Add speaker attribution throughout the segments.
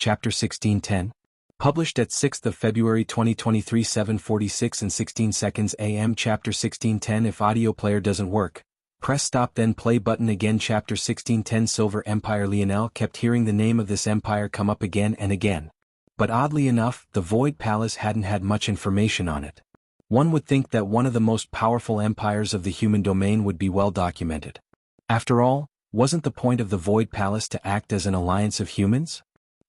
Speaker 1: Chapter 1610. Published at 6th of February 2023 7:46 and 16 seconds AM. Chapter 1610. If audio player doesn't work, press stop then play button again. Chapter 1610. Silver Empire. Lionel kept hearing the name of this empire come up again and again. But oddly enough, the Void Palace hadn't had much information on it. One would think that one of the most powerful empires of the human domain would be well documented. After all, wasn't the point of the Void Palace to act as an alliance of humans?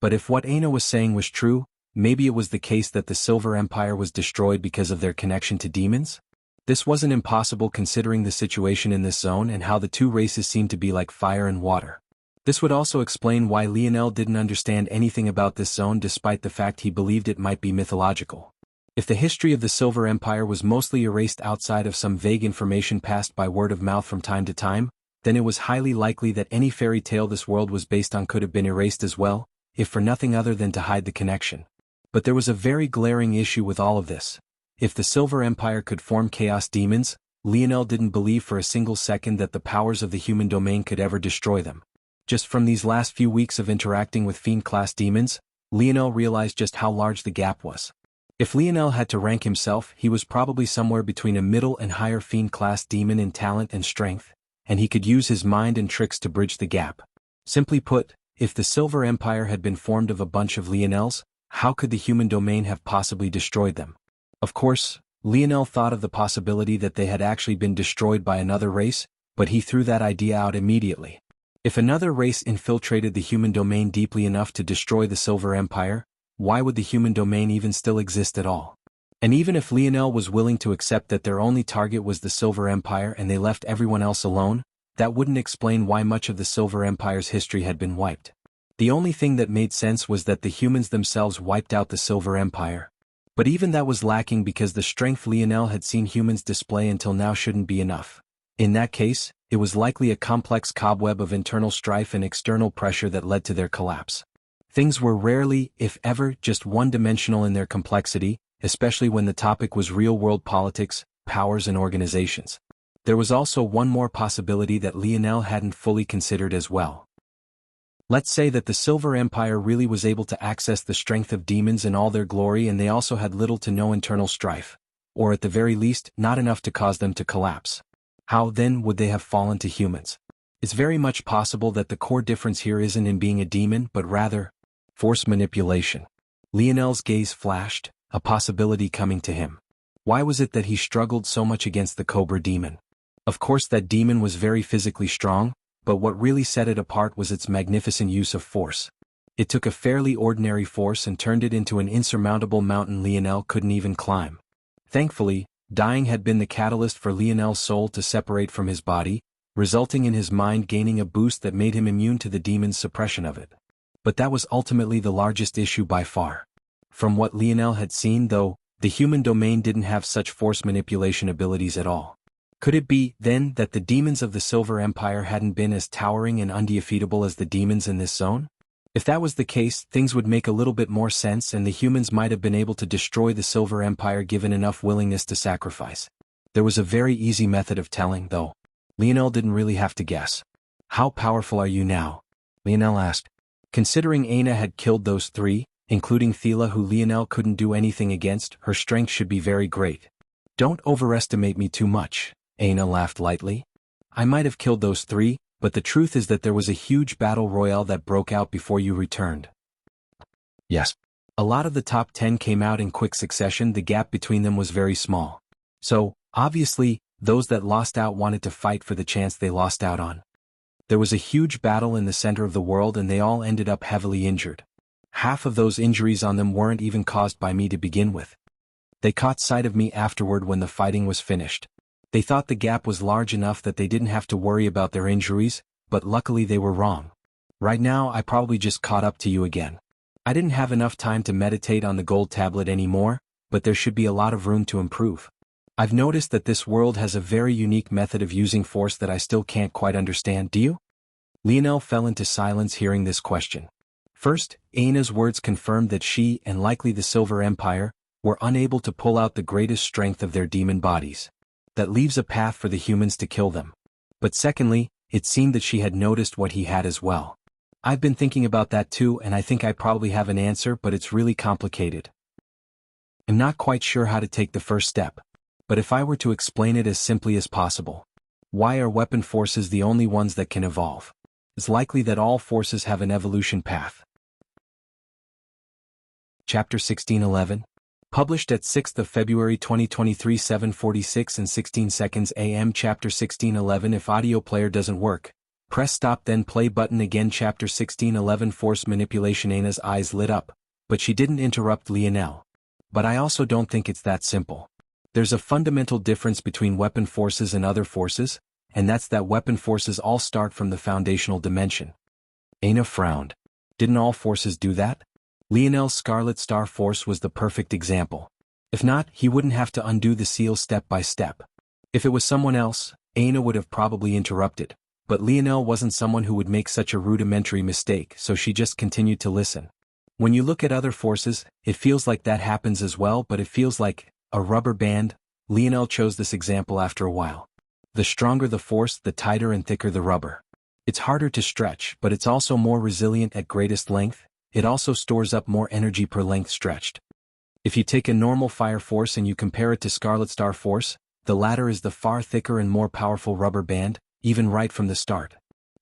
Speaker 1: But if what Aina was saying was true, maybe it was the case that the Silver Empire was destroyed because of their connection to demons? This wasn't impossible considering the situation in this zone and how the two races seemed to be like fire and water. This would also explain why Lionel didn't understand anything about this zone despite the fact he believed it might be mythological. If the history of the Silver Empire was mostly erased outside of some vague information passed by word of mouth from time to time, then it was highly likely that any fairy tale this world was based on could have been erased as well, if for nothing other than to hide the connection. But there was a very glaring issue with all of this. If the Silver Empire could form chaos demons, Lionel didn't believe for a single second that the powers of the human domain could ever destroy them. Just from these last few weeks of interacting with Fiend-class demons, Lionel realized just how large the gap was. If Lionel had to rank himself, he was probably somewhere between a middle and higher Fiend-class demon in talent and strength, and he could use his mind and tricks to bridge the gap. Simply put, if the Silver Empire had been formed of a bunch of Lionels, how could the human domain have possibly destroyed them? Of course, Lionel thought of the possibility that they had actually been destroyed by another race, but he threw that idea out immediately. If another race infiltrated the human domain deeply enough to destroy the Silver Empire, why would the human domain even still exist at all? And even if Lionel was willing to accept that their only target was the Silver Empire and they left everyone else alone, that wouldn't explain why much of the Silver Empire's history had been wiped. The only thing that made sense was that the humans themselves wiped out the Silver Empire. But even that was lacking because the strength Lionel had seen humans display until now shouldn't be enough. In that case, it was likely a complex cobweb of internal strife and external pressure that led to their collapse. Things were rarely, if ever, just one-dimensional in their complexity, especially when the topic was real-world politics, powers and organizations. There was also one more possibility that Lionel hadn't fully considered as well. Let's say that the Silver Empire really was able to access the strength of demons in all their glory and they also had little to no internal strife, or at the very least, not enough to cause them to collapse. How then would they have fallen to humans? It's very much possible that the core difference here isn't in being a demon but rather force manipulation. Lionel's gaze flashed, a possibility coming to him. Why was it that he struggled so much against the Cobra demon? Of course that demon was very physically strong, but what really set it apart was its magnificent use of force. It took a fairly ordinary force and turned it into an insurmountable mountain Lionel couldn't even climb. Thankfully, dying had been the catalyst for Lionel's soul to separate from his body, resulting in his mind gaining a boost that made him immune to the demon's suppression of it. But that was ultimately the largest issue by far. From what Lionel had seen, though, the human domain didn't have such force manipulation abilities at all. Could it be, then, that the demons of the Silver Empire hadn't been as towering and undefeatable as the demons in this zone? If that was the case, things would make a little bit more sense and the humans might have been able to destroy the Silver Empire given enough willingness to sacrifice. There was a very easy method of telling, though. Lionel didn't really have to guess. How powerful are you now? Lionel asked. Considering Aina had killed those three, including Thela who Lionel couldn't do anything against, her strength should be very great. Don't overestimate me too much, Aina laughed lightly. I might have killed those three, but the truth is that there was a huge battle royale that broke out before you returned. Yes. A lot of the top 10 came out in quick succession. The gap between them was very small. So, obviously, those that lost out wanted to fight for the chance they lost out on. There was a huge battle in the center of the world and they all ended up heavily injured. Half of those injuries on them weren't even caused by me to begin with. They caught sight of me afterward when the fighting was finished. They thought the gap was large enough that they didn't have to worry about their injuries, but luckily they were wrong. Right now I probably just caught up to you again. I didn't have enough time to meditate on the gold tablet anymore, but there should be a lot of room to improve. I've noticed that this world has a very unique method of using force that I still can't quite understand, do you? Lionel fell into silence hearing this question. First, Aina's words confirmed that she, and likely the Silver Empire, were unable to pull out the greatest strength of their demon bodies. That leaves a path for the humans to kill them. But secondly, it seemed that she had noticed what he had as well. I've been thinking about that too, and I think I probably have an answer, but it's really complicated. I'm not quite sure how to take the first step. But if I were to explain it as simply as possible, why are weapon forces the only ones that can evolve? It's likely that all forces have an evolution path. Chapter 1611. Published at 6th of February 2023 7:46 and 16 seconds AM. Chapter 1611. If audio player doesn't work, press stop then play button again. Chapter 1611. Force manipulation. Anna's eyes lit up, but she didn't interrupt Lionel. But I also don't think it's that simple. There's a fundamental difference between weapon forces and other forces, and that's that weapon forces all start from the foundational dimension. Anna frowned. Didn't all forces do that? Lionel's Scarlet Star Force was the perfect example. If not, he wouldn't have to undo the seal step by step. If it was someone else, Anna would have probably interrupted, but Lionel wasn't someone who would make such a rudimentary mistake, so she just continued to listen. When you look at other forces, it feels like that happens as well, but it feels like a rubber band. Lionel chose this example after a while. The stronger the force, the tighter and thicker the rubber. It's harder to stretch, but it's also more resilient at greatest length. It also stores up more energy per length stretched. If you take a normal fire force and you compare it to Scarlet Star Force, the latter is the far thicker and more powerful rubber band, even right from the start.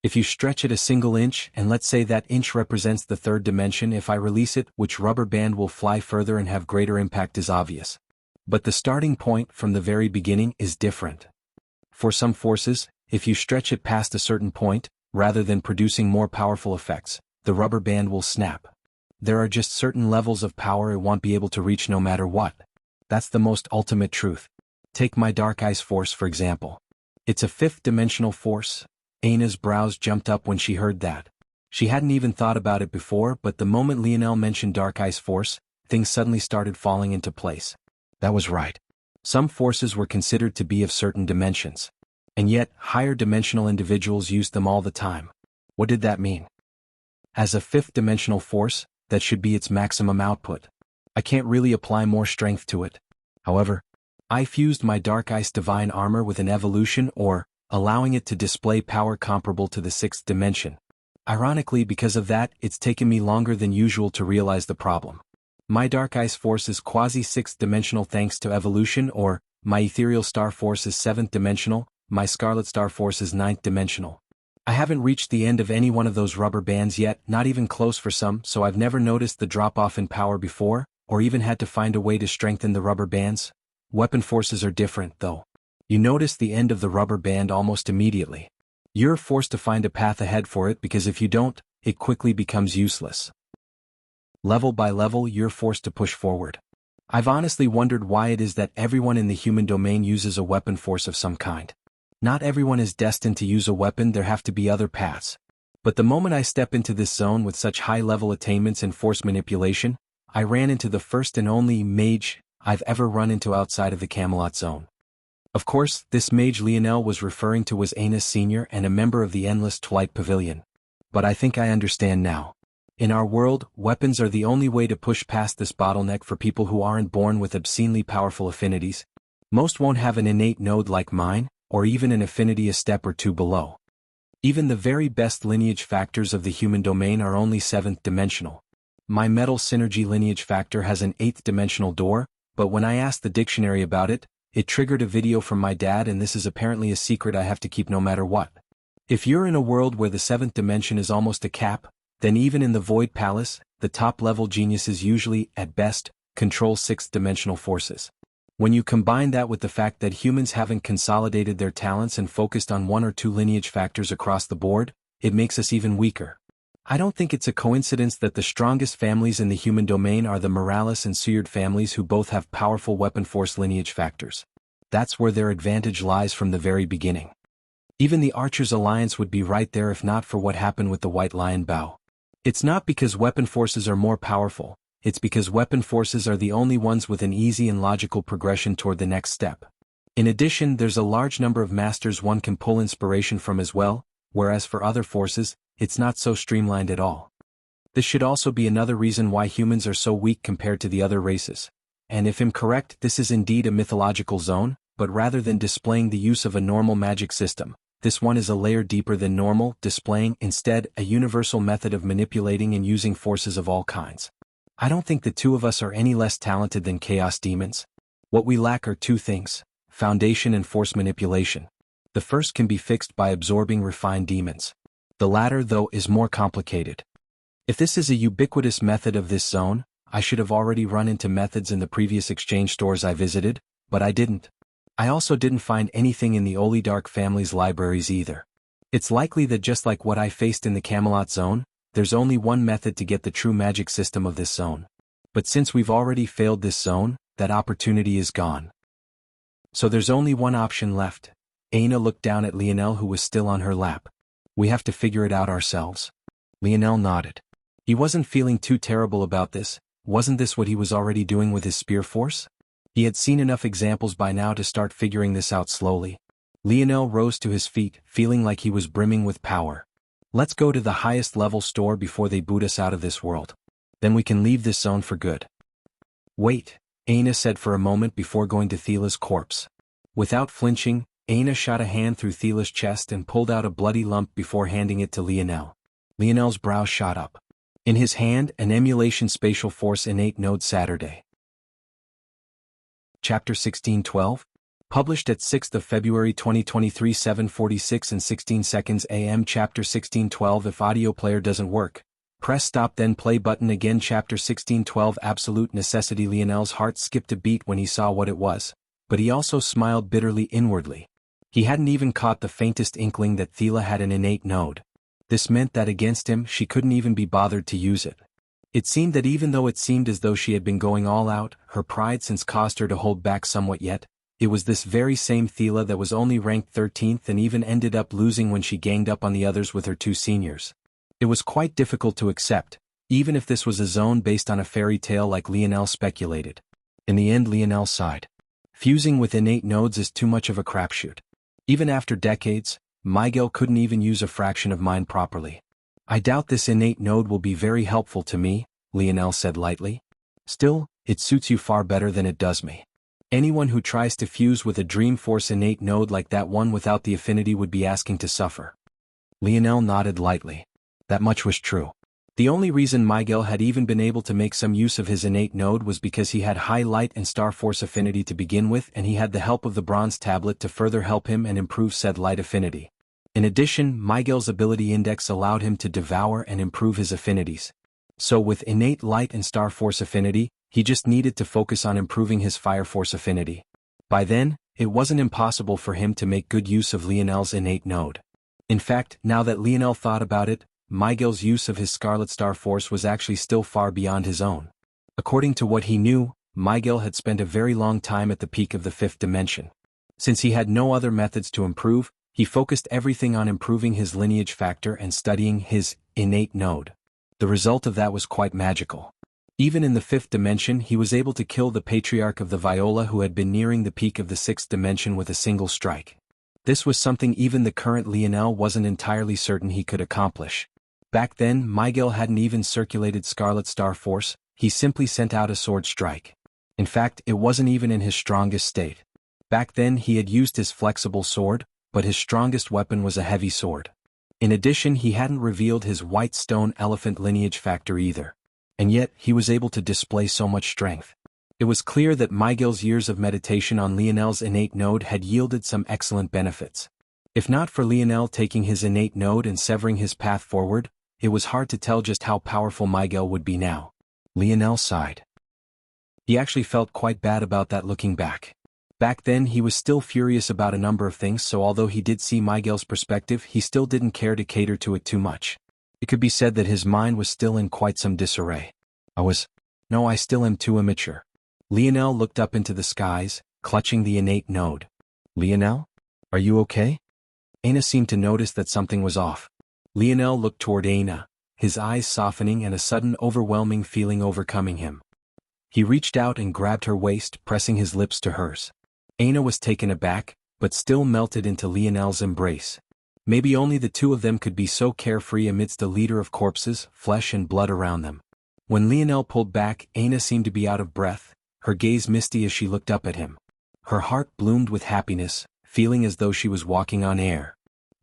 Speaker 1: If you stretch it a single inch, and let's say that inch represents the third dimension, if I release it, which rubber band will fly further and have greater impact is obvious. But the starting point from the very beginning is different. For some forces, if you stretch it past a certain point, rather than producing more powerful effects, the rubber band will snap. There are just certain levels of power it won't be able to reach no matter what. That's the most ultimate truth. Take my Dark Ice Force for example. It's a fifth-dimensional force. Anna's brows jumped up when she heard that. She hadn't even thought about it before, but the moment Lionel mentioned Dark Ice Force, things suddenly started falling into place. That was right. Some forces were considered to be of certain dimensions. And yet, higher dimensional individuals used them all the time. What did that mean? As a fifth-dimensional force, that should be its maximum output. I can't really apply more strength to it. However, I fused my Dark Ice Divine Armor with an evolution, or allowing it to display power comparable to the sixth dimension. Ironically, because of that, it's taken me longer than usual to realize the problem. My Dark Ice Force is quasi-sixth dimensional thanks to evolution, or my Ethereal Star Force is seventh dimensional, my Scarlet Star Force is ninth dimensional. I haven't reached the end of any one of those rubber bands yet, not even close for some, so I've never noticed the drop-off in power before, or even had to find a way to strengthen the rubber bands. Weapon forces are different, though. You notice the end of the rubber band almost immediately. You're forced to find a path ahead for it because if you don't, it quickly becomes useless. Level by level, you're forced to push forward. I've honestly wondered why it is that everyone in the human domain uses a weapon force of some kind. Not everyone is destined to use a weapon, there have to be other paths. But the moment I step into this zone with such high-level attainments in force manipulation, I ran into the first and only mage I've ever run into outside of the Camelot zone. Of course, this mage Lionel was referring to was Anus Senior and a member of the Endless Twilight Pavilion. But I think I understand now. In our world, weapons are the only way to push past this bottleneck for people who aren't born with obscenely powerful affinities. Most won't have an innate node like mine, or even an affinity a step or two below. Even the very best lineage factors of the human domain are only seventh dimensional. My metal synergy lineage factor has an eighth dimensional door, but when I asked the dictionary about it, it triggered a video from my dad, and this is apparently a secret I have to keep no matter what. If you're in a world where the seventh dimension is almost a cap, then even in the Void Palace, the top-level geniuses usually, at best, control sixth-dimensional forces. When you combine that with the fact that humans haven't consolidated their talents and focused on one or two lineage factors across the board, it makes us even weaker. I don't think it's a coincidence that the strongest families in the human domain are the Morales and Seward families, who both have powerful weapon force lineage factors. That's where their advantage lies from the very beginning. Even the Archers Alliance would be right there if not for what happened with the White Lion Bow. It's not because weapon forces are more powerful, it's because weapon forces are the only ones with an easy and logical progression toward the next step. In addition, there's a large number of masters one can pull inspiration from as well, whereas for other forces, it's not so streamlined at all. This should also be another reason why humans are so weak compared to the other races. And if I'm correct, this is indeed a mythological zone, but rather than displaying the use of a normal magic system, this one is a layer deeper than normal, displaying, instead, a universal method of manipulating and using forces of all kinds. I don't think the two of us are any less talented than chaos demons. What we lack are two things: foundation and force manipulation. The first can be fixed by absorbing refined demons. The latter, though, is more complicated. If this is a ubiquitous method of this zone, I should have already run into methods in the previous exchange stores I visited, but I didn't. I also didn't find anything in the Olidark family's libraries either. It's likely that just like what I faced in the Camelot zone, there's only one method to get the true magic system of this zone. But since we've already failed this zone, that opportunity is gone. So there's only one option left. Aina looked down at Lionel, who was still on her lap. We have to figure it out ourselves. Lionel nodded. He wasn't feeling too terrible about this. Wasn't this what he was already doing with his spear force? He had seen enough examples by now to start figuring this out slowly. Lionel rose to his feet, feeling like he was brimming with power. Let's go to the highest level store before they boot us out of this world. Then we can leave this zone for good. Wait, Aina said for a moment before going to Thila's corpse. Without flinching, Aina shot a hand through Thila's chest and pulled out a bloody lump before handing it to Lionel. Lionel's brow shot up. In his hand, an emulation spatial force innate node Saturday. Chapter 1612? Published at 6th of February 2023 7:46 and 16 seconds AM. Chapter 1612. If audio player doesn't work, press stop then play button again. Chapter 1612. Absolute necessity. Lionel's heart skipped a beat when he saw what it was, but he also smiled bitterly inwardly. He hadn't even caught the faintest inkling that Thila had an innate node. This meant that against him she couldn't even be bothered to use it. It seemed that even though it seemed as though she had been going all out, her pride since caused her to hold back somewhat, yet it was this very same Thila that was only ranked 13th and even ended up losing when she ganged up on the others with her two seniors. It was quite difficult to accept, even if this was a zone based on a fairy tale like Lionel speculated. In the end, Lionel sighed. Fusing with innate nodes is too much of a crapshoot. Even after decades, Miguel couldn't even use a fraction of mine properly. I doubt this innate node will be very helpful to me, Lionel said lightly. Still, it suits you far better than it does me. Anyone who tries to fuse with a Dream Force innate node like that one without the affinity would be asking to suffer. Lionel nodded lightly. That much was true. The only reason Miguel had even been able to make some use of his innate node was because he had high light and star force affinity to begin with, and he had the help of the bronze tablet to further help him and improve said light affinity. In addition, Miguel's ability index allowed him to devour and improve his affinities. So with innate light and star force affinity, he just needed to focus on improving his fire force affinity. By then, it wasn't impossible for him to make good use of Lionel's innate node. In fact, now that Lionel thought about it, Miguel's use of his Scarlet Star Force was actually still far beyond his own. According to what he knew, Miguel had spent a very long time at the peak of the 5th dimension. Since he had no other methods to improve, he focused everything on improving his lineage factor and studying his innate node. The result of that was quite magical. Even in the 5th dimension, he was able to kill the Patriarch of the Viola, who had been nearing the peak of the 6th dimension, with a single strike. This was something even the current Lionel wasn't entirely certain he could accomplish. Back then, Miguel hadn't even circulated Scarlet Star Force, he simply sent out a sword strike. In fact, it wasn't even in his strongest state. Back then he had used his flexible sword, but his strongest weapon was a heavy sword. In addition, he hadn't revealed his white stone elephant lineage factor either. And yet, he was able to display so much strength. It was clear that Miguel's years of meditation on Lionel's innate node had yielded some excellent benefits. If not for Lionel taking his innate node and severing his path forward, it was hard to tell just how powerful Miguel would be now. Lionel sighed. He actually felt quite bad about that looking back. Back then he was still furious about a number of things, so although he did see Miguel's perspective, he still didn't care to cater to it too much. It could be said that his mind was still in quite some disarray. I still am too immature. Lionel looked up into the skies, clutching the innate node. Lionel? Are you okay? Aina seemed to notice that something was off. Lionel looked toward Aina, his eyes softening and a sudden overwhelming feeling overcoming him. He reached out and grabbed her waist, pressing his lips to hers. Aina was taken aback, but still melted into Lionel's embrace. Maybe only the two of them could be so carefree amidst a litter of corpses, flesh and blood around them. When Lionel pulled back, Aina seemed to be out of breath, her gaze misty as she looked up at him. Her heart bloomed with happiness, feeling as though she was walking on air.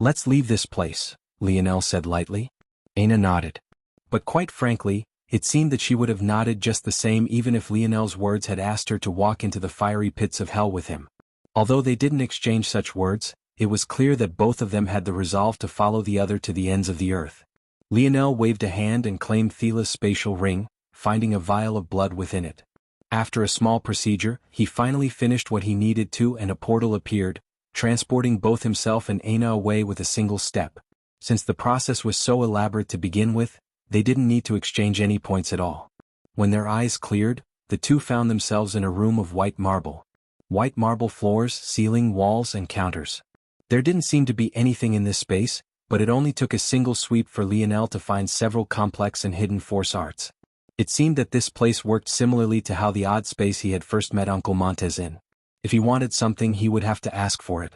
Speaker 1: Let's leave this place, Lionel said lightly. Aina nodded. But quite frankly, it seemed that she would have nodded just the same even if Lionel's words had asked her to walk into the fiery pits of hell with him. Although they didn't exchange such words, it was clear that both of them had the resolve to follow the other to the ends of the earth. Lionel waved a hand and claimed Thila's spatial ring, finding a vial of blood within it. After a small procedure, he finally finished what he needed to and a portal appeared, transporting both himself and Aina away with a single step. Since the process was so elaborate to begin with, they didn't need to exchange any points at all. When their eyes cleared, the two found themselves in a room of white marble. White marble floors, ceiling, walls, and counters. There didn't seem to be anything in this space, but it only took a single sweep for Lionel to find several complex and hidden force arts. It seemed that this place worked similarly to how the odd space he had first met Uncle Montez in. If he wanted something, he would have to ask for it.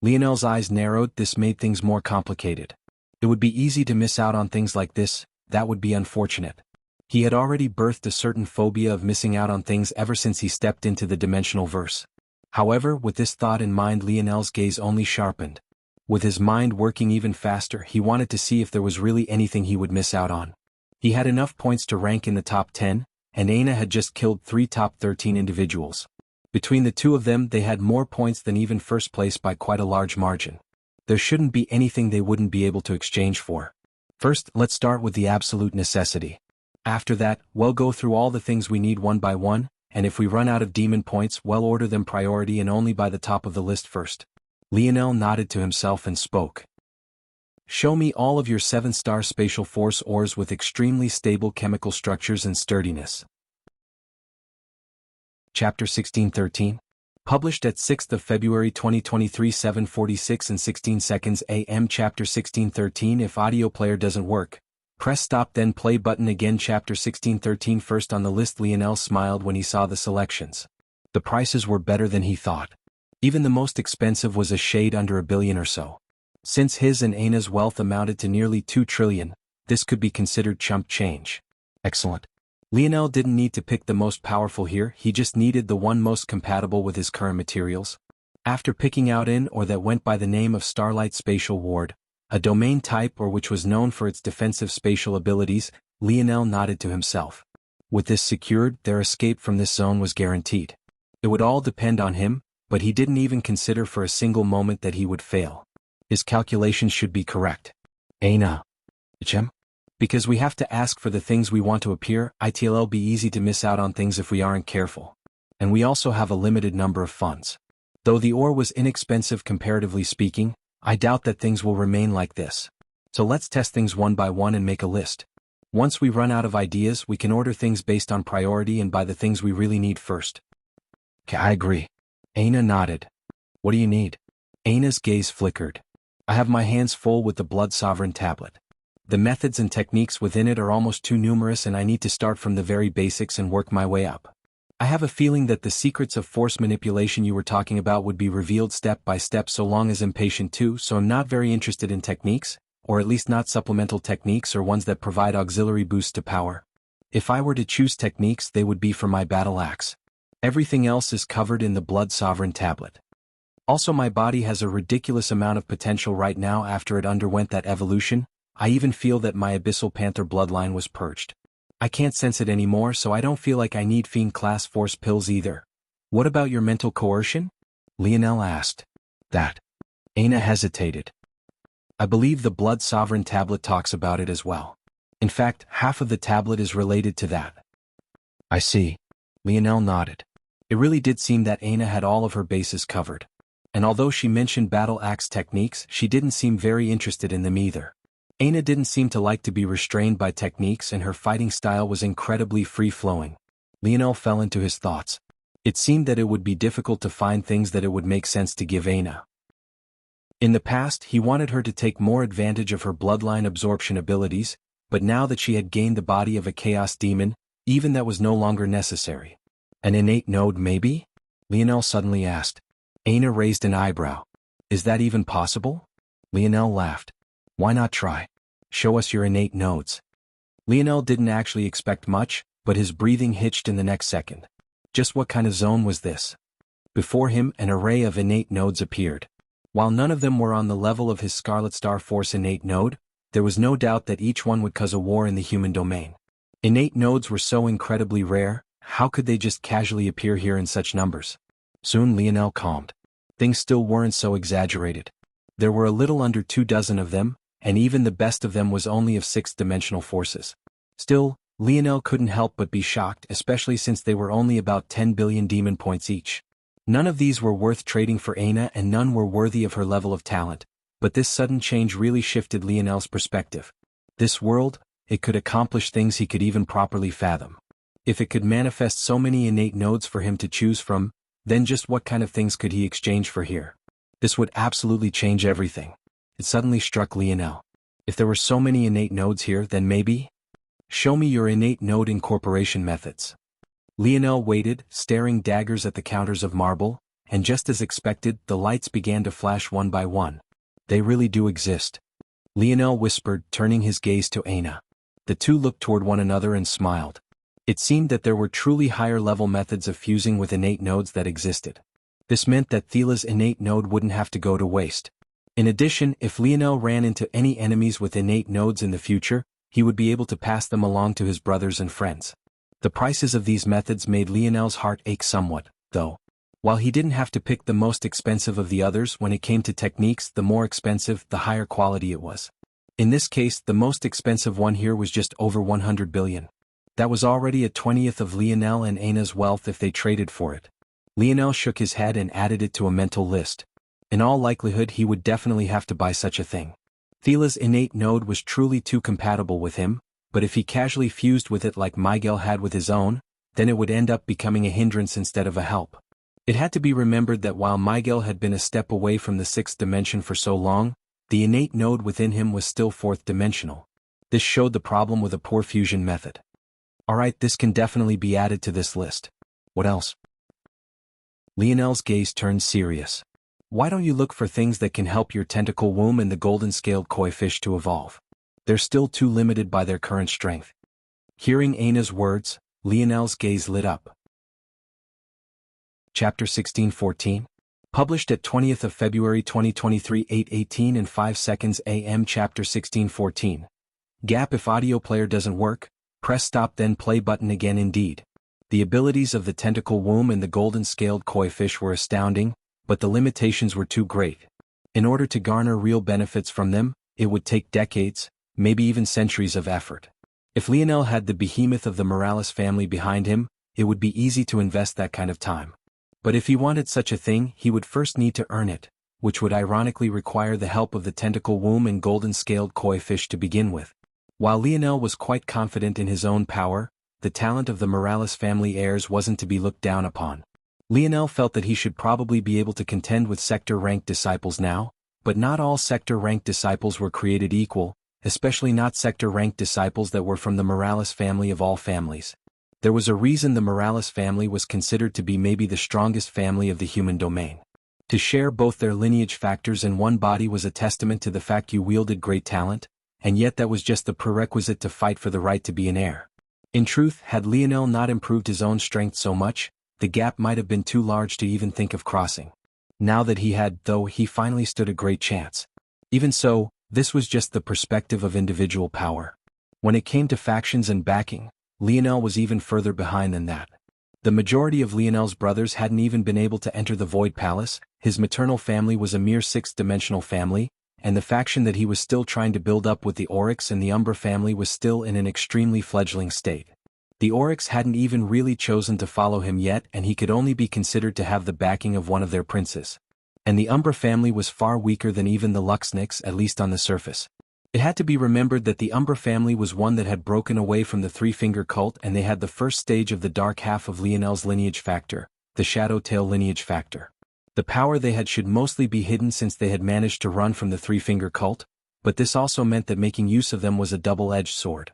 Speaker 1: Lionel's eyes narrowed. This made things more complicated. It would be easy to miss out on things like this. That would be unfortunate. He had already birthed a certain phobia of missing out on things ever since he stepped into the dimensional verse. However, with this thought in mind, Lionel's gaze only sharpened. With his mind working even faster, he wanted to see if there was really anything he would miss out on. He had enough points to rank in the top 10, and Aina had just killed 3 top 13 individuals. Between the two of them, they had more points than even first place by quite a large margin. There shouldn't be anything they wouldn't be able to exchange for. First, let's start with the absolute necessity. After that, we'll go through all the things we need one by one, and if we run out of demon points, we'll order them priority and only by the top of the list first. Lionel nodded to himself and spoke. Show me all of your 7-star spatial force ores with extremely stable chemical structures and sturdiness. Chapter 1613. Published at 6th of February 2023 7:46 and 16 seconds AM. Chapter 1613. If audio player doesn't work, press stop then play button again. Chapter 1613. First on the list. Lionel smiled when he saw the selections. The prices were better than he thought. Even the most expensive was a shade under $1 billion or so. Since his and Aina's wealth amounted to nearly $2 trillion, this could be considered chump change. Excellent. Lionel didn't need to pick the most powerful here, he just needed the one most compatible with his current materials. After picking out an ore that went by the name of Starlight Spatial Ward, a domain type or which was known for its defensive spatial abilities, Lionel nodded to himself. With this secured, their escape from this zone was guaranteed. It would all depend on him, but he didn't even consider for a single moment that he would fail. His calculations should be correct. Aina. Gem? Because we have to ask for the things we want to appear, it'll be easy to miss out on things if we aren't careful. And we also have a limited number of funds. Though the ore was inexpensive comparatively speaking, I doubt that things will remain like this. So let's test things one by one and make a list. Once we run out of ideas, we can order things based on priority and buy the things we really need first. Okay, I agree. Aina nodded. What do you need? Aina's gaze flickered. I have my hands full with the Blood Sovereign tablet. The methods and techniques within it are almost too numerous and I need to start from the very basics and work my way up. I have a feeling that the secrets of force manipulation you were talking about would be revealed step by step so long as I'm patient too, so I'm not very interested in techniques, or at least not supplemental techniques or ones that provide auxiliary boosts to power. If I were to choose techniques, they would be for my battle axe. Everything else is covered in the Blood Sovereign tablet. Also, my body has a ridiculous amount of potential right now after it underwent that evolution. I even feel that my Abyssal Panther bloodline was purged. I can't sense it anymore, so I don't feel like I need Fiend-class force pills either. What about your mental coercion? Lionel asked. That. Aina hesitated. I believe the Blood Sovereign tablet talks about it as well. In fact, half of the tablet is related to that. I see. Lionel nodded. It really did seem that Aina had all of her bases covered. And although she mentioned battle axe techniques, she didn't seem very interested in them either. Aina didn't seem to like to be restrained by techniques and her fighting style was incredibly free-flowing. Lionel fell into his thoughts. It seemed that it would be difficult to find things that it would make sense to give Aina. In the past, he wanted her to take more advantage of her bloodline absorption abilities, but now that she had gained the body of a chaos demon, even that was no longer necessary. An innate node maybe? Lionel suddenly asked. Aina raised an eyebrow. Is that even possible? Lionel laughed. Why not try? Show us your innate nodes. Lionel didn't actually expect much, but his breathing hitched in the next second. Just what kind of zone was this? Before him, an array of innate nodes appeared. While none of them were on the level of his Scarlet Star Force innate node, there was no doubt that each one would cause a war in the human domain. Innate nodes were so incredibly rare, how could they just casually appear here in such numbers? Soon Lionel calmed. Things still weren't so exaggerated. There were a little under 24 of them, and even the best of them was only of 6th-dimensional forces. Still, Lionel couldn't help but be shocked, especially since they were only about 10 billion demon points each. None of these were worth trading for Aina and none were worthy of her level of talent, but this sudden change really shifted Lionel's perspective. This world, it could accomplish things he could even properly fathom. If it could manifest so many innate nodes for him to choose from, then just what kind of things could he exchange for here? This would absolutely change everything. It suddenly struck Lionel. If there were so many innate nodes here, then maybe? Show me your innate node incorporation methods. Lionel waited, staring daggers at the counters of marble, and just as expected, the lights began to flash one by one. They really do exist. Lionel whispered, turning his gaze to Aina. The two looked toward one another and smiled. It seemed that there were truly higher-level methods of fusing with innate nodes that existed. This meant that Thila's innate node wouldn't have to go to waste. In addition, if Lionel ran into any enemies with innate nodes in the future, he would be able to pass them along to his brothers and friends. The prices of these methods made Lionel's heart ache somewhat, though. While he didn't have to pick the most expensive of the others, when it came to techniques, the more expensive, the higher quality it was. In this case, the most expensive one here was just over 100 billion. That was already a 20th of Lionel and Aina's wealth if they traded for it. Lionel shook his head and added it to a mental list. In all likelihood, he would definitely have to buy such a thing. Thila's innate node was truly too compatible with him, but if he casually fused with it like Miguel had with his own, then it would end up becoming a hindrance instead of a help. It had to be remembered that while Miguel had been a step away from the 6th dimension for so long, the innate node within him was still 4th dimensional. This showed the problem with a poor fusion method. Alright, this can definitely be added to this list. What else? Lionel's gaze turned serious. Why don't you look for things that can help your tentacle womb and the golden-scaled koi fish to evolve? They're still too limited by their current strength. Hearing Aina's words, Lionel's gaze lit up. Chapter 1614. Published at 20th of February 2023 8:18 and 5 seconds AM. Chapter 1614. Gap. If audio player doesn't work, press stop then play button again. Indeed. The abilities of the tentacle womb and the golden-scaled koi fish were astounding, but the limitations were too great. In order to garner real benefits from them, it would take decades, maybe even centuries of effort. If Lionel had the behemoth of the Morales family behind him, it would be easy to invest that kind of time. But if he wanted such a thing, he would first need to earn it, which would ironically require the help of the tentacle womb and golden-scaled koi fish to begin with. While Lionel was quite confident in his own power, the talent of the Morales family heirs wasn't to be looked down upon. Lionel felt that he should probably be able to contend with sector-ranked disciples now, but not all sector-ranked disciples were created equal, especially not sector-ranked disciples that were from the Morales family of all families. There was a reason the Morales family was considered to be maybe the strongest family of the human domain. To share both their lineage factors in one body was a testament to the fact you wielded great talent, and yet that was just the prerequisite to fight for the right to be an heir. In truth, had Lionel not improved his own strength so much, the gap might have been too large to even think of crossing. Now that he had, though, he finally stood a great chance. Even so, this was just the perspective of individual power. When it came to factions and backing, Lionel was even further behind than that. The majority of Lionel's brothers hadn't even been able to enter the Void Palace, his maternal family was a mere 6th-dimensional family, and the faction that he was still trying to build up with the Oryx and the Umbra family was still in an extremely fledgling state. The Oryx hadn't even really chosen to follow him yet, and he could only be considered to have the backing of one of their princes. And the Umbra family was far weaker than even the Luxniks, at least on the surface. It had to be remembered that the Umbra family was one that had broken away from the Three-Finger Cult, and they had the first stage of the dark half of Lionel's lineage factor, the Shadowtail lineage factor. The power they had should mostly be hidden since they had managed to run from the Three-Finger Cult, but this also meant that making use of them was a double-edged sword.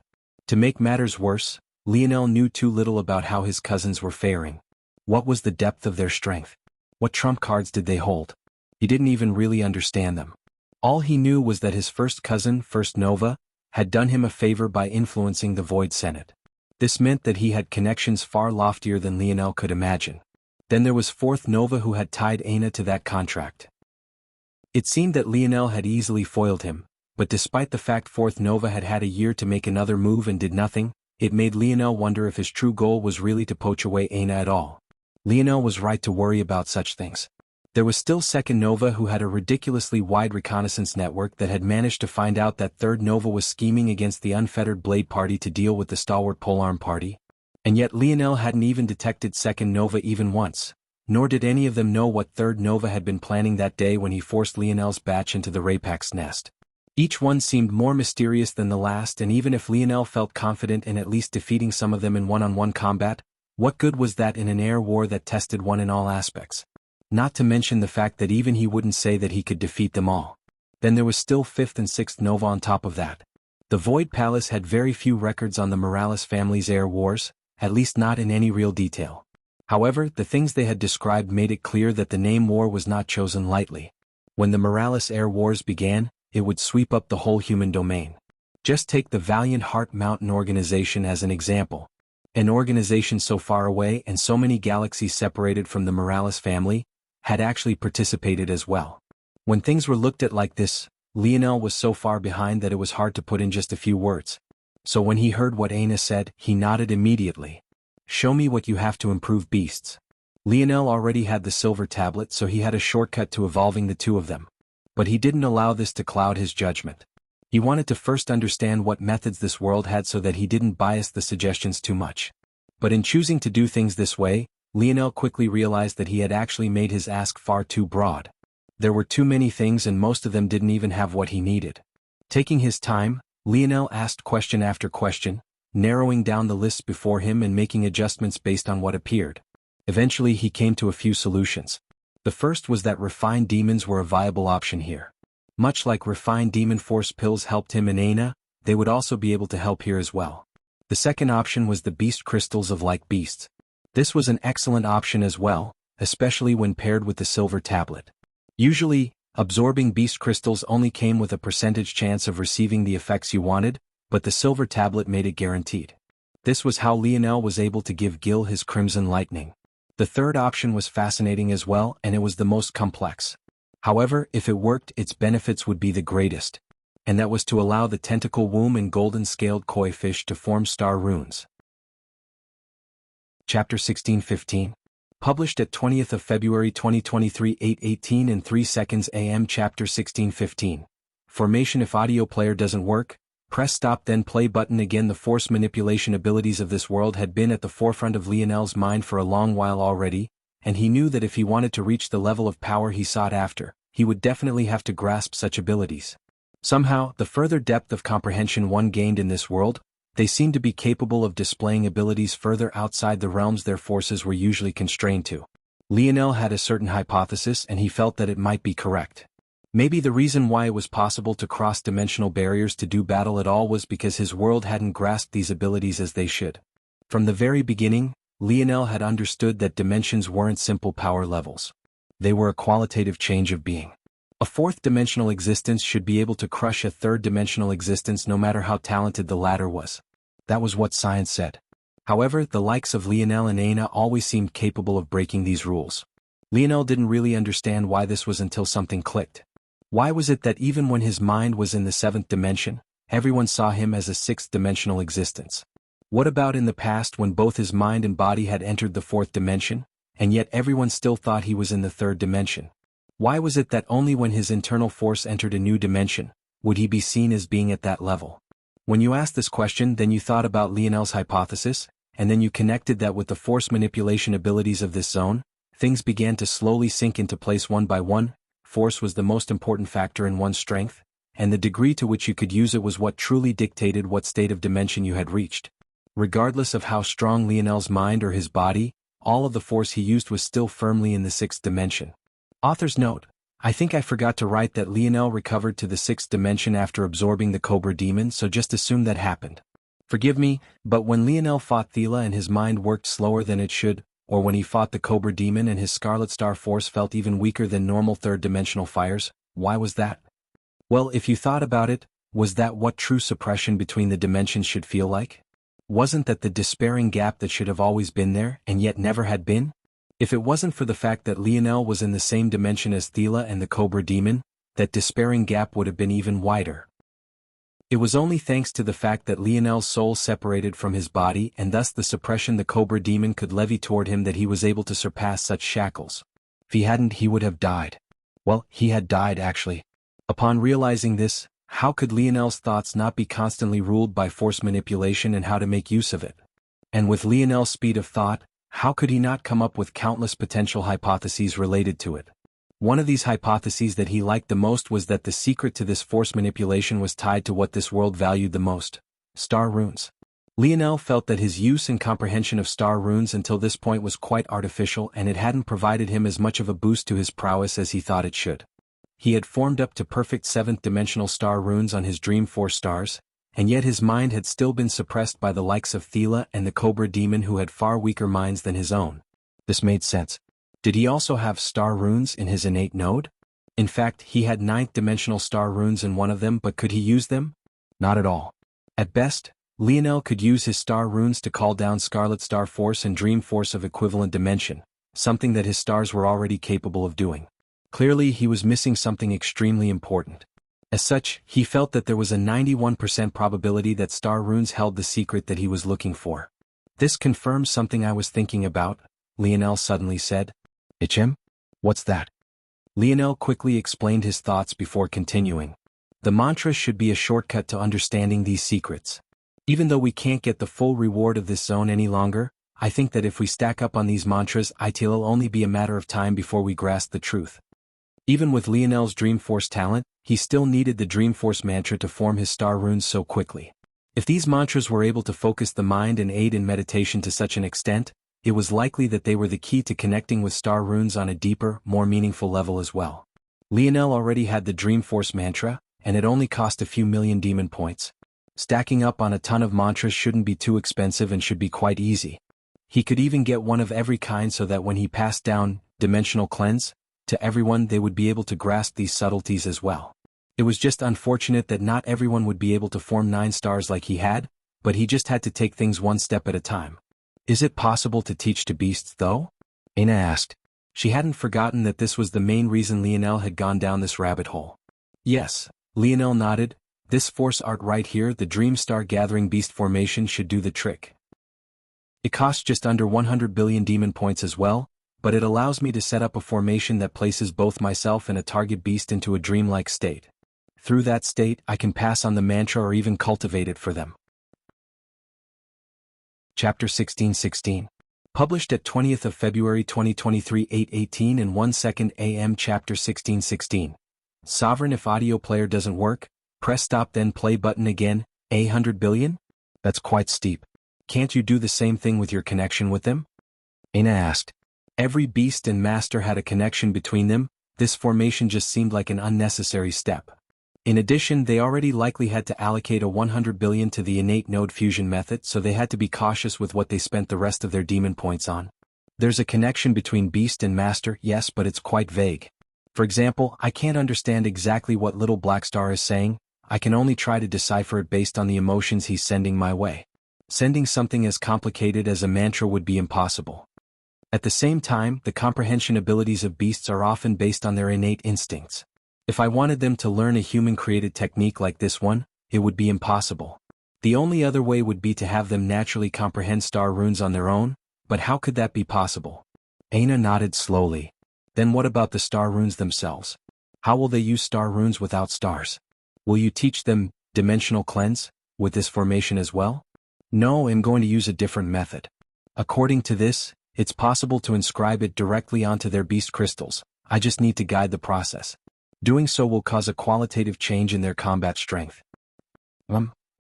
Speaker 1: To make matters worse, Lionel knew too little about how his cousins were faring. What was the depth of their strength? What trump cards did they hold? He didn't even really understand them. All he knew was that his first cousin, First Nova, had done him a favor by influencing the Void Senate. This meant that he had connections far loftier than Lionel could imagine. Then there was Fourth Nova who had tied Aina to that contract. It seemed that Lionel had easily foiled him, but despite the fact Fourth Nova had had a year to make another move and did nothing, it made Lionel wonder if his true goal was really to poach away Aina at all. Lionel was right to worry about such things. There was still Second Nova, who had a ridiculously wide reconnaissance network that had managed to find out that Third Nova was scheming against the Unfettered Blade Party to deal with the stalwart Polearm Party. And yet Lionel hadn't even detected Second Nova even once, nor did any of them know what Third Nova had been planning that day when he forced Lionel's batch into the Rapak's nest. Each one seemed more mysterious than the last, and even if Lionel felt confident in at least defeating some of them in one-on-one combat, what good was that in an air war that tested one in all aspects? Not to mention the fact that even he wouldn't say that he could defeat them all. Then there was still Fifth and Sixth Nova on top of that. The Void Palace had very few records on the Morales family's air wars, at least not in any real detail. However, the things they had described made it clear that the name war was not chosen lightly. When the Morales air wars began, it would sweep up the whole human domain. Just take the Valiant Heart Mountain organization as an example. An organization so far away and so many galaxies separated from the Morales family had actually participated as well. When things were looked at like this, Lionel was so far behind that it was hard to put in just a few words. So when he heard what Aina said, he nodded immediately. Show me what you have to improve beasts. Lionel already had the silver tablet, so he had a shortcut to evolving the two of them. But he didn't allow this to cloud his judgment. He wanted to first understand what methods this world had so that he didn't bias the suggestions too much. But in choosing to do things this way, Lionel quickly realized that he had actually made his ask far too broad. There were too many things and most of them didn't even have what he needed. Taking his time, Lionel asked question after question, narrowing down the lists before him and making adjustments based on what appeared. Eventually he came to a few solutions. The first was that refined demons were a viable option here. Much like refined demon force pills helped him and Aina, they would also be able to help here as well. The second option was the beast crystals of like beasts. This was an excellent option as well, especially when paired with the silver tablet. Usually, absorbing beast crystals only came with a percentage chance of receiving the effects you wanted, but the silver tablet made it guaranteed. This was how Lionel was able to give Gil his Crimson Lightning. The third option was fascinating as well, and it was the most complex. However, if it worked, its benefits would be the greatest. And that was to allow the tentacle womb and golden-scaled koi fish to form star runes. Chapter 1615. Published at 20th of February 2023 8:18 and 3 seconds AM. Chapter 1615. Formation. If audio player doesn't work, press stop then play button again. The force manipulation abilities of this world had been at the forefront of Lionel's mind for a long while already, and he knew that if he wanted to reach the level of power he sought after, he would definitely have to grasp such abilities. Somehow, the further depth of comprehension one gained in this world, they seemed to be capable of displaying abilities further outside the realms their forces were usually constrained to. Lionel had a certain hypothesis and he felt that it might be correct. Maybe the reason why it was possible to cross dimensional barriers to do battle at all was because his world hadn't grasped these abilities as they should. From the very beginning, Lionel had understood that dimensions weren't simple power levels. They were a qualitative change of being. A fourth-dimensional existence should be able to crush a third-dimensional existence no matter how talented the latter was. That was what science said. However, the likes of Lionel and Aina always seemed capable of breaking these rules. Lionel didn't really understand why this was until something clicked. Why was it that even when his mind was in the seventh dimension, everyone saw him as a sixth-dimensional existence? What about in the past when both his mind and body had entered the fourth dimension, and yet everyone still thought he was in the third dimension? Why was it that only when his internal force entered a new dimension, would he be seen as being at that level? When you asked this question, then you thought about Lionel's hypothesis, and then you connected that with the force manipulation abilities of this zone, things began to slowly sink into place one by one. Force was the most important factor in one's strength, and the degree to which you could use it was what truly dictated what state of dimension you had reached. Regardless of how strong Lionel's mind or his body, all of the force he used was still firmly in the sixth dimension. Author's note: I think I forgot to write that Lionel recovered to the sixth dimension after absorbing the Cobra Demon, so just assume that happened. Forgive me, but when Lionel fought Thela and his mind worked slower than it should, or when he fought the Cobra Demon and his Scarlet Star force felt even weaker than normal third-dimensional fires, why was that? Well, if you thought about it, was that what true suppression between the dimensions should feel like? Wasn't that the despairing gap that should have always been there and yet never had been? If it wasn't for the fact that Lionel was in the same dimension as Thela and the Cobra Demon, that despairing gap would have been even wider. It was only thanks to the fact that Lionel's soul separated from his body and thus the suppression the Cobra demon could levy toward him that he was able to surpass such shackles. If he hadn't, he would have died. Well, he had died actually. Upon realizing this, how could Lionel's thoughts not be constantly ruled by force manipulation and how to make use of it? And with Lionel's speed of thought, how could he not come up with countless potential hypotheses related to it? One of these hypotheses that he liked the most was that the secret to this force manipulation was tied to what this world valued the most: star runes. Lionel felt that his use and comprehension of star runes until this point was quite artificial and it hadn't provided him as much of a boost to his prowess as he thought it should. He had formed up to perfect 7th-dimensional star runes on his Dream Force stars, and yet his mind had still been suppressed by the likes of Thela and the Cobra demon who had far weaker minds than his own. This made sense. Did he also have star runes in his innate node? In fact, he had 9th-dimensional star runes in one of them, but could he use them? Not at all. At best, Lionel could use his star runes to call down Scarlet Star Force and Dream Force of equivalent dimension, something that his stars were already capable of doing. Clearly, he was missing something extremely important. As such, he felt that there was a 91% probability that star runes held the secret that he was looking for. This confirms something I was thinking about, Lionel suddenly said. "HM? What's that?" Lionel quickly explained his thoughts before continuing. The mantra should be a shortcut to understanding these secrets. Even though we can't get the full reward of this zone any longer, I think that if we stack up on these mantras, it'll only be a matter of time before we grasp the truth. Even with Lionel's Dream Force talent, he still needed the Dream Force mantra to form his star runes so quickly. If these mantras were able to focus the mind and aid in meditation to such an extent, it was likely that they were the key to connecting with star runes on a deeper, more meaningful level as well. Lionel already had the Dream Force mantra, and it only cost a few million demon points. Stacking up on a ton of mantras shouldn't be too expensive and should be quite easy. He could even get one of every kind so that when he passed down Dimensional Cleanse to everyone, they would be able to grasp these subtleties as well. It was just unfortunate that not everyone would be able to form 9 stars like he had, but he just had to take things one step at a time. Is it possible to teach to beasts though? Aina asked. She hadn't forgotten that this was the main reason Lionel had gone down this rabbit hole. Yes, Lionel nodded. This force art right here, the Dream Star Gathering Beast formation, should do the trick. It costs just under 100 billion demon points as well, but it allows me to set up a formation that places both myself and a target beast into a dreamlike state. Through that state, I can pass on the mantra or even cultivate it for them. Chapter 1616. Published at 20th of February 2023 8:18 and 1 second AM. Chapter 1616. Sovereign, if audio player doesn't work, press stop then play button again. 100 billion? That's quite steep. Can't you do the same thing with your connection with them? Aina asked. Every beast and master had a connection between them. This formation just seemed like an unnecessary step. In addition, they already likely had to allocate a 100 billion to the innate node fusion method, so they had to be cautious with what they spent the rest of their demon points on. There's a connection between beast and master, yes, but it's quite vague. For example, I can't understand exactly what little black star is saying. I can only try to decipher it based on the emotions he's sending my way. Sending something as complicated as a mantra would be impossible. At the same time, the comprehension abilities of beasts are often based on their innate instincts. If I wanted them to learn a human-created technique like this one, it would be impossible. The only other way would be to have them naturally comprehend star runes on their own, but how could that be possible? Aina nodded slowly. Then what about the star runes themselves? How will they use star runes without stars? Will you teach them Dimensional Cleanse with this formation as well? No, I'm going to use a different method. According to this, it's possible to inscribe it directly onto their beast crystals. I just need to guide the process. Doing so will cause a qualitative change in their combat strength.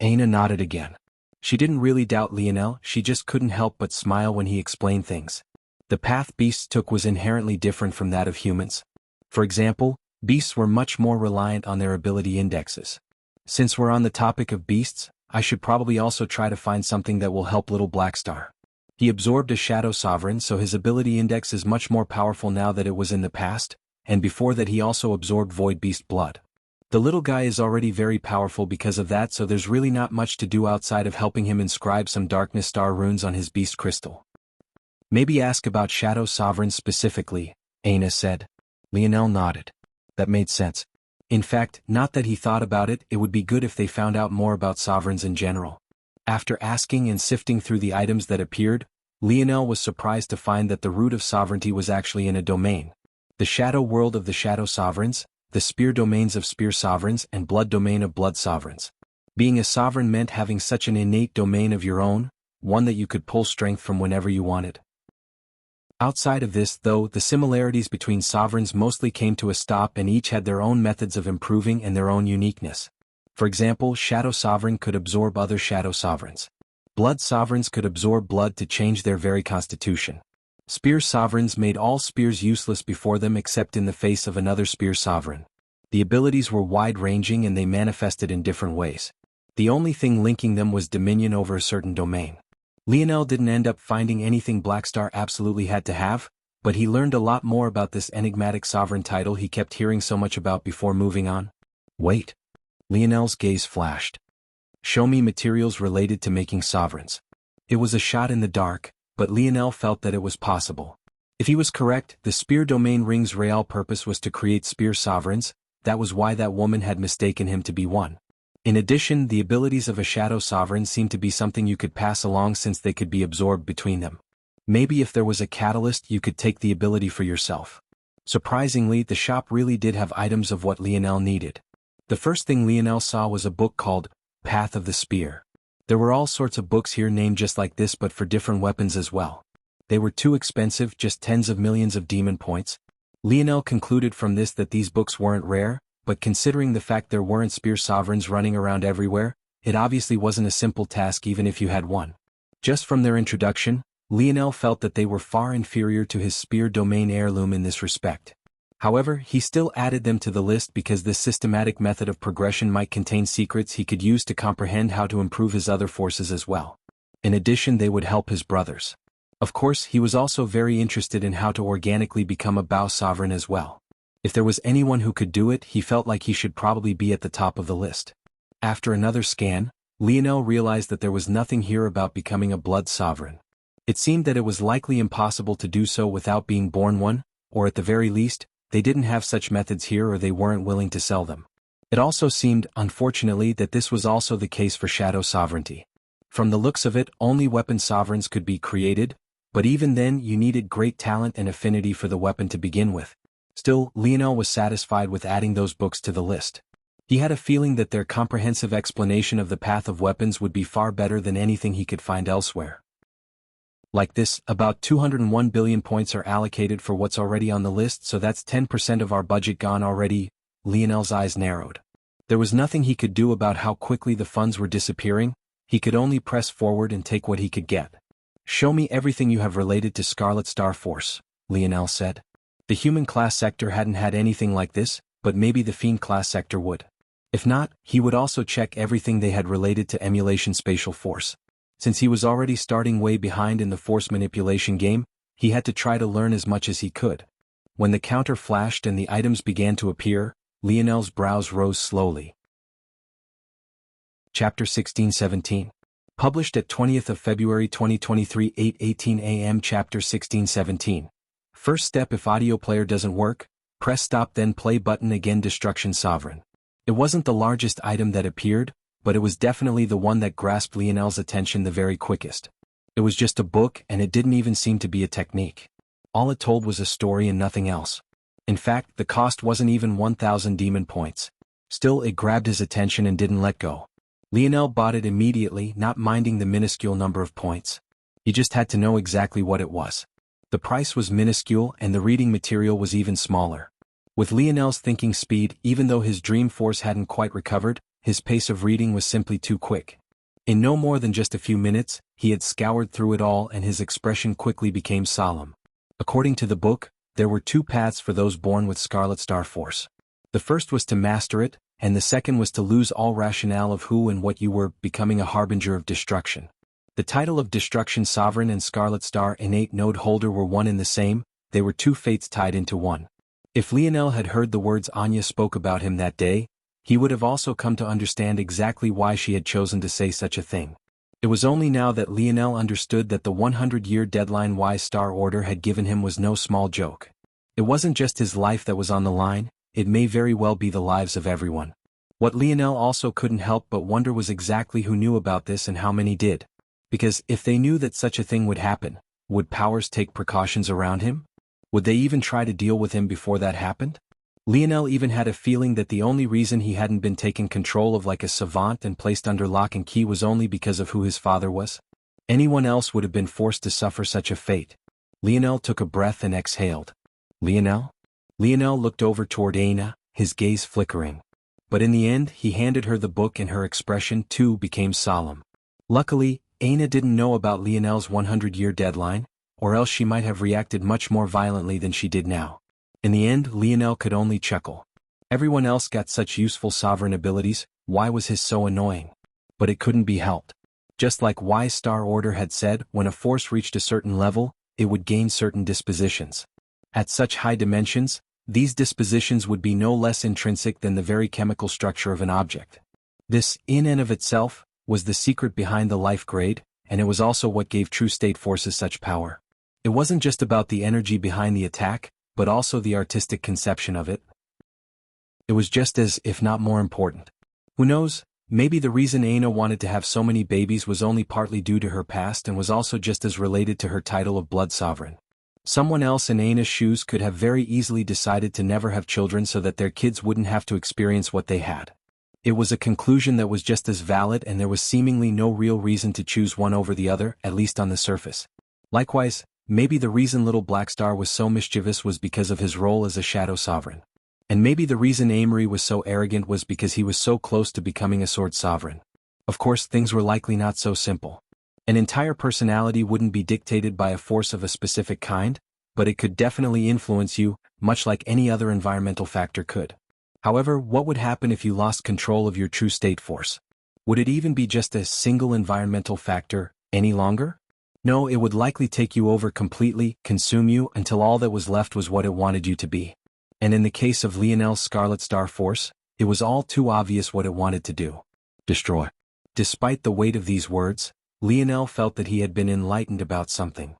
Speaker 1: Aina nodded again. She didn't really doubt Lionel, she just couldn't help but smile when he explained things. The path beasts took was inherently different from that of humans. For example, beasts were much more reliant on their ability indexes. Since we're on the topic of beasts, I should probably also try to find something that will help Little Black Star. He absorbed a Shadow Sovereign, so his ability index is much more powerful now that it was in the past, and before that he also absorbed Void Beast blood. The little guy is already very powerful because of that, so there's really not much to do outside of helping him inscribe some Darkness Star runes on his beast crystal. Maybe ask about Shadow Sovereigns specifically, Aina said. Lionel nodded. That made sense. In fact, not that he thought about it, it would be good if they found out more about sovereigns in general. After asking and sifting through the items that appeared, Lionel was surprised to find that the root of sovereignty was actually in a domain. The shadow world of the shadow sovereigns, the spear domains of spear sovereigns, and blood domain of blood sovereigns. Being a sovereign meant having such an innate domain of your own, one that you could pull strength from whenever you wanted. Outside of this, though, the similarities between sovereigns mostly came to a stop and each had their own methods of improving and their own uniqueness. For example, Shadow Sovereign could absorb other Shadow Sovereigns. Blood Sovereigns could absorb blood to change their very constitution. Spear Sovereigns made all spears useless before them except in the face of another Spear Sovereign. The abilities were wide-ranging and they manifested in different ways. The only thing linking them was dominion over a certain domain. Lionel didn't end up finding anything Blackstar absolutely had to have, but he learned a lot more about this enigmatic sovereign title he kept hearing so much about before moving on. Wait. Lionel's gaze flashed. Show me materials related to making sovereigns. It was a shot in the dark, but Lionel felt that it was possible. If he was correct, the spear domain ring's real purpose was to create spear sovereigns. That was why that woman had mistaken him to be one. In addition, the abilities of a shadow sovereign seemed to be something you could pass along since they could be absorbed between them. Maybe if there was a catalyst you could take the ability for yourself. Surprisingly, the shop really did have items of what Lionel needed. The first thing Lionel saw was a book called Path of the Spear. There were all sorts of books here named just like this but for different weapons as well. They were too expensive, just tens of millions of demon points. Lionel concluded from this that these books weren't rare, but considering the fact there weren't spear sovereigns running around everywhere, it obviously wasn't a simple task even if you had one. Just from their introduction, Lionel felt that they were far inferior to his spear domain heirloom in this respect. However, he still added them to the list because this systematic method of progression might contain secrets he could use to comprehend how to improve his other forces as well. In addition, they would help his brothers. Of course, he was also very interested in how to organically become a Bao sovereign as well. If there was anyone who could do it, he felt like he should probably be at the top of the list. After another scan, Lionel realized that there was nothing here about becoming a blood sovereign. It seemed that it was likely impossible to do so without being born one, or at the very least, they didn't have such methods here or they weren't willing to sell them. It also seemed, unfortunately, that this was also the case for shadow sovereignty. From the looks of it, only weapon sovereigns could be created, but even then you needed great talent and affinity for the weapon to begin with. Still, Lionel was satisfied with adding those books to the list. He had a feeling that their comprehensive explanation of the path of weapons would be far better than anything he could find elsewhere. Like this, about 201 billion points are allocated for what's already on the list, so that's 10% of our budget gone already. Lionel's eyes narrowed. There was nothing he could do about how quickly the funds were disappearing. He could only press forward and take what he could get. Show me everything you have related to Scarlet Star Force, Lionel said. The human class sector hadn't had anything like this, but maybe the fiend class sector would. If not, he would also check everything they had related to Emulation Spatial Force. Since he was already starting way behind in the force manipulation game, he had to try to learn as much as he could. When the counter flashed and the items began to appear, Lionel's brows rose slowly. Chapter 16-17. Published at 20th of February 2023, 8:18 a.m. Chapter 16-17. First step: if audio player doesn't work, press stop then play button again. Destruction Sovereign. It wasn't the largest item that appeared, but it was definitely the one that grasped Lionel's attention the very quickest. It was just a book and it didn't even seem to be a technique. All it told was a story and nothing else. In fact, the cost wasn't even 1,000 demon points. Still, it grabbed his attention and didn't let go. Lionel bought it immediately, not minding the minuscule number of points. He just had to know exactly what it was. The price was minuscule and the reading material was even smaller. With Lionel's thinking speed, even though his dream force hadn't quite recovered, his pace of reading was simply too quick. In no more than just a few minutes, he had scoured through it all and his expression quickly became solemn. According to the book, there were two paths for those born with Scarlet Star Force. The first was to master it, and the second was to lose all rationale of who and what you were, becoming a harbinger of destruction. The title of Destruction Sovereign and Scarlet Star Innate Node Holder were one and the same, they were two fates tied into one. If Lionel had heard the words Anya spoke about him that day, he would have also come to understand exactly why she had chosen to say such a thing. It was only now that Lionel understood that the 100-year deadline Y Star Order had given him was no small joke. It wasn't just his life that was on the line, it may very well be the lives of everyone. What Lionel also couldn't help but wonder was exactly who knew about this and how many did. Because if they knew that such a thing would happen, would powers take precautions around him? Would they even try to deal with him before that happened? Lionel even had a feeling that the only reason he hadn't been taken control of like a savant and placed under lock and key was only because of who his father was. Anyone else would have been forced to suffer such a fate. Lionel took a breath and exhaled. Lionel? Lionel looked over toward Aina, his gaze flickering. But in the end he handed her the book and her expression too became solemn. Luckily, Aina didn't know about Lionel's 100-year deadline, or else she might have reacted much more violently than she did now. In the end Lionel could only chuckle. Everyone else got such useful sovereign abilities, why was his so annoying? But it couldn't be helped. Just like wise Star Order had said, when a force reached a certain level, it would gain certain dispositions. At such high dimensions, these dispositions would be no less intrinsic than the very chemical structure of an object. This, in and of itself, was the secret behind the life grade, and it was also what gave true state forces such power. It wasn't just about the energy behind the attack, but also the artistic conception of it. It was just as, if not more important. Who knows, maybe the reason Aina wanted to have so many babies was only partly due to her past and was also just as related to her title of Blood Sovereign. Someone else in Aina's shoes could have very easily decided to never have children so that their kids wouldn't have to experience what they had. It was a conclusion that was just as valid, and there was seemingly no real reason to choose one over the other, at least on the surface. Likewise, maybe the reason Little Black Star was so mischievous was because of his role as a Shadow Sovereign. And maybe the reason Amory was so arrogant was because he was so close to becoming a Sword Sovereign. Of course, things were likely not so simple. An entire personality wouldn't be dictated by a force of a specific kind, but it could definitely influence you, much like any other environmental factor could. However, what would happen if you lost control of your true state force? Would it even be just a single environmental factor, any longer? No, it would likely take you over completely, consume you, until all that was left was what it wanted you to be. And in the case of Lionel's Scarlet Star Force, it was all too obvious what it wanted to do. Destroy. Despite the weight of these words, Lionel felt that he had been enlightened about something.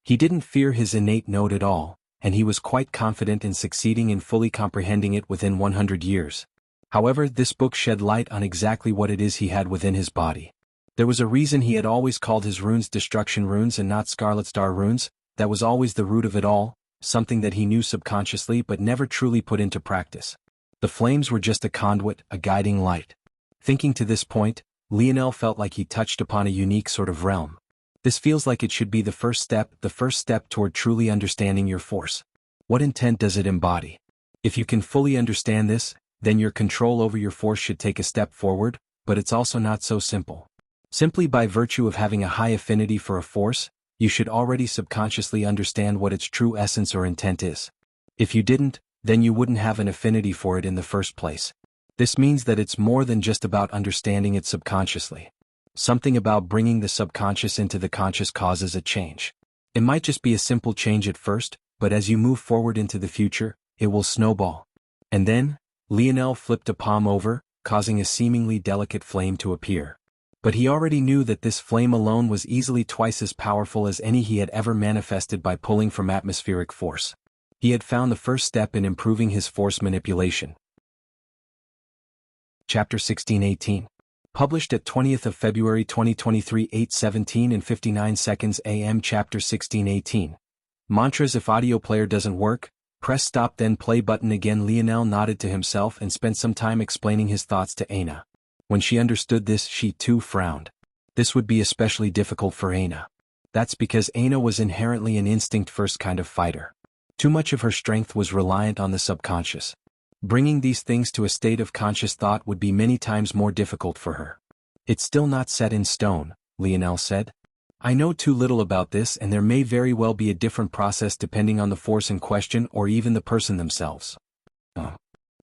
Speaker 1: He didn't fear his innate note at all, and he was quite confident in succeeding in fully comprehending it within 100 years. However, this book shed light on exactly what it is he had within his body. There was a reason he had always called his runes Destruction Runes and not Scarlet Star Runes. That was always the root of it all, something that he knew subconsciously but never truly put into practice. The flames were just a conduit, a guiding light. Thinking to this point, Lionel felt like he touched upon a unique sort of realm. This feels like it should be the first step toward truly understanding your force. What intent does it embody? If you can fully understand this, then your control over your force should take a step forward, but it's also not so simple. Simply by virtue of having a high affinity for a force, you should already subconsciously understand what its true essence or intent is. If you didn't, then you wouldn't have an affinity for it in the first place. This means that it's more than just about understanding it subconsciously. Something about bringing the subconscious into the conscious causes a change. It might just be a simple change at first, but as you move forward into the future, it will snowball. And then, Lionel flipped a palm over, causing a seemingly delicate flame to appear. But he already knew that this flame alone was easily twice as powerful as any he had ever manifested by pulling from atmospheric force. He had found the first step in improving his force manipulation. Chapter 1618. Published at 20th of February 2023 8:17 and 59 seconds AM. Chapter 1618. Mantras. If audio player doesn't work, press stop then play button again. Lionel nodded to himself and spent some time explaining his thoughts to Aina. When she understood this, she too frowned. This would be especially difficult for Aina. That's because Aina was inherently an instinct-first kind of fighter. Too much of her strength was reliant on the subconscious. Bringing these things to a state of conscious thought would be many times more difficult for her. It's still not set in stone, Lionel said. I know too little about this, and there may very well be a different process depending on the force in question or even the person themselves.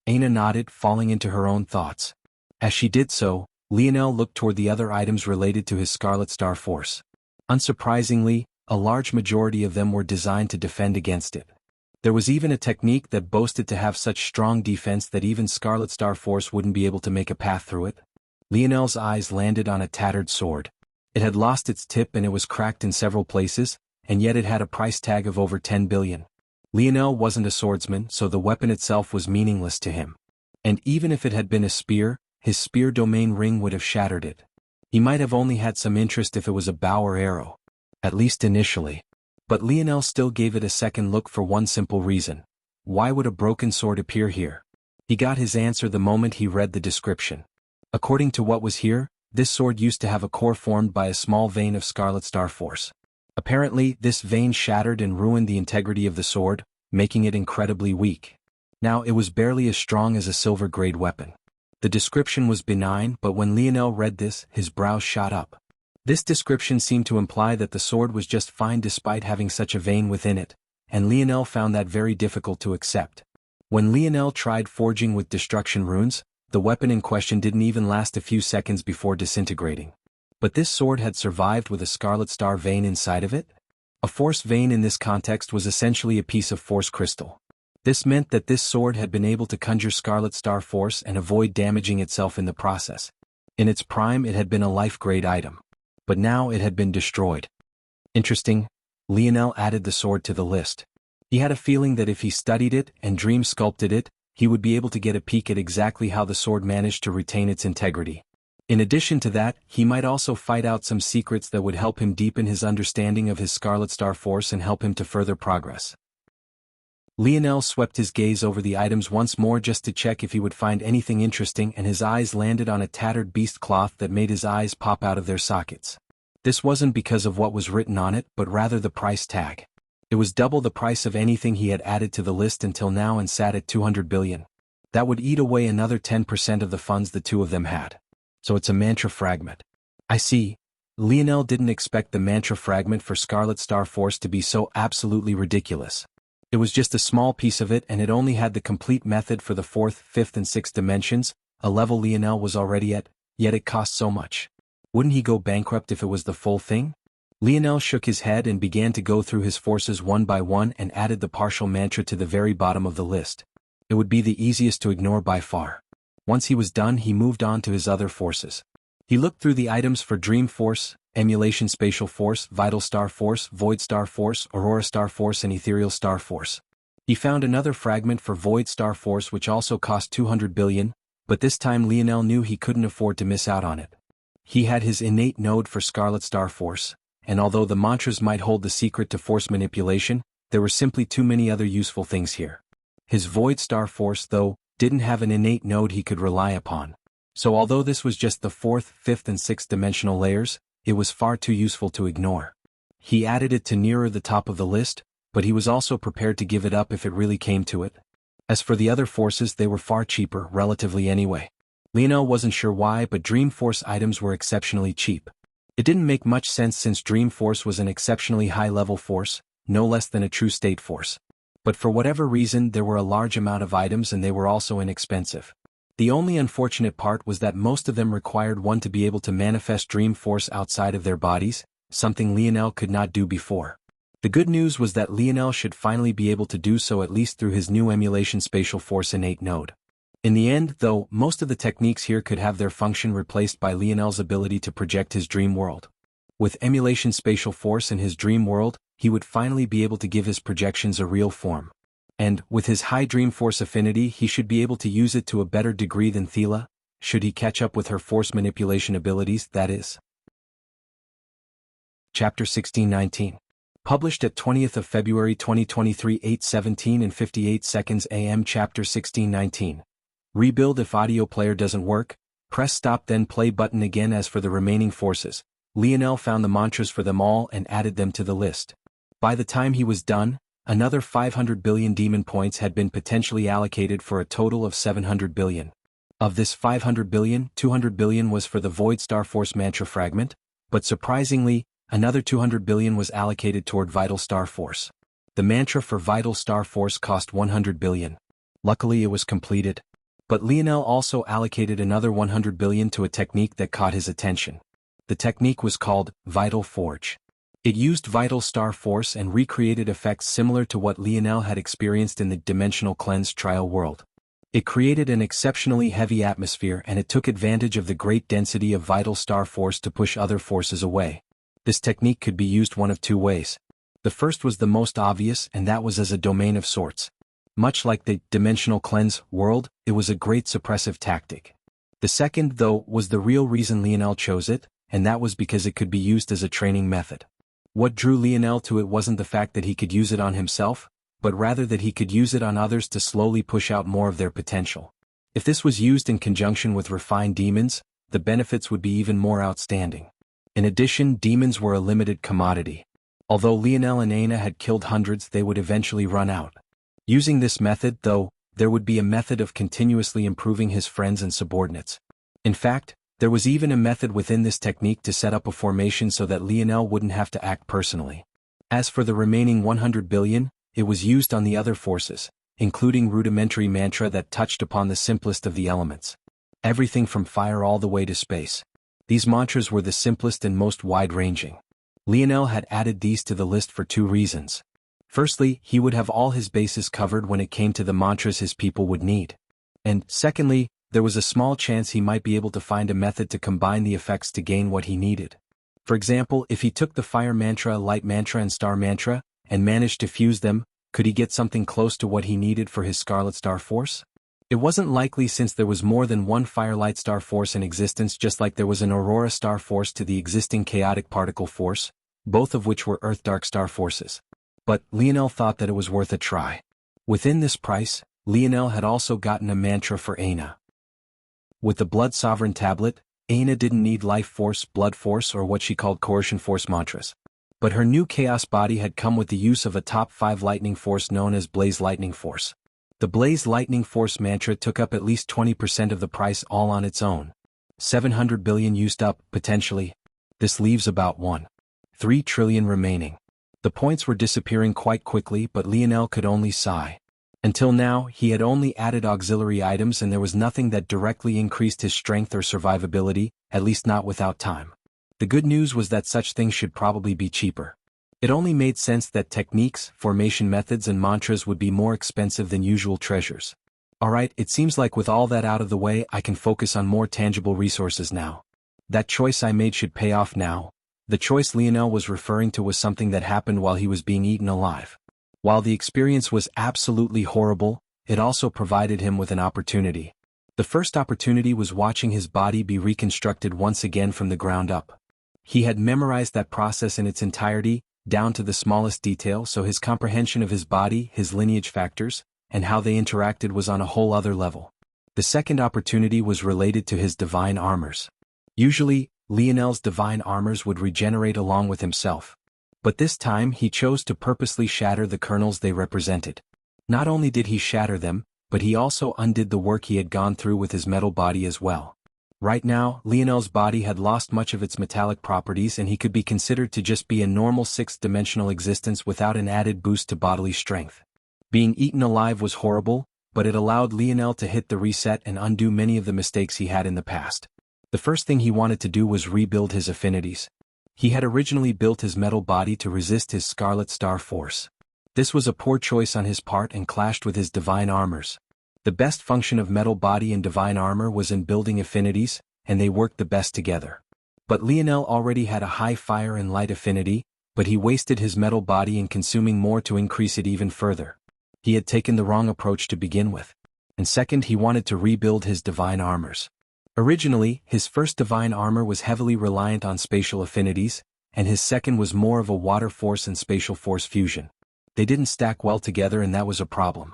Speaker 1: Aina nodded, falling into her own thoughts. As she did so, Lionel looked toward the other items related to his Scarlet Star Force. Unsurprisingly, a large majority of them were designed to defend against it. There was even a technique that boasted to have such strong defense that even Scarlet Star Force wouldn't be able to make a path through it. Lionel's eyes landed on a tattered sword. It had lost its tip and it was cracked in several places, and yet it had a price tag of over 10 billion. Lionel wasn't a swordsman, so the weapon itself was meaningless to him. And even if it had been a spear, his spear domain ring would have shattered it. He might have only had some interest if it was a bow or arrow. At least initially. But Lionel still gave it a second look for one simple reason. Why would a broken sword appear here? He got his answer the moment he read the description. According to what was here, this sword used to have a core formed by a small vein of Scarlet Star Force. Apparently, this vein shattered and ruined the integrity of the sword, making it incredibly weak. Now it was barely as strong as a silver-grade weapon. The description was benign, but when Lionel read this, his brows shot up. This description seemed to imply that the sword was just fine despite having such a vein within it, and Lionel found that very difficult to accept. When Lionel tried forging with destruction runes, the weapon in question didn't even last a few seconds before disintegrating. But this sword had survived with a Scarlet Star vein inside of it? A force vein in this context was essentially a piece of force crystal. This meant that this sword had been able to conjure Scarlet Star Force and avoid damaging itself in the process. In its prime it had been a life-grade item. But now it had been destroyed. Interesting, Lionel added the sword to the list. He had a feeling that if he studied it and dream sculpted it, he would be able to get a peek at exactly how the sword managed to retain its integrity. In addition to that, he might also find out some secrets that would help him deepen his understanding of his Scarlet Star Force and help him to further progress. Lionel swept his gaze over the items once more just to check if he would find anything interesting, and his eyes landed on a tattered beast cloth that made his eyes pop out of their sockets. This wasn't because of what was written on it, but rather the price tag. It was double the price of anything he had added to the list until now and sat at 200 billion. That would eat away another 10% of the funds the two of them had. So it's a mantra fragment. I see. Lionel didn't expect the mantra fragment for Scarlet Star Force to be so absolutely ridiculous. It was just a small piece of it, and it only had the complete method for the 4th, 5th and 6th dimensions, a level Lionel was already at, yet it cost so much. Wouldn't he go bankrupt if it was the full thing? Lionel shook his head and began to go through his forces one by one and added the partial mantra to the very bottom of the list. It would be the easiest to ignore by far. Once he was done, he moved on to his other forces. He looked through the items for Dream Force, Emulation Spatial Force, Vital Star Force, Void Star Force, Aurora Star Force and Ethereal Star Force. He found another fragment for Void Star Force which also cost 200 billion, but this time Lionel knew he couldn't afford to miss out on it. He had his innate node for Scarlet Star Force, and although the mantras might hold the secret to force manipulation, there were simply too many other useful things here. His Void Star Force, though, didn't have an innate node he could rely upon. So although this was just the 4th, 5th and 6th dimensional layers, it was far too useful to ignore. He added it to nearer the top of the list, but he was also prepared to give it up if it really came to it. As for the other forces, they were far cheaper, relatively anyway. Lionel wasn't sure why, but Dream Force items were exceptionally cheap. It didn't make much sense since Dream Force was an exceptionally high-level force, no less than a true state force. But for whatever reason, there were a large amount of items and they were also inexpensive. The only unfortunate part was that most of them required one to be able to manifest Dream Force outside of their bodies, something Lionel could not do before. The good news was that Lionel should finally be able to do so at least through his new Emulation Spatial Force innate node. In the end, though, most of the techniques here could have their function replaced by Lionel's ability to project his dream world. With Emulation Spatial Force in his dream world, he would finally be able to give his projections a real form. And, with his high Dream Force affinity, he should be able to use it to a better degree than Thela, should he catch up with her force manipulation abilities, that is. Chapter 1619. Published at 20th of February 2023 8:17 and 58 seconds AM. Chapter 1619. Rebuild. If audio player doesn't work, press stop then play button again. As for the remaining forces, Lionel found the mantras for them all and added them to the list. By the time he was done, another 500 billion demon points had been potentially allocated for a total of 700 billion. Of this 500 billion, 200 billion was for the Void Star Force mantra fragment, but surprisingly, another 200 billion was allocated toward Vital Star Force. The mantra for Vital Star Force cost 100 billion. Luckily it was completed. But Lionel also allocated another 100 billion to a technique that caught his attention. The technique was called Vital Forge. It used Vital Star Force and recreated effects similar to what Lionel had experienced in the Dimensional Cleanse trial world. It created an exceptionally heavy atmosphere and it took advantage of the great density of Vital Star Force to push other forces away. This technique could be used one of two ways. The first was the most obvious, and that was as a domain of sorts. Much like the dimensional cleanse world, it was a great suppressive tactic. The second, though, was the real reason Lionel chose it, and that was because it could be used as a training method. What drew Lionel to it wasn't the fact that he could use it on himself, but rather that he could use it on others to slowly push out more of their potential. If this was used in conjunction with refined demons, the benefits would be even more outstanding. In addition, demons were a limited commodity. Although Lionel and Aina had killed hundreds, they would eventually run out. Using this method, though, there would be a method of continuously improving his friends and subordinates. In fact, there was even a method within this technique to set up a formation so that Lionel wouldn't have to act personally. As for the remaining 100 billion, it was used on the other forces, including rudimentary mantra that touched upon the simplest of the elements. Everything from fire all the way to space. These mantras were the simplest and most wide-ranging. Lionel had added these to the list for two reasons. Firstly, he would have all his bases covered when it came to the mantras his people would need. And, secondly, there was a small chance he might be able to find a method to combine the effects to gain what he needed. For example, if he took the fire mantra, light mantra and star mantra, and managed to fuse them, could he get something close to what he needed for his Scarlet Star Force? It wasn't likely since there was more than one Firelight Star Force in existence, just like there was an Aurora Star Force to the existing Chaotic Particle Force, both of which were Earth Dark Star Forces. But Lionel thought that it was worth a try. Within this price, Lionel had also gotten a mantra for Aina. With the Blood Sovereign Tablet, Aina didn't need Life Force, Blood Force or what she called Coercion Force mantras. But her new Chaos body had come with the use of a top 5 lightning force known as Blaze Lightning Force. The Blaze Lightning Force mantra took up at least 20% of the price all on its own. 700 billion used up, potentially. This leaves about 1.3 trillion remaining. The points were disappearing quite quickly, but Lionel could only sigh. Until now, he had only added auxiliary items and there was nothing that directly increased his strength or survivability, at least not without time. The good news was that such things should probably be cheaper. It only made sense that techniques, formation methods and mantras would be more expensive than usual treasures. Alright, it seems like with all that out of the way, I can focus on more tangible resources now. That choice I made should pay off now. The choice Lionel was referring to was something that happened while he was being eaten alive. While the experience was absolutely horrible, it also provided him with an opportunity. The first opportunity was watching his body be reconstructed once again from the ground up. He had memorized that process in its entirety, down to the smallest detail, so his comprehension of his body, his lineage factors, and how they interacted was on a whole other level. The second opportunity was related to his divine armors. Usually, Lionel's divine armors would regenerate along with himself. But this time he chose to purposely shatter the kernels they represented. Not only did he shatter them, but he also undid the work he had gone through with his metal body as well. Right now, Lionel's body had lost much of its metallic properties and he could be considered to just be a normal sixth-dimensional existence without an added boost to bodily strength. Being eaten alive was horrible, but it allowed Lionel to hit the reset and undo many of the mistakes he had in the past. The first thing he wanted to do was rebuild his affinities. He had originally built his metal body to resist his Scarlet Star Force. This was a poor choice on his part and clashed with his divine armors. The best function of metal body and divine armor was in building affinities, and they worked the best together. But Lionel already had a high fire and light affinity, but he wasted his metal body in consuming more to increase it even further. He had taken the wrong approach to begin with. And second, he wanted to rebuild his divine armors. Originally, his first divine armor was heavily reliant on spatial affinities, and his second was more of a water force and spatial force fusion. They didn't stack well together and that was a problem.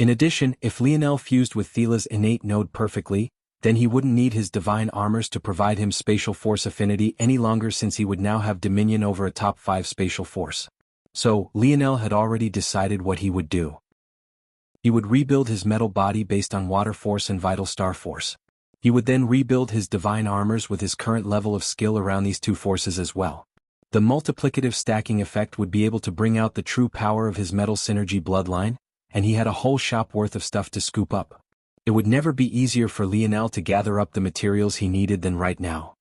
Speaker 1: In addition, if Lionel fused with Thila's innate node perfectly, then he wouldn't need his divine armors to provide him spatial force affinity any longer since he would now have dominion over a top 5 spatial force. So, Lionel had already decided what he would do. He would rebuild his metal body based on water force and vital star force. He would then rebuild his divine armors with his current level of skill around these two forces as well. The multiplicative stacking effect would be able to bring out the true power of his metal synergy bloodline, and he had a whole shop worth of stuff to scoop up. It would never be easier for Lionel to gather up the materials he needed than right now.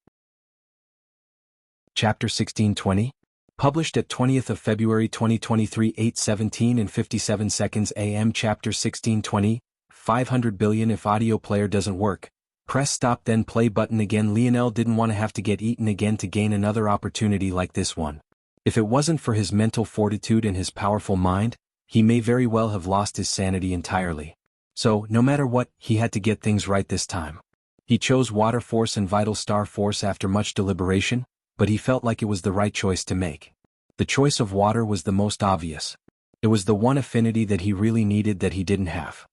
Speaker 1: Chapter 1620? Published at 20th of February 2023 8:17 and 57 seconds AM. Chapter 1620, 500 billion. If audio player doesn't work, press stop then play button again. Lionel didn't want to have to get eaten again to gain another opportunity like this one. If it wasn't for his mental fortitude and his powerful mind, he may very well have lost his sanity entirely. So, no matter what, he had to get things right this time. He chose Water Force and Vital Star Force after much deliberation, but he felt like it was the right choice to make. The choice of water was the most obvious. It was the one affinity that he really needed that he didn't have.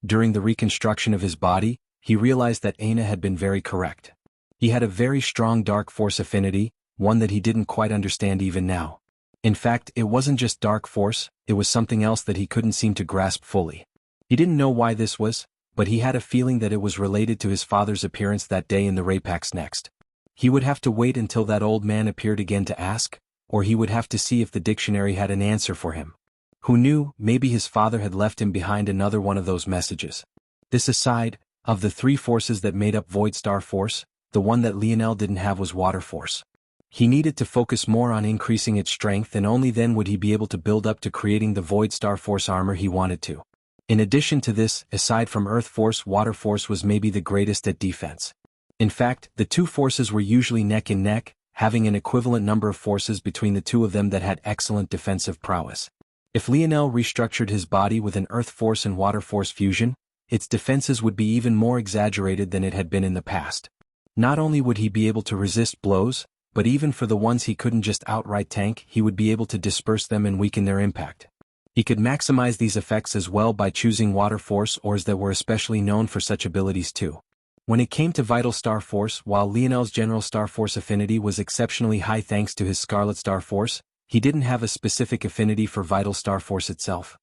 Speaker 1: During the reconstruction of his body, he realized that Aina had been very correct. He had a very strong dark force affinity, one that he didn't quite understand even now. In fact, it wasn't just dark force, it was something else that he couldn't seem to grasp fully. He didn't know why this was, but he had a feeling that it was related to his father's appearance that day in the Rapax next. He would have to wait until that old man appeared again to ask, or he would have to see if the dictionary had an answer for him. Who knew, maybe his father had left him behind another one of those messages. This aside, of the three forces that made up Void Star Force, the one that Lionel didn't have was Water Force. He needed to focus more on increasing its strength, and only then would he be able to build up to creating the Void Star Force armor he wanted to. In addition to this, aside from Earth Force, Water Force was maybe the greatest at defense. In fact, the two forces were usually neck and neck, having an equivalent number of forces between the two of them that had excellent defensive prowess. If Lionel restructured his body with an Earth Force and Water Force fusion, its defenses would be even more exaggerated than it had been in the past. Not only would he be able to resist blows, but even for the ones he couldn't just outright tank, he would be able to disperse them and weaken their impact. He could maximize these effects as well by choosing Water Force ores that were especially known for such abilities too. When it came to Vital Star Force, while Lionel's General Star Force affinity was exceptionally high thanks to his Scarlet Star Force, he didn't have a specific affinity for Vital Star Force itself.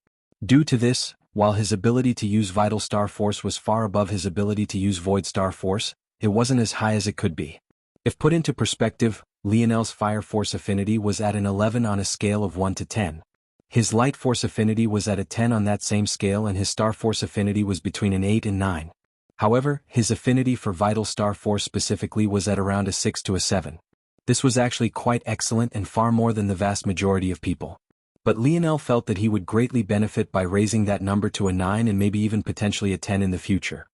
Speaker 1: Due to this, while his ability to use Vital Star Force was far above his ability to use Void Star Force, it wasn't as high as it could be. If put into perspective, Lionel's Fire Force affinity was at an 11 on a scale of 1 to 10. His Light Force affinity was at a 10 on that same scale, and his Star Force affinity was between an 8 and 9. However, his affinity for Vital Star Force specifically was at around a 6 to a 7. This was actually quite excellent and far more than the vast majority of people. But Lionel felt that he would greatly benefit by raising that number to a 9 and maybe even potentially a 10 in the future.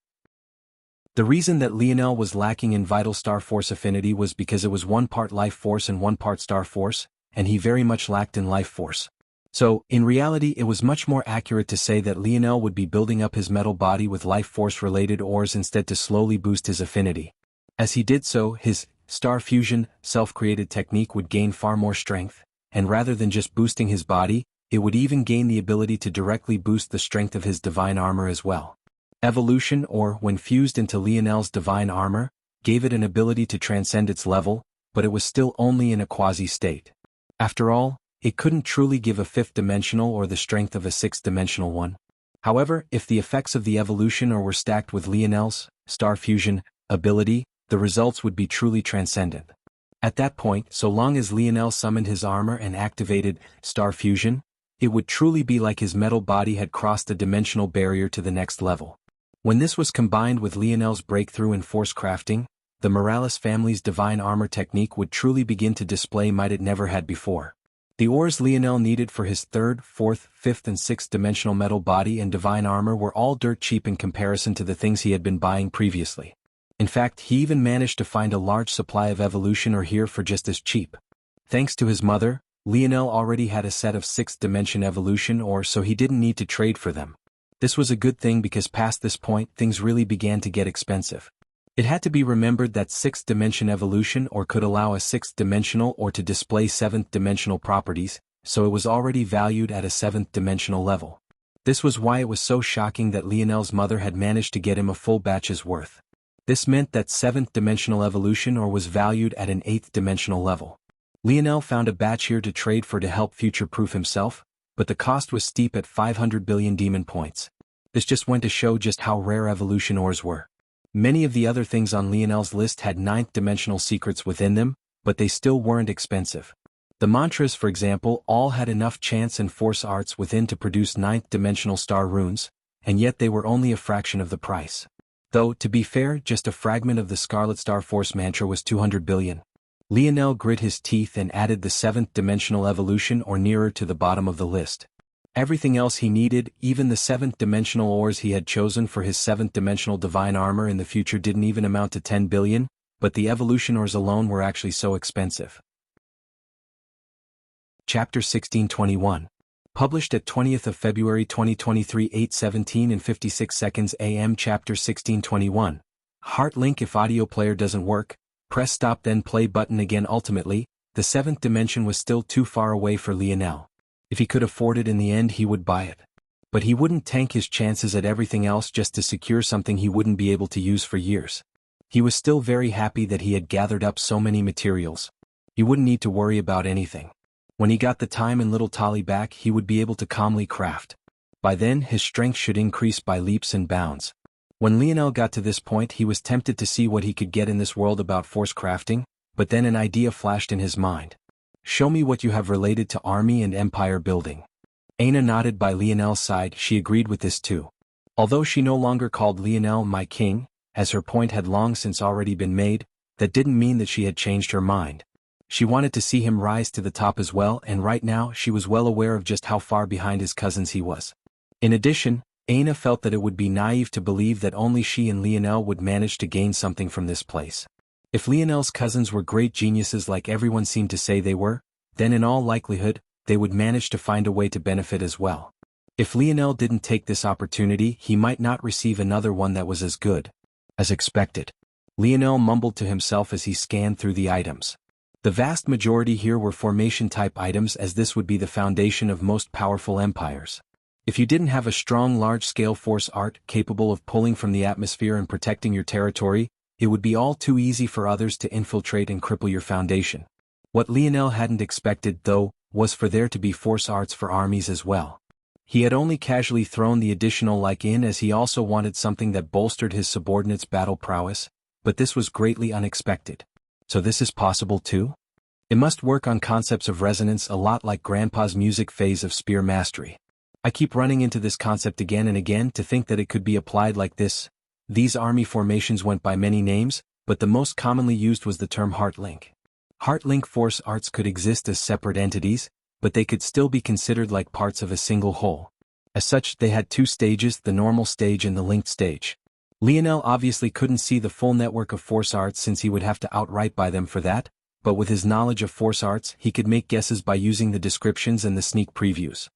Speaker 1: The reason that Lionel was lacking in Vital Star Force affinity was because it was 1 part Life Force and 1 part Star Force, and he very much lacked in Life Force. So, in reality, it was much more accurate to say that Lionel would be building up his metal body with Life Force-related ores instead to slowly boost his affinity. As he did so, his Star Fusion, self-created technique would gain far more strength, and rather than just boosting his body, it would even gain the ability to directly boost the strength of his divine armor as well. Evolution, or when fused into Lionel's divine armor, gave it an ability to transcend its level, but it was still only in a quasi-state. After all, it couldn't truly give a 5th-dimensional or the strength of a 6th-dimensional one. However, if the effects of the evolution or were stacked with Lionel's Star Fusion ability, the results would be truly transcendent. At that point, so long as Lionel summoned his armor and activated Star Fusion, it would truly be like his metal body had crossed the dimensional barrier to the next level. When this was combined with Lionel's breakthrough in force crafting, the Morales family's divine armor technique would truly begin to display might it never had before. The ores Lionel needed for his 3rd, 4th, 5th and 6th dimensional metal body and divine armor were all dirt cheap in comparison to the things he had been buying previously. In fact, he even managed to find a large supply of evolution ore here for just as cheap. Thanks to his mother, Lionel already had a set of 6th dimension evolution ore, so he didn't need to trade for them. This was a good thing because past this point things really began to get expensive. It had to be remembered that 6th dimension evolution ore could allow a 6th dimensional ore to display 7th dimensional properties, so it was already valued at a 7th dimensional level. This was why it was so shocking that Lionel's mother had managed to get him a full batch's worth. This meant that 7th dimensional evolution ore was valued at an 8th dimensional level. Lionel found a batch here to trade for to help future-proof himself, but the cost was steep at 500 billion demon points. This just went to show just how rare evolution ores were. Many of the other things on Lionel's list had 9th dimensional secrets within them, but they still weren't expensive. The mantras, for example, all had enough chance and force arts within to produce 9th dimensional star runes, and yet they were only a fraction of the price. Though, to be fair, just a fragment of the Scarlet Star Force mantra was 200 billion. Lionel grit his teeth and added the 7th dimensional evolution ore nearer to the bottom of the list. Everything else he needed, even the 7th dimensional ores he had chosen for his 7th dimensional divine armor in the future, didn't even amount to 10 billion, but the evolution ores alone were actually so expensive. Chapter 1621. Published at 20th of February 2023 8:17 and 56 seconds AM. Chapter 1621. Heart link. If audio player doesn't work, press stop then play button again. Ultimately, the seventh dimension was still too far away for Lionel. If he could afford it in the end, he would buy it. But he wouldn't tank his chances at everything else just to secure something he wouldn't be able to use for years. He was still very happy that he had gathered up so many materials. He wouldn't need to worry about anything. When he got the time and little Tolly back, he would be able to calmly craft. By then, his strength should increase by leaps and bounds. When Lionel got to this point, he was tempted to see what he could get in this world about force crafting, but then an idea flashed in his mind. Show me what you have related to army and empire building. Aina nodded by Lionel's side. She agreed with this too. Although she no longer called Lionel my king, as her point had long since already been made, that didn't mean that she had changed her mind. She wanted to see him rise to the top as well, and right now she was well aware of just how far behind his cousins he was. In addition, Aina felt that it would be naive to believe that only she and Lionel would manage to gain something from this place. If Lionel's cousins were great geniuses like everyone seemed to say they were, then in all likelihood, they would manage to find a way to benefit as well. If Lionel didn't take this opportunity, he might not receive another one that was as good as expected. Lionel mumbled to himself as he scanned through the items. The vast majority here were formation-type items, as this would be the foundation of most powerful empires. If you didn't have a strong large-scale force art capable of pulling from the atmosphere and protecting your territory, it would be all too easy for others to infiltrate and cripple your foundation. What Lionel hadn't expected, though, was for there to be force arts for armies as well. He had only casually thrown the additional like in, as he also wanted something that bolstered his subordinates' battle prowess, but this was greatly unexpected. So this is possible too? It must work on concepts of resonance, a lot like Grandpa's music phase of spear mastery. I keep running into this concept again and again to think that it could be applied like this. These army formations went by many names, but the most commonly used was the term heart link. Heart link force arts could exist as separate entities, but they could still be considered like parts of a single whole. As such, they had two stages, the normal stage and the linked stage. Lionel obviously couldn't see the full network of force arts since he would have to outright buy them for that, but with his knowledge of force arts, he could make guesses by using the descriptions and the sneak previews.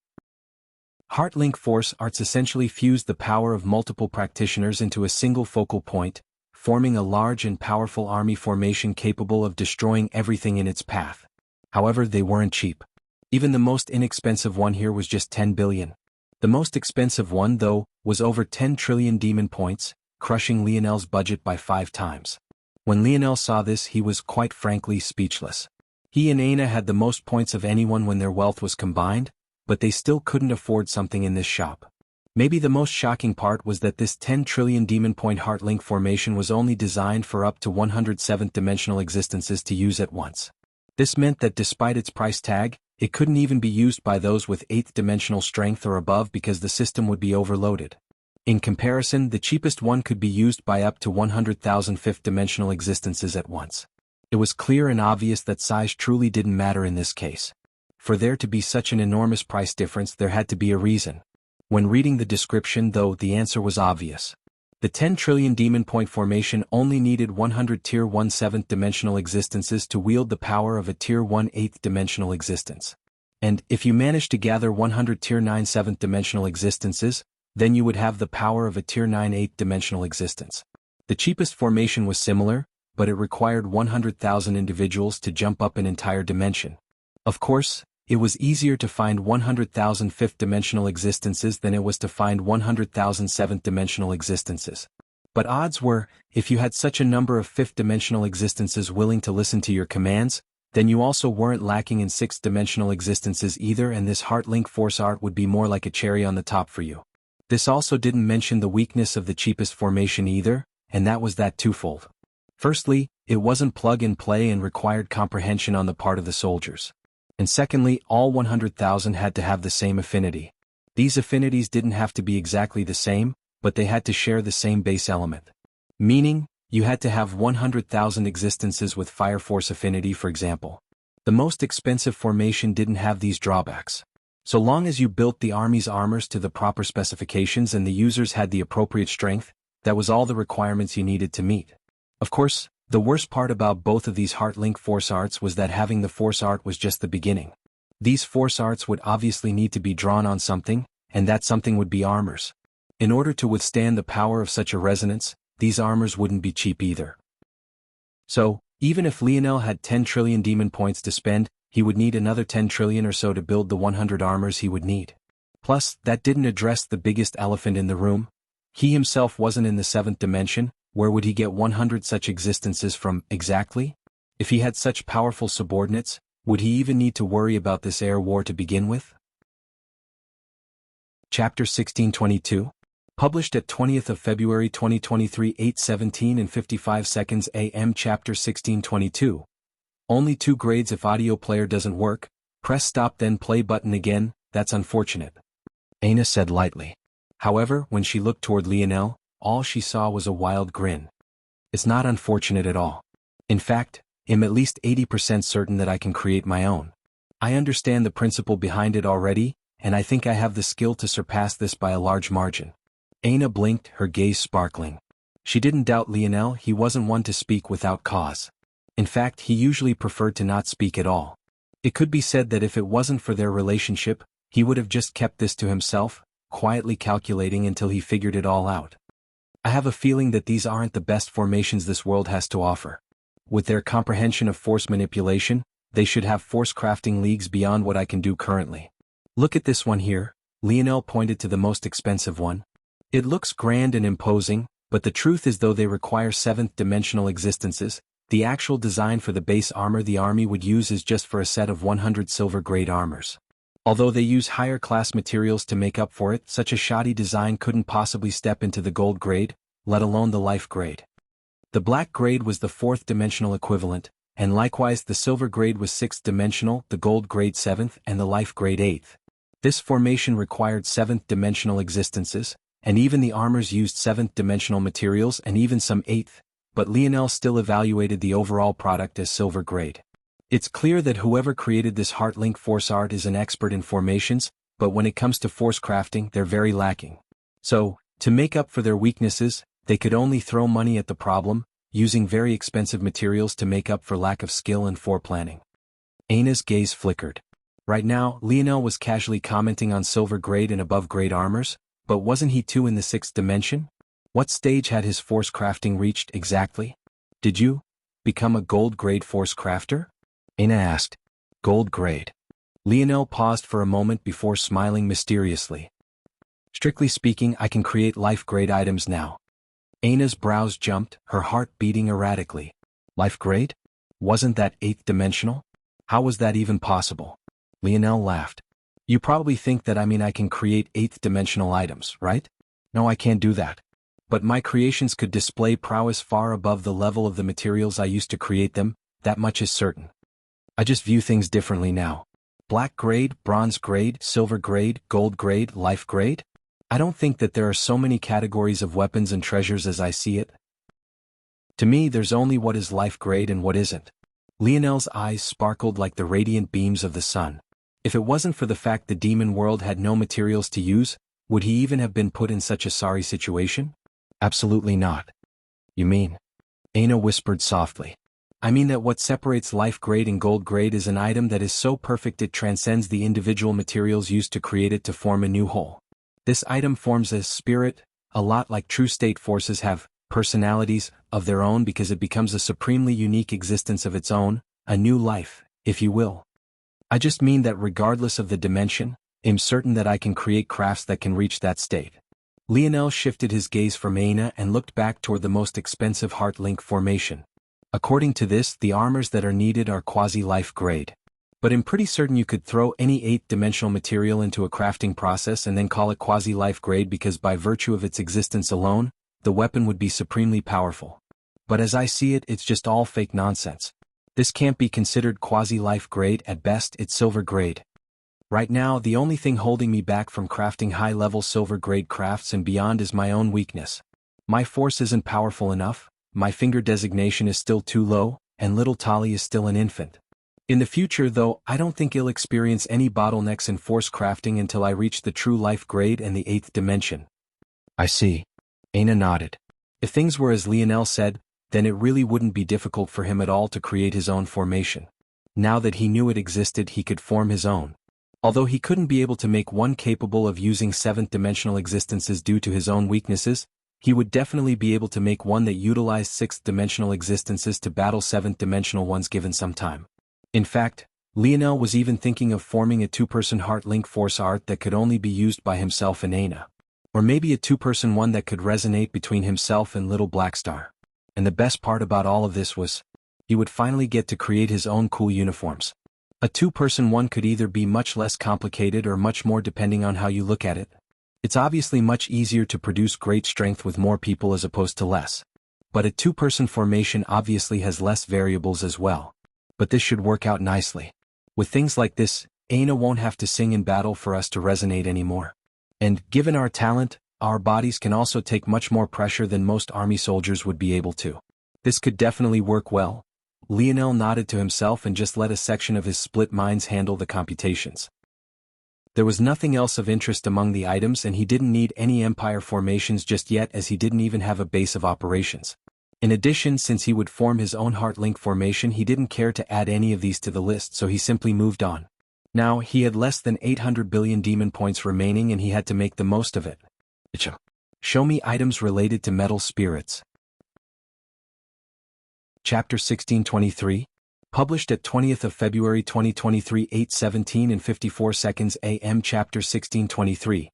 Speaker 1: Heart link force arts essentially fused the power of multiple practitioners into a single focal point, forming a large and powerful army formation capable of destroying everything in its path. However, they weren't cheap. Even the most inexpensive one here was just 10 billion. The most expensive one, though, was over 10 trillion demon points, crushing Lionel's budget by 5 times. When Lionel saw this, he was quite frankly speechless. He and Aina had the most points of anyone when their wealth was combined, but they still couldn't afford something in this shop. Maybe the most shocking part was that this 10 trillion demon point heart link formation was only designed for up to 107th dimensional existences to use at once. This meant that despite its price tag, it couldn't even be used by those with 8th dimensional strength or above because the system would be overloaded. In comparison, the cheapest one could be used by up to 100,000 5th dimensional existences at once. It was clear and obvious that size truly didn't matter in this case. For there to be such an enormous price difference, there had to be a reason. When reading the description, though, the answer was obvious. The 10 trillion demon point formation only needed 100 tier 1 7th dimensional existences to wield the power of a tier 1 8th dimensional existence. And, if you managed to gather 100 tier 9 7th dimensional existences, then you would have the power of a tier 9 8th dimensional existence. The cheapest formation was similar, but it required 100,000 individuals to jump up an entire dimension. Of course, it was easier to find 100,000 5th dimensional existences than it was to find 100,000 7th dimensional existences. But odds were, if you had such a number of 5th dimensional existences willing to listen to your commands, then you also weren't lacking in 6th dimensional existences either, and this heart link force art would be more like a cherry on the top for you. This also didn't mention the weakness of the cheapest formation either, and that was that twofold. Firstly, it wasn't plug and play and required comprehension on the part of the soldiers. And secondly, all 100,000 had to have the same affinity. These affinities didn't have to be exactly the same, but they had to share the same base element. Meaning, you had to have 100,000 existences with fire force affinity, for example. The most expensive formation didn't have these drawbacks. So long as you built the army's armors to the proper specifications and the users had the appropriate strength, that was all the requirements you needed to meet. Of course, the worst part about both of these heart link force arts was that having the force art was just the beginning. These force arts would obviously need to be drawn on something, and that something would be armors. In order to withstand the power of such a resonance, these armors wouldn't be cheap either. So, even if Lionel had 10 trillion demon points to spend, he would need another 10 trillion or so to build the 100 armors he would need. Plus, that didn't address the biggest elephant in the room. He himself wasn't in the 7th dimension. Where would he get 100 such existences from, exactly? If he had such powerful subordinates, would he even need to worry about this air war to begin with? Chapter 1622. Published at 20th of February 2023 8:17 and 55 seconds AM. Chapter 1622. Only 2 grades if audio player doesn't work. Press stop then play button again. That's unfortunate, Aina said lightly. However, when she looked toward Lionel, all she saw was a wild grin. It's not unfortunate at all. In fact, I'm at least 80% certain that I can create my own. I understand the principle behind it already, and I think I have the skill to surpass this by a large margin. Aina blinked, her gaze sparkling. She didn't doubt Lionel. He wasn't one to speak without cause. In fact, he usually preferred to not speak at all. It could be said that if it wasn't for their relationship, he would have just kept this to himself, quietly calculating until he figured it all out. I have a feeling that these aren't the best formations this world has to offer. With their comprehension of force manipulation, they should have force crafting leagues beyond what I can do currently. Look at this one here. Lionel pointed to the most expensive one. It looks grand and imposing, but the truth is though they require 7th dimensional existences, the actual design for the base armor the army would use is just for a set of 100 silver grade armors. Although they use higher class materials to make up for it, such a shoddy design couldn't possibly step into the gold grade, let alone the life grade. The black grade was the 4th dimensional equivalent, and likewise the silver grade was 6th dimensional, the gold grade 7th, and the life grade 8th. This formation required 7th dimensional existences, and even the armors used 7th dimensional materials and even some 8th, but Lionel still evaluated the overall product as silver grade. It's clear that whoever created this Heartlink force art is an expert in formations, but when it comes to force crafting they're very lacking. So, to make up for their weaknesses, they could only throw money at the problem, using very expensive materials to make up for lack of skill and foreplanning. Aina's gaze flickered. Right now, Lionel was casually commenting on silver grade and above grade armors, but wasn't he too in the 6th dimension? What stage had his force crafting reached exactly? Did you become a gold grade force crafter? Aina asked. Gold grade. Lionel paused for a moment before smiling mysteriously. Strictly speaking, I can create life grade items now. Aina's brows jumped, her heart beating erratically. Life grade? Wasn't that 8th dimensional? How was that even possible? Lionel laughed. You probably think that I can create 8th dimensional items, right? No, I can't do that. But my creations could display prowess far above the level of the materials I used to create them, that much is certain. I just view things differently now. Black grade, bronze grade, silver grade, gold grade, life grade? I don't think that there are so many categories of weapons and treasures as I see it. To me, there's only what is life grade and what isn't. Lionel's eyes sparkled like the radiant beams of the sun. If it wasn't for the fact the demon world had no materials to use, would he even have been put in such a sorry situation? Absolutely not. You mean? Aina whispered softly. I mean that what separates life grade and gold grade is an item that is so perfect it transcends the individual materials used to create it to form a new whole. This item forms a spirit, a lot like true state forces have personalities of their own because it becomes a supremely unique existence of its own, a new life, if you will. I just mean that regardless of the dimension, I'm certain that I can create crafts that can reach that state. Lionel shifted his gaze from Aina and looked back toward the most expensive Heartlink formation. According to this, the armors that are needed are quasi-life grade. But I'm pretty certain you could throw any 8th-dimensional material into a crafting process and then call it quasi-life grade because by virtue of its existence alone, the weapon would be supremely powerful. But as I see it, it's just all fake nonsense. This can't be considered quasi-life grade, at best it's silver grade. Right now, the only thing holding me back from crafting high-level silver grade crafts and beyond is my own weakness. My force isn't powerful enough, my finger designation is still too low, and little Tali is still an infant. In the future though, I don't think I'll experience any bottlenecks in force crafting until I reach the true life grade and the 8th dimension. I see. Aina nodded. If things were as Lionel said, then it really wouldn't be difficult for him at all to create his own formation. Now that he knew it existed, he could form his own. Although he couldn't be able to make one capable of using seventh-dimensional existences due to his own weaknesses, he would definitely be able to make one that utilized sixth-dimensional existences to battle seventh-dimensional ones given some time. In fact, Lionel was even thinking of forming a two-person Heart Link Force art that could only be used by himself and Aina. Or maybe a two-person one that could resonate between himself and Little Black Star. And the best part about all of this was, he would finally get to create his own cool uniforms. A two-person one could either be much less complicated or much more depending on how you look at it. It's obviously much easier to produce great strength with more people as opposed to less. But a two-person formation obviously has less variables as well. But this should work out nicely. With things like this, Aina won't have to sing in battle for us to resonate anymore. And, given our talent, our bodies can also take much more pressure than most army soldiers would be able to. This could definitely work well. Lionel nodded to himself and just let a section of his split minds handle the computations. There was nothing else of interest among the items, and he didn't need any empire formations just yet, as he didn't even have a base of operations. In addition, since he would form his own Heart Link formation, he didn't care to add any of these to the list, so he simply moved on. Now, he had less than 800 billion demon points remaining, and he had to make the most of it. Show me items related to metal spirits. Chapter 1623. Published at 20th of February 2023, 8:17 and 54 seconds AM. Chapter 1623.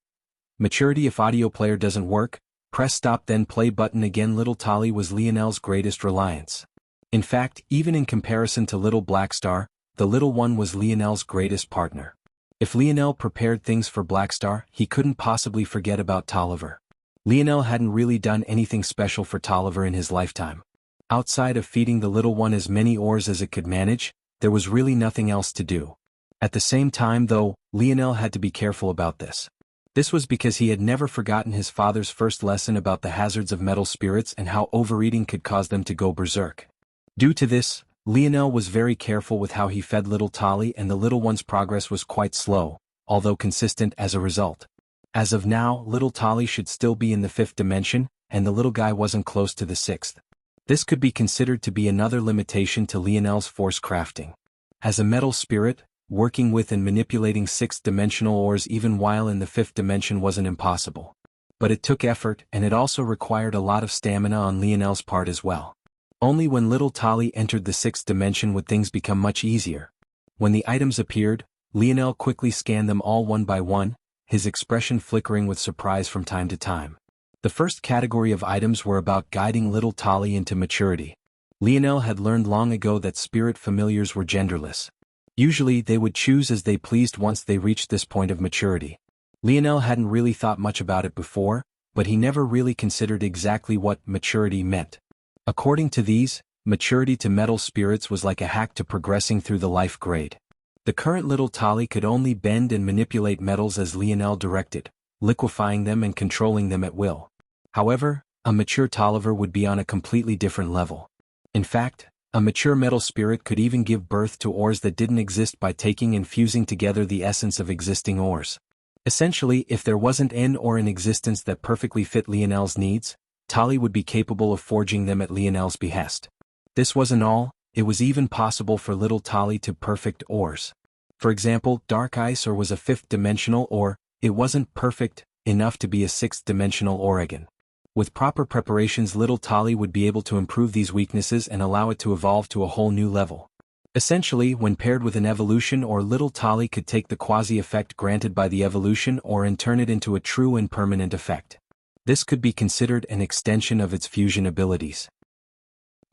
Speaker 1: Maturity. If audio player doesn't work, press stop then play button again. Little Tali was Lionel's greatest reliance. In fact, even in comparison to Little Black Star, the little one was Lionel's greatest partner. If Lionel prepared things for Black Star, he couldn't possibly forget about Tolliver. Lionel hadn't really done anything special for Tolliver in his lifetime. Outside of feeding the little one as many ores as it could manage, there was really nothing else to do. At the same time though, Lionel had to be careful about this. This was because he had never forgotten his father's first lesson about the hazards of metal spirits and how overeating could cause them to go berserk. Due to this, Lionel was very careful with how he fed little Tali, and the little one's progress was quite slow, although consistent as a result. As of now, little Tali should still be in the 5th dimension, and the little guy wasn't close to the 6th. This could be considered to be another limitation to Lionel's force crafting. As a metal spirit, working with and manipulating 6th-dimensional ores even while in the 5th dimension wasn't impossible. But it took effort, and it also required a lot of stamina on Lionel's part as well. Only when little Tali entered the 6th dimension would things become much easier. When the items appeared, Lionel quickly scanned them all one by one, his expression flickering with surprise from time to time. The first category of items were about guiding little Tali into maturity. Lionel had learned long ago that spirit familiars were genderless. Usually they would choose as they pleased once they reached this point of maturity. Lionel hadn't really thought much about it before, but he never really considered exactly what maturity meant. According to these, maturity to metal spirits was like a hack to progressing through the life grade. The current little Tali could only bend and manipulate metals as Lionel directed, liquefying them and controlling them at will. However, a mature Tolliver would be on a completely different level. In fact, a mature metal spirit could even give birth to ores that didn't exist by taking and fusing together the essence of existing ores. Essentially, if there wasn't an ore in existence that perfectly fit Lionel's needs, Tali would be capable of forging them at Lionel's behest. This wasn't all, it was even possible for little Tali to perfect ores. For example, dark ice ore was a 5th dimensional ore, it wasn't perfect enough to be a 6th dimensional ore again. With proper preparations, little Tali would be able to improve these weaknesses and allow it to evolve to a whole new level. Essentially, when paired with an evolution ore, little Tali could take the quasi-effect granted by the evolution ore and turn it into a true and permanent effect. This could be considered an extension of its fusion abilities.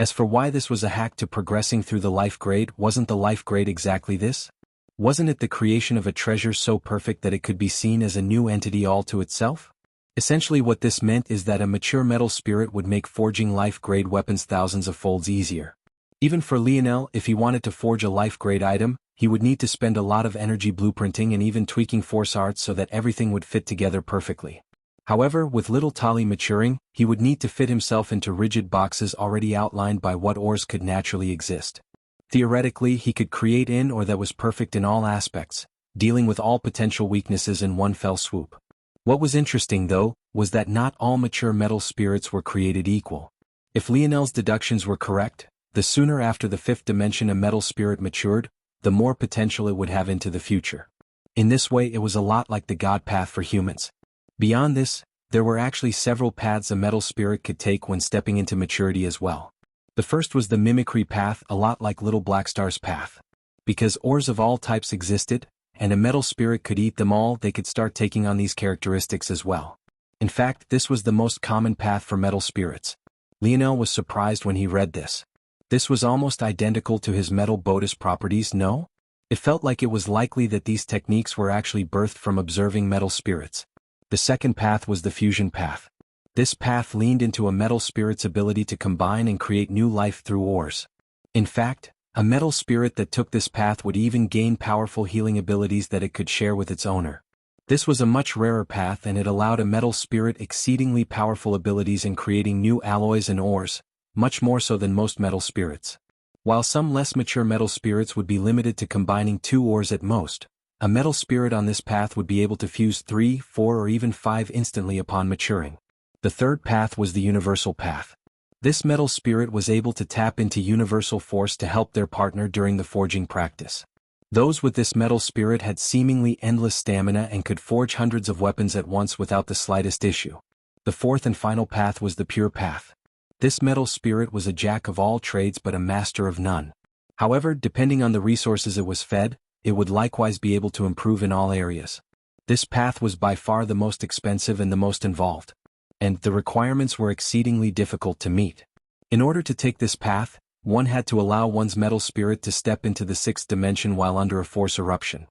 Speaker 1: As for why this was a hack to progressing through the life grade, wasn't the life grade exactly this? Wasn't it the creation of a treasure so perfect that it could be seen as a new entity all to itself? Essentially what this meant is that a mature metal spirit would make forging life-grade weapons thousands of folds easier. Even for Lionel, if he wanted to forge a life-grade item, he would need to spend a lot of energy blueprinting and even tweaking force arts so that everything would fit together perfectly. However, with little Tali maturing, he would need to fit himself into rigid boxes already outlined by what ores could naturally exist. Theoretically, he could create an ore that was perfect in all aspects, dealing with all potential weaknesses in one fell swoop. What was interesting though, was that not all mature metal spirits were created equal. If Lionel's deductions were correct, the sooner after the 5th dimension a metal spirit matured, the more potential it would have into the future. In this way it was a lot like the God path for humans. Beyond this, there were actually several paths a metal spirit could take when stepping into maturity as well. The first was the mimicry path, a lot like Little Black Star's path. Because ores of all types existed, and a metal spirit could eat them all, they could start taking on these characteristics as well. In fact, this was the most common path for metal spirits. Lionel was surprised when he read this. This was almost identical to his metal Bodis properties, no? It felt like it was likely that these techniques were actually birthed from observing metal spirits. The second path was the fusion path. This path leaned into a metal spirit's ability to combine and create new life through ores. In fact, a metal spirit that took this path would even gain powerful healing abilities that it could share with its owner. This was a much rarer path, and it allowed a metal spirit exceedingly powerful abilities in creating new alloys and ores, much more so than most metal spirits. While some less mature metal spirits would be limited to combining 2 ores at most, a metal spirit on this path would be able to fuse 3, 4 or even 5 instantly upon maturing. The third path was the universal path. This metal spirit was able to tap into universal force to help their partner during the forging practice. Those with this metal spirit had seemingly endless stamina and could forge hundreds of weapons at once without the slightest issue. The fourth and final path was the pure path. This metal spirit was a jack of all trades but a master of none. However, depending on the resources it was fed, it would likewise be able to improve in all areas. This path was by far the most expensive and the most involved. And the requirements were exceedingly difficult to meet. In order to take this path, one had to allow one's metal spirit to step into the 6th dimension while under a force eruption.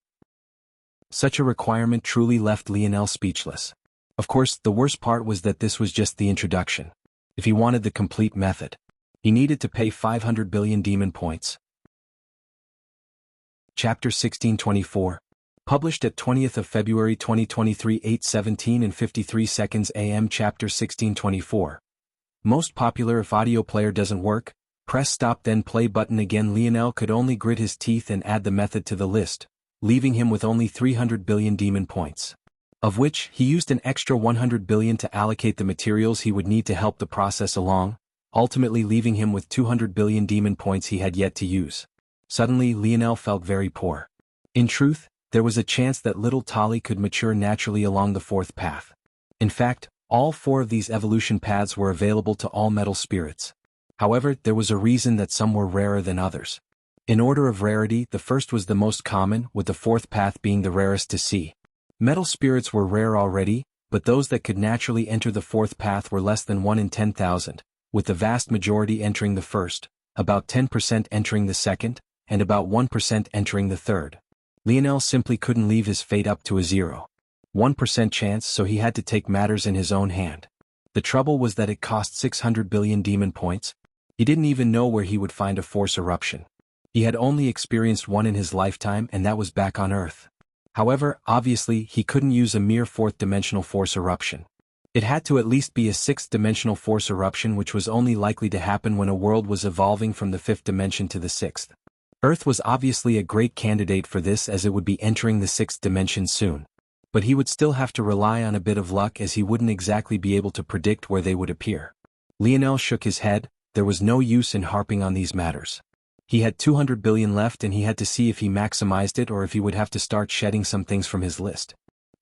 Speaker 1: Such a requirement truly left Lionel speechless. Of course, the worst part was that this was just the introduction. If he wanted the complete method, he needed to pay 500 billion demon points. Chapter 1624. Published at 20th of February 2023 8:17 and 53 seconds AM. Chapter 1624. Most popular. If audio player doesn't work, press stop then play button again. Lionel could only grit his teeth and add the method to the list, leaving him with only 300 billion demon points. Of which, he used an extra 100 billion to allocate the materials he would need to help the process along, ultimately leaving him with 200 billion demon points he had yet to use. Suddenly Lionel felt very poor. In truth, there was a chance that little Tali could mature naturally along the 4th path. In fact, all 4 of these evolution paths were available to all metal spirits. However, there was a reason that some were rarer than others. In order of rarity, the first was the most common, with the 4th path being the rarest to see. Metal spirits were rare already, but those that could naturally enter the 4th path were less than 1 in 10,000, with the vast majority entering the first, about 10% entering the second, and about 1% entering the third. Lionel simply couldn't leave his fate up to a 0.1% chance, so he had to take matters in his own hand. The trouble was that it cost 600 billion demon points. He didn't even know where he would find a force eruption. He had only experienced one in his lifetime, and that was back on Earth. However, obviously, he couldn't use a mere 4th-dimensional force eruption. It had to at least be a 6th-dimensional force eruption, which was only likely to happen when a world was evolving from the 5th dimension to the 6th. Earth was obviously a great candidate for this, as it would be entering the 6th dimension soon. But he would still have to rely on a bit of luck, as he wouldn't exactly be able to predict where they would appear. Lionel shook his head. There was no use in harping on these matters. He had 200 billion left, and he had to see if he maximized it or if he would have to start shedding some things from his list.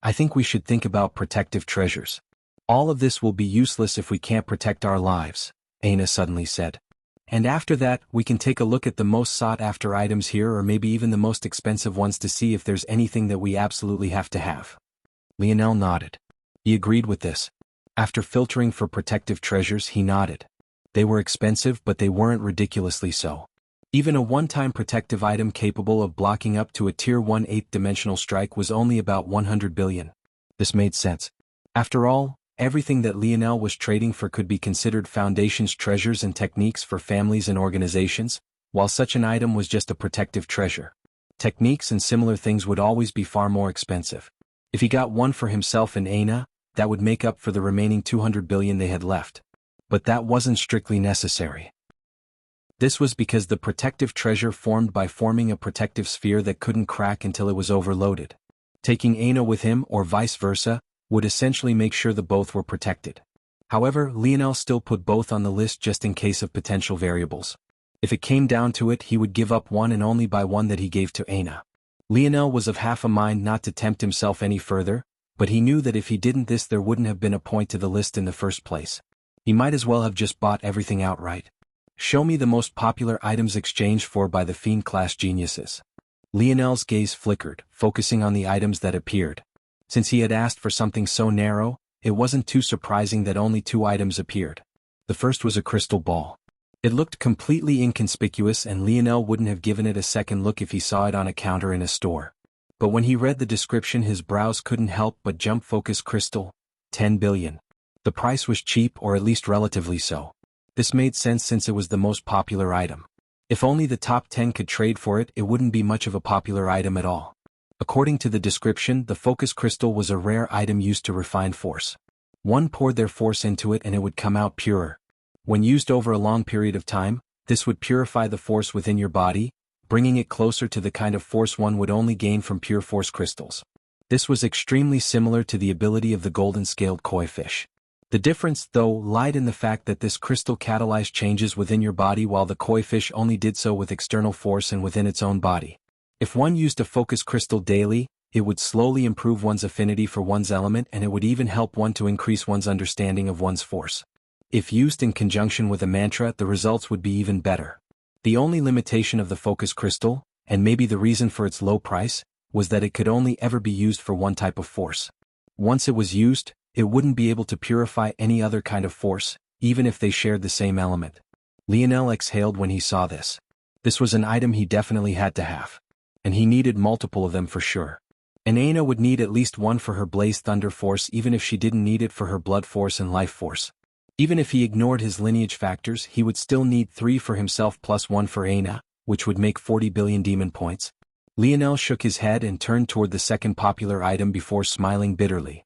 Speaker 1: I think we should think about protective treasures. All of this will be useless if we can't protect our lives, Aina suddenly said. And after that, we can take a look at the most sought-after items here, or maybe even the most expensive ones, to see if there's anything that we absolutely have to have. Lionel nodded. He agreed with this. After filtering for protective treasures, he nodded. They were expensive, but they weren't ridiculously so. Even a one-time protective item capable of blocking up to a Tier 1 8th-dimensional strike was only about 100 billion. This made sense. After all, everything that Lionel was trading for could be considered Foundation's treasures and techniques for families and organizations, while such an item was just a protective treasure. Techniques and similar things would always be far more expensive. If he got one for himself and Aina, that would make up for the remaining 200 billion they had left. But that wasn't strictly necessary. This was because the protective treasure formed by forming a protective sphere that couldn't crack until it was overloaded. Taking Aina with him, or vice versa, would essentially make sure the both were protected. However, Lionel still put both on the list just in case of potential variables. If it came down to it, he would give up one and only buy one that he gave to Aina. Lionel was of half a mind not to tempt himself any further, but he knew that if he didn't this there wouldn't have been a point to the list in the first place. He might as well have just bought everything outright. Show me the most popular items exchanged for by the Fiend-class geniuses. Lionel's gaze flickered, focusing on the items that appeared. Since he had asked for something so narrow, it wasn't too surprising that only 2 items appeared. The first was a crystal ball. It looked completely inconspicuous and Lionel wouldn't have given it a second look if he saw it on a counter in a store. But when he read the description his brows couldn't help but jump. Focus crystal, 10 billion. The price was cheap, or at least relatively so. This made sense since it was the most popular item. If only the top 10 could trade for it, it wouldn't be much of a popular item at all. According to the description, the focus crystal was a rare item used to refine force. One poured their force into it and it would come out purer. When used over a long period of time, this would purify the force within your body, bringing it closer to the kind of force one would only gain from pure force crystals. This was extremely similar to the ability of the golden-scaled koi fish. The difference, though, lied in the fact that this crystal catalyzed changes within your body while the koi fish only did so with external force and within its own body. If one used a focus crystal daily, it would slowly improve one's affinity for one's element and it would even help one to increase one's understanding of one's force. If used in conjunction with a mantra, the results would be even better. The only limitation of the focus crystal, and maybe the reason for its low price, was that it could only ever be used for one type of force. Once it was used, it wouldn't be able to purify any other kind of force, even if they shared the same element. Lionel exhaled when he saw this. This was an item he definitely had to have. And he needed multiple of them for sure. And Aina would need at least one for her Blaze Thunder force even if she didn't need it for her Blood force and Life force. Even if he ignored his lineage factors, he would still need 3 for himself plus 1 for Aina, which would make 40 billion demon points. Lionel shook his head and turned toward the second popular item before smiling bitterly.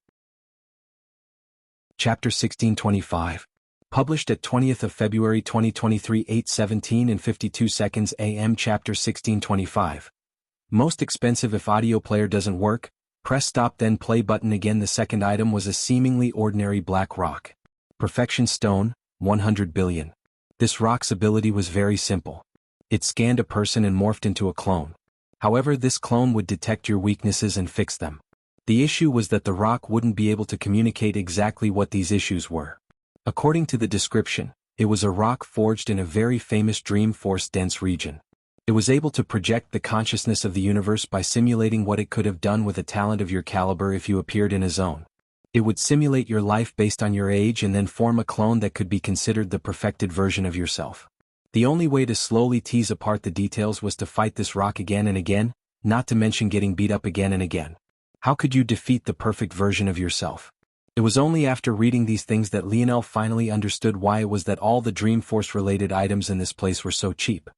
Speaker 1: Chapter 1625. Published at 20th of February 2023 8:17 and 52 seconds AM. Chapter 1625. Most expensive. If audio player doesn't work, press stop then play button again. The second item was a seemingly ordinary black rock. Perfection Stone, 100 billion. This rock's ability was very simple. It scanned a person and morphed into a clone. However, this clone would detect your weaknesses and fix them. The issue was that the rock wouldn't be able to communicate exactly what these issues were. According to the description, it was a rock forged in a very famous Dream Force-dense region. It was able to project the consciousness of the universe by simulating what it could have done with a talent of your caliber if you appeared in a zone. It would simulate your life based on your age and then form a clone that could be considered the perfected version of yourself. The only way to slowly tease apart the details was to fight this rock again and again, not to mention getting beat up again and again. How could you defeat the perfect version of yourself? It was only after reading these things that Lionel finally understood why it was that all the Dream Force-related items in this place were so cheap.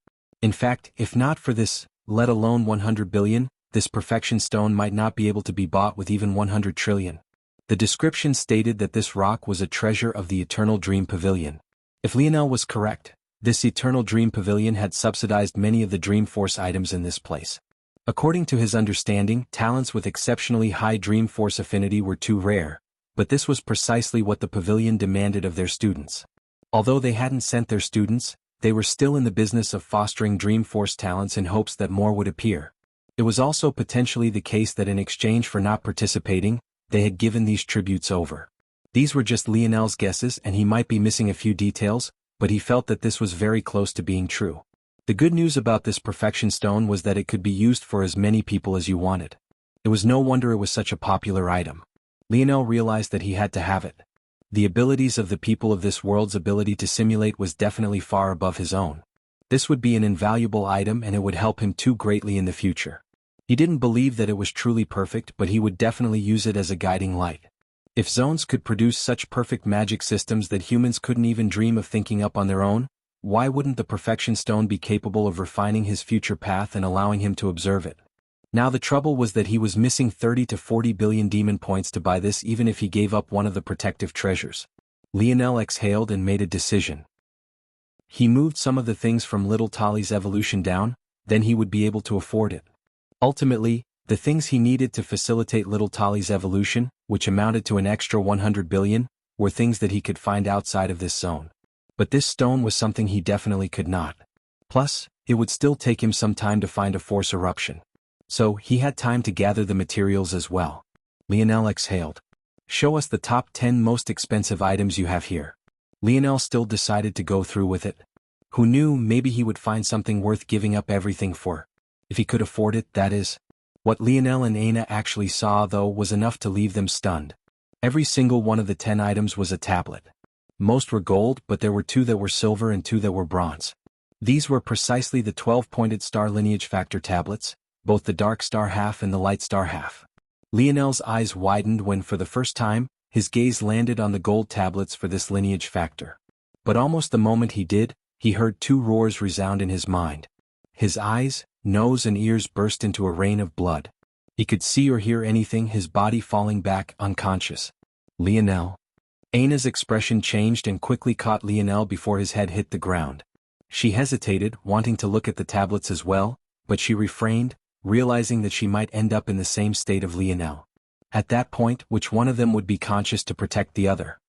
Speaker 1: In fact, if not for this, let alone 100 billion, this perfection stone might not be able to be bought with even 100 trillion. The description stated that this rock was a treasure of the Eternal Dream Pavilion. If Lionel was correct, this Eternal Dream Pavilion had subsidized many of the Dream Force items in this place. According to his understanding, talents with exceptionally high Dream Force affinity were too rare, but this was precisely what the pavilion demanded of their students. Although they hadn't sent their students, they were still in the business of fostering Dream Force talents in hopes that more would appear. It was also potentially the case that in exchange for not participating, they had given these tributes over. These were just Lionel's guesses and he might be missing a few details, but he felt that this was very close to being true. The good news about this perfection stone was that it could be used for as many people as you wanted. It was no wonder it was such a popular item. Lionel realized that he had to have it. The abilities of the people of this world's ability to simulate was definitely far above his own. This would be an invaluable item and it would help him too greatly in the future. He didn't believe that it was truly perfect, but he would definitely use it as a guiding light. If zones could produce such perfect magic systems that humans couldn't even dream of thinking up on their own, why wouldn't the perfection stone be capable of refining his future path and allowing him to observe it? Now the trouble was that he was missing 30 to 40 billion demon points to buy this even if he gave up one of the protective treasures. Lionel exhaled and made a decision. He moved some of the things from Little Tali's evolution down, then he would be able to afford it. Ultimately, the things he needed to facilitate Little Tali's evolution, which amounted to an extra 100 billion, were things that he could find outside of this zone. But this stone was something he definitely could not. Plus, it would still take him some time to find a force eruption. So, he had time to gather the materials as well. Lionel exhaled. Show us the top 10 most expensive items you have here. Lionel still decided to go through with it. Who knew, maybe he would find something worth giving up everything for. If he could afford it, that is. What Lionel and Aina actually saw, though, was enough to leave them stunned. Every single one of the 10 items was a tablet. Most were gold, but there were 2 that were silver and 2 that were bronze. These were precisely the 12-pointed star lineage factor tablets, both the dark star half and the light star half. Lionel's eyes widened when, for the first time, his gaze landed on the gold tablets for this lineage factor. But almost the moment he did, he heard 2 roars resound in his mind. His eyes, nose and ears burst into a rain of blood. He could see or hear anything, his body falling back, unconscious. Lionel. Aina's expression changed and quickly caught Lionel before his head hit the ground. She hesitated, wanting to look at the tablets as well, but she refrained, realizing that she might end up in the same state of Lionel. At that point, which one of them would be conscious to protect the other?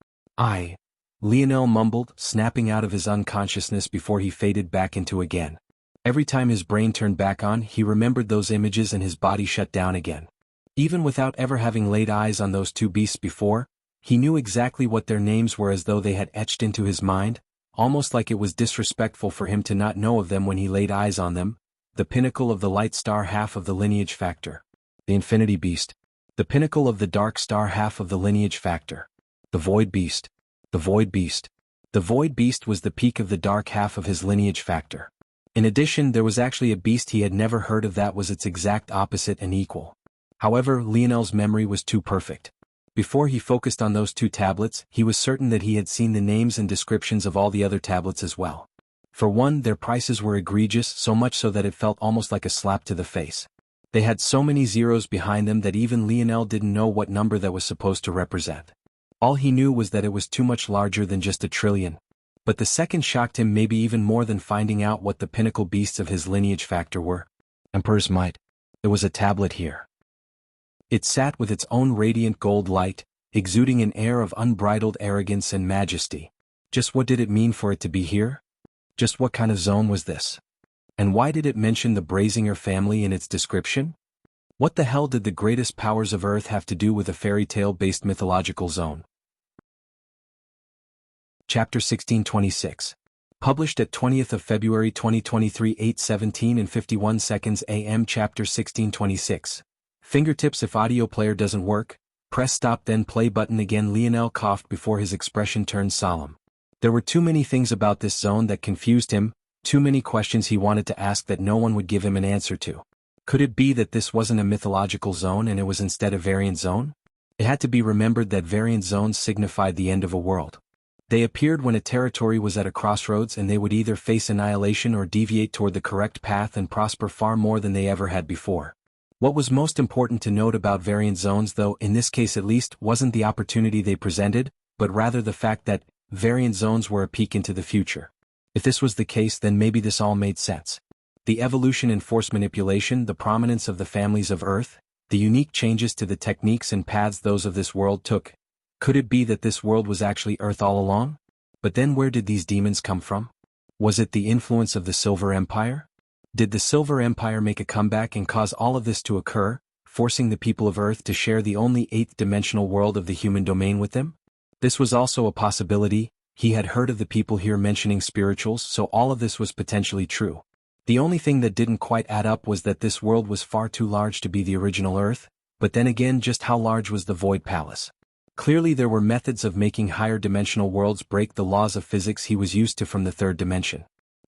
Speaker 1: Lionel mumbled, snapping out of his unconsciousness before he faded back into again. Every time his brain turned back on, he remembered those images and his body shut down again. Even without ever having laid eyes on those 2 beasts before, he knew exactly what their names were as though they had etched into his mind, almost like it was disrespectful for him to not know of them when he laid eyes on them. The pinnacle of the light star half of the lineage factor. The infinity beast. The pinnacle of the dark star half of the lineage factor. The void beast. The void beast. The void beast was the peak of the dark half of his lineage factor. In addition, there was actually a beast he had never heard of that was its exact opposite and equal. However, Lionel's memory was too perfect. Before he focused on those 2 tablets, he was certain that he had seen the names and descriptions of all the other tablets as well. For one, their prices were egregious, so much so that it felt almost like a slap to the face. They had so many zeros behind them that even Lionel didn't know what number that was supposed to represent. All he knew was that it was too much larger than just a trillion. But the second shocked him maybe even more than finding out what the pinnacle beasts of his lineage factor were. Emperor's Might. There was a tablet here. It sat with its own radiant gold light, exuding an air of unbridled arrogance and majesty. Just what did it mean for it to be here? Just what kind of zone was this? And why did it mention the Brazinger family in its description? What the hell did the greatest powers of Earth have to do with a fairy tale-based mythological zone? Chapter 1626. Published at 20th of February 2023 8:17 and 51 seconds AM. Chapter 1626. Fingertips. If audio player doesn't work, press stop then play button again. Lionel coughed before his expression turned solemn. There were too many things about this zone that confused him, too many questions he wanted to ask that no one would give him an answer to. Could it be that this wasn't a mythological zone and it was instead a variant zone? It had to be remembered that variant zones signified the end of a world. They appeared when a territory was at a crossroads and they would either face annihilation or deviate toward the correct path and prosper far more than they ever had before. What was most important to note about variant zones, though, in this case at least, wasn't the opportunity they presented, but rather the fact that variant zones were a peek into the future. If this was the case, then maybe this all made sense. The evolution in force manipulation, the prominence of the families of Earth, the unique changes to the techniques and paths those of this world took. Could it be that this world was actually Earth all along? But then where did these demons come from? Was it the influence of the Silver Empire? Did the Silver Empire make a comeback and cause all of this to occur, forcing the people of Earth to share the only eighth-dimensional world of the human domain with them? This was also a possibility. He had heard of the people here mentioning spirituals, so all of this was potentially true. The only thing that didn't quite add up was that this world was far too large to be the original Earth, but then again, just how large was the Void Palace? Clearly there were methods of making higher-dimensional worlds break the laws of physics he was used to from the third dimension.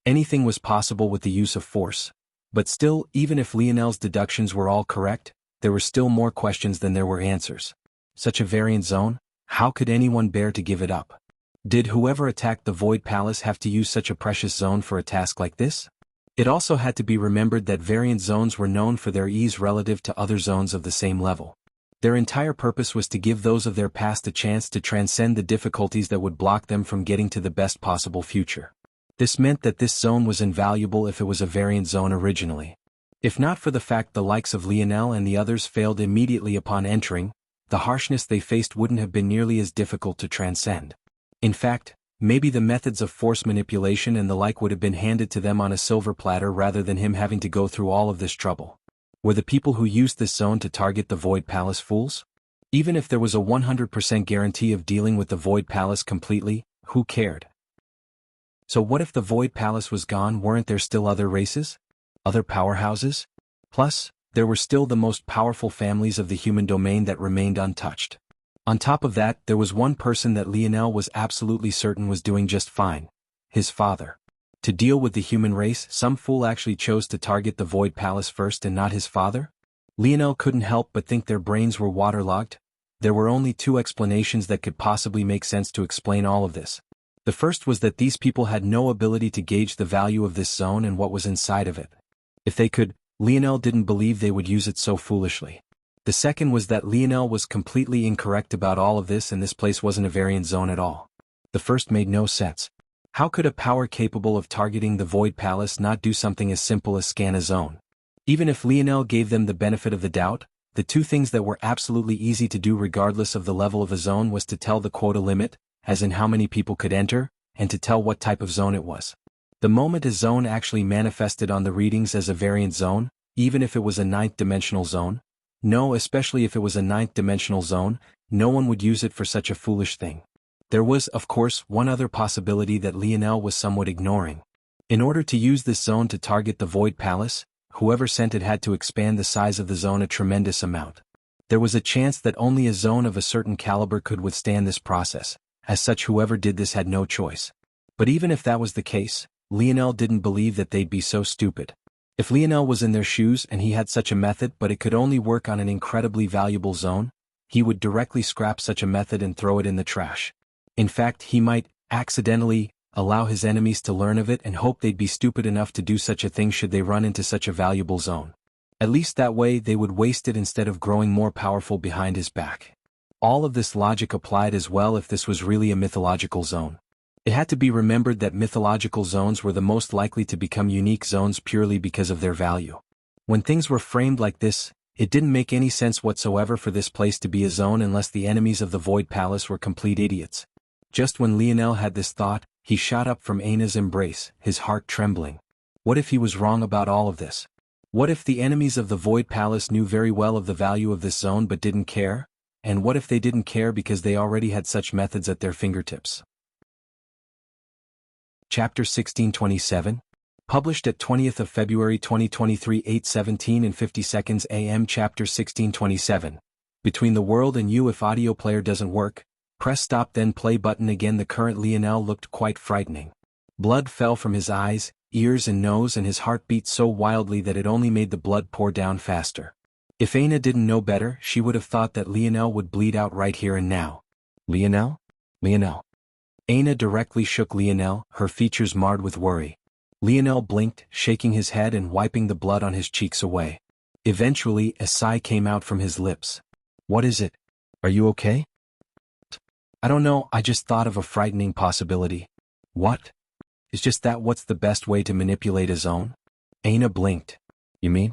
Speaker 1: Anything was possible with the use of force. But still, even if Lionel's deductions were all correct, there were still more questions than there were answers. Such a variant zone? How could anyone bear to give it up? Did whoever attacked the Void Palace have to use such a precious zone for a task like this? It also had to be remembered that variant zones were known for their ease relative to other zones of the same level. Their entire purpose was to give those of their past a chance to transcend the difficulties that would block them from getting to the best possible future. This meant that this zone was invaluable if it was a variant zone originally. If not for the fact the likes of Lionel and the others failed immediately upon entering, the harshness they faced wouldn't have been nearly as difficult to transcend. In fact, Maybe the methods of force manipulation and the like would have been handed to them on a silver platter rather than him having to go through all of this trouble. Were the people who used this zone to target the Void Palace fools? Even if there was a 100% guarantee of dealing with the Void Palace completely, who cared? So what if the Void Palace was gone? Weren't there still other races? Other powerhouses? Plus, there were still the most powerful families of the human domain that remained untouched. On top of that, there was one person that Lionel was absolutely certain was doing just fine: his father. To deal with the human race, some fool actually chose to target the Void Palace first and not his father? Lionel couldn't help but think their brains were waterlogged. There were only two explanations that could possibly make sense to explain all of this. The first was that these people had no ability to gauge the value of this zone and what was inside of it. If they could, Lionel didn't believe they would use it so foolishly. The second was that Lionel was completely incorrect about all of this and this place wasn't a variant zone at all. The first made no sense. How could a power capable of targeting the Void Palace not do something as simple as scan a zone? Even if Lionel gave them the benefit of the doubt, the two things that were absolutely easy to do regardless of the level of a zone was to tell the quota limit, as in how many people could enter, and to tell what type of zone it was. The moment a zone actually manifested on the readings as a variant zone, even if it was a ninth-dimensional zone, no, especially if it was a ninth-dimensional zone, no one would use it for such a foolish thing. There was, of course, one other possibility that Lionel was somewhat ignoring. In order to use this zone to target the Void Palace, whoever sent it had to expand the size of the zone a tremendous amount. There was a chance that only a zone of a certain caliber could withstand this process. As such, whoever did this had no choice. But even if that was the case, Lionel didn't believe that they'd be so stupid. If Lionel was in their shoes and he had such a method but it could only work on an incredibly valuable zone, he would directly scrap such a method and throw it in the trash. In fact, he might, accidentally, allow his enemies to learn of it and hope they'd be stupid enough to do such a thing should they run into such a valuable zone. At least that way they would waste it instead of growing more powerful behind his back. All of this logic applied as well if this was really a mythological zone. It had to be remembered that mythological zones were the most likely to become unique zones purely because of their value. When things were framed like this, it didn't make any sense whatsoever for this place to be a zone unless the enemies of the Void Palace were complete idiots. Just when Lionel had this thought, he shot up from Aina's embrace, his heart trembling. What if he was wrong about all of this? What if the enemies of the Void Palace knew very well of the value of this zone but didn't care? And what if they didn't care because they already had such methods at their fingertips? Chapter 1627, published at 20th of February 2023 8:17 and 50 seconds AM. Chapter 1627, Between the World and You. If audio player doesn't work, press stop then play button again. The current Lionel looked quite frightening. Blood fell from his eyes, ears and nose and his heart beat so wildly that it only made the blood pour down faster. If Aina didn't know better, she would have thought that Lionel would bleed out right here and now. Lionel? Lionel. Aina directly shook Lionel, her features marred with worry. Lionel blinked, shaking his head and wiping the blood on his cheeks away. Eventually, a sigh came out from his lips. What is it? Are you okay? I don't know, I just thought of a frightening possibility. What? Is just that what's the best way to manipulate a zone? Aina blinked. You mean?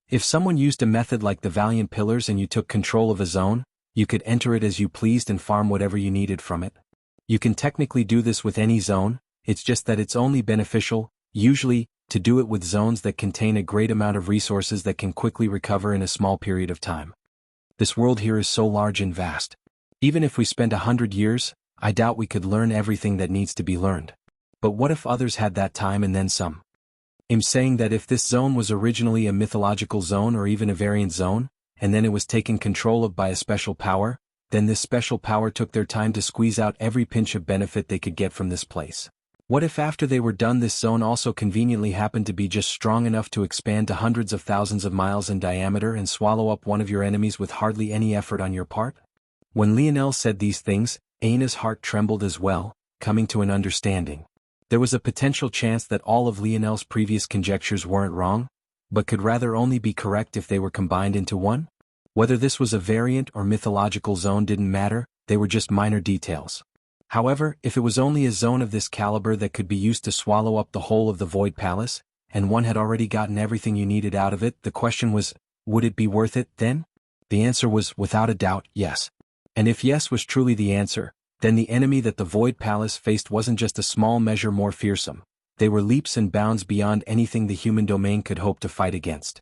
Speaker 1: If someone used a method like the Valiant Pillars and you took control of a zone, you could enter it as you pleased and farm whatever you needed from it. You can technically do this with any zone, it's just that it's only beneficial, usually, to do it with zones that contain a great amount of resources that can quickly recover in a small period of time. This world here is so large and vast. Even if we spent 100 years, I doubt we could learn everything that needs to be learned. But what if others had that time and then some? I'm saying that if this zone was originally a mythological zone or even a variant zone, and then it was taken control of by a special power, then this special power took their time to squeeze out every pinch of benefit they could get from this place. What if after they were done this zone also conveniently happened to be just strong enough to expand to hundreds of thousands of miles in diameter and swallow up one of your enemies with hardly any effort on your part? When Lionel said these things, Aina's heart trembled as well, coming to an understanding. There was a potential chance that all of Lionel's previous conjectures weren't wrong, but could rather only be correct if they were combined into one? Whether this was a variant or mythological zone didn't matter, they were just minor details. However, if it was only a zone of this caliber that could be used to swallow up the whole of the Void Palace, and one had already gotten everything you needed out of it, the question was, would it be worth it then? The answer was, without a doubt, yes. And if yes was truly the answer, Then the enemy that the Void Palace faced wasn't just a small measure more fearsome. They were leaps and bounds beyond anything the human domain could hope to fight against.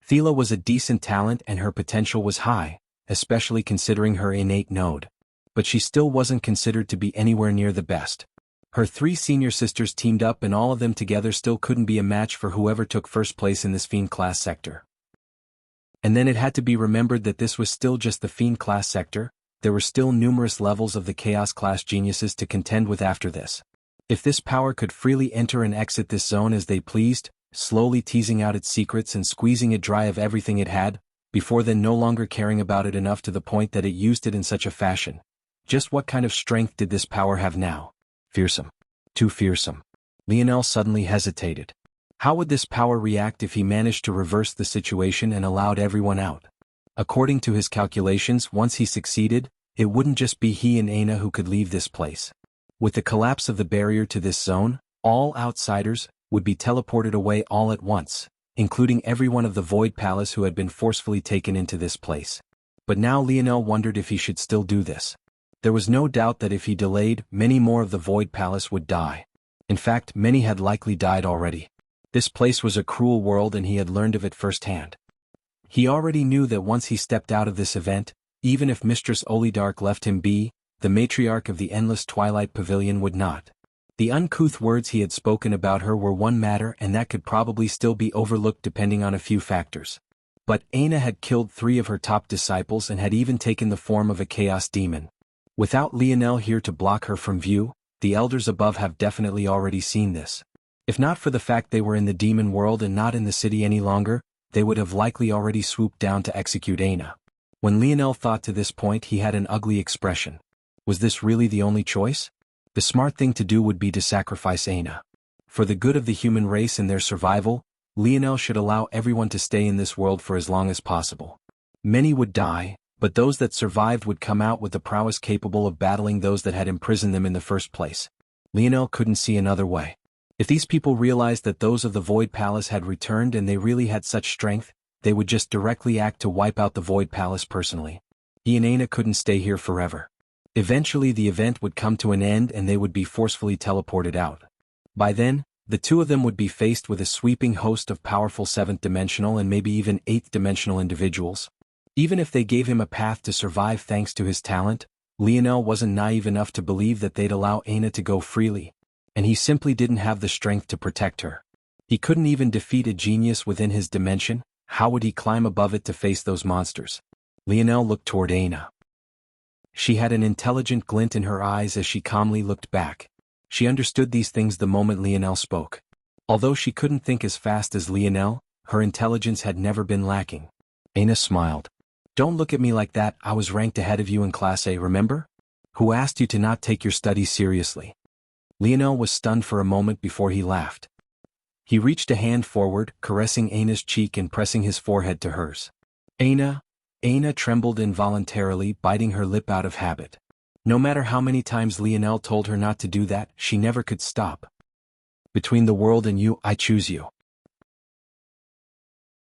Speaker 1: Thela was a decent talent and her potential was high, especially considering her innate node. But she still wasn't considered to be anywhere near the best. Her 3 senior sisters teamed up and all of them together still couldn't be a match for whoever took first place in this Fiend class sector. And then it had to be remembered that this was still just the Fiend class sector. There were still numerous levels of the Chaos class geniuses to contend with after this. If this power could freely enter and exit this zone as they pleased, slowly teasing out its secrets and squeezing it dry of everything it had, before then no longer caring about it enough to the point that it used it in such a fashion. Just what kind of strength did this power have now? Fearsome. Too fearsome. Lionel suddenly hesitated. How would this power react if he managed to reverse the situation and allowed everyone out? According to his calculations, once he succeeded, it wouldn't just be he and Aina who could leave this place. With the collapse of the barrier to this zone, all outsiders would be teleported away all at once, including everyone of the Void Palace who had been forcefully taken into this place. But now Lionel wondered if he should still do this. There was no doubt that if he delayed, many more of the Void Palace would die. In fact, many had likely died already. This place was a cruel world and he had learned of it firsthand. He already knew that once he stepped out of this event, even if Mistress Olidark left him be, the matriarch of the Endless Twilight Pavilion would not. The uncouth words he had spoken about her were one matter and that could probably still be overlooked depending on a few factors. But Aina had killed 3 of her top disciples and had even taken the form of a chaos demon. Without Lionel here to block her from view, the elders above have definitely already seen this. If not for the fact they were in the demon world and not in the city any longer, they would have likely already swooped down to execute Aina. When Lionel thought to this point, he had an ugly expression. Was this really the only choice? The smart thing to do would be to sacrifice Aina. For the good of the human race and their survival, Lionel should allow everyone to stay in this world for as long as possible. Many would die, but those that survived would come out with the prowess capable of battling those that had imprisoned them in the first place. Lionel couldn't see another way. If these people realized that those of the Void Palace had returned and they really had such strength, they would just directly act to wipe out the Void Palace personally. He and Aina couldn't stay here forever. Eventually the event would come to an end and they would be forcefully teleported out. By then, the 2 of them would be faced with a sweeping host of powerful 7th-dimensional and maybe even 8th-dimensional individuals. Even if they gave him a path to survive thanks to his talent, Lionel wasn't naive enough to believe that they'd allow Aina to go freely, and he simply didn't have the strength to protect her. He couldn't even defeat a genius within his dimension. How would he climb above it to face those monsters? Lionel looked toward Aina. She had an intelligent glint in her eyes as she calmly looked back. She understood these things the moment Lionel spoke. Although she couldn't think as fast as Lionel, her intelligence had never been lacking. Aina smiled. Don't look at me like that, I was ranked ahead of you in Class A, remember? Who asked you to not take your studies seriously? Lionel was stunned for a moment before he laughed. He reached a hand forward, caressing Aina's cheek and pressing his forehead to hers. Aina trembled involuntarily, biting her lip out of habit. No matter how many times Lionel told her not to do that, she never could stop. Between the world and you, I choose you.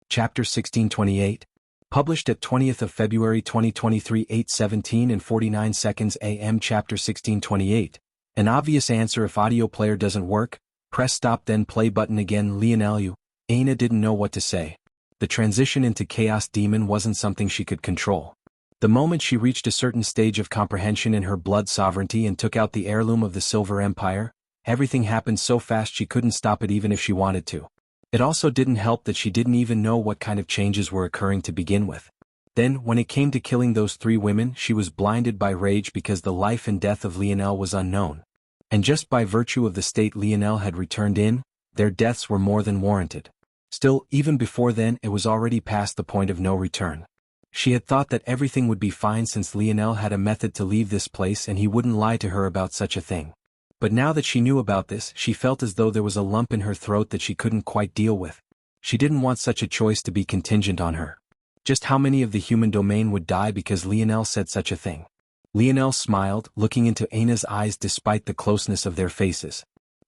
Speaker 1: Chapter 1628. Published at 20th of February 2023 8:17 and 49 seconds AM. Chapter 1628. An obvious answer. If audio player doesn't work, press stop then play button again. Lionel, Aina didn't know what to say. The transition into Chaos Demon wasn't something she could control. The moment she reached a certain stage of comprehension in her blood sovereignty and took out the heirloom of the Silver Empire, everything happened so fast she couldn't stop it even if she wanted to. It also didn't help that she didn't even know what kind of changes were occurring to begin with. Then, when it came to killing those 3 women, she was blinded by rage because the life and death of Lionel was unknown. And just by virtue of the state Lionel had returned in, their deaths were more than warranted. Still, even before then, it was already past the point of no return. She had thought that everything would be fine since Lionel had a method to leave this place and he wouldn't lie to her about such a thing. But now that she knew about this, she felt as though there was a lump in her throat that she couldn't quite deal with. She didn't want such a choice to be contingent on her. Just how many of the human domain would die because Lionel said such a thing? Lionel smiled, looking into Aina's eyes despite the closeness of their faces.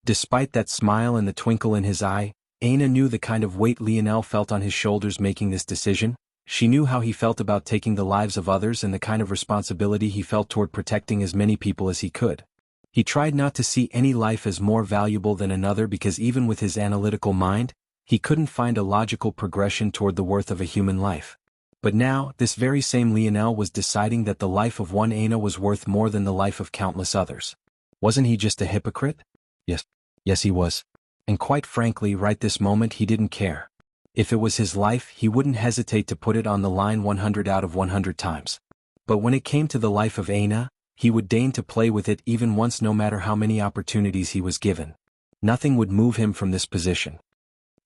Speaker 1: Despite that smile and the twinkle in his eye, Aina knew the kind of weight Lionel felt on his shoulders making this decision. She knew how he felt about taking the lives of others and the kind of responsibility he felt toward protecting as many people as he could. He tried not to see any life as more valuable than another because even with his analytical mind, he couldn't find a logical progression toward the worth of a human life. But now, this very same Lionel was deciding that the life of one Aina was worth more than the life of countless others. Wasn't he just a hypocrite? Yes he was. And quite frankly, right this moment he didn't care. If it was his life, he wouldn't hesitate to put it on the line 100 out of 100 times. But when it came to the life of Aina, he would deign to play with it even once no matter how many opportunities he was given. Nothing would move him from this position.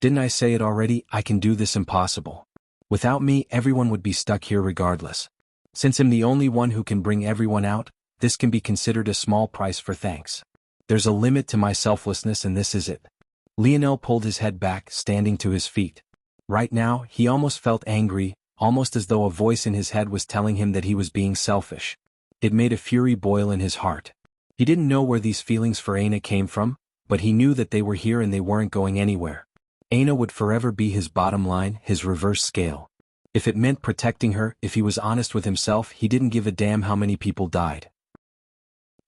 Speaker 1: Didn't I say it already? I can do this impossible. Without me, everyone would be stuck here regardless. Since I'm the only one who can bring everyone out, this can be considered a small price for thanks. There's a limit to my selflessness and this is it. Lionel pulled his head back, standing to his feet. Right now, he almost felt angry, almost as though a voice in his head was telling him that he was being selfish. It made a fury boil in his heart. He didn't know where these feelings for Aina came from, but he knew that they were here and they weren't going anywhere. Aina would forever be his bottom line, his reverse scale. If it meant protecting her, if he was honest with himself, he didn't give a damn how many people died.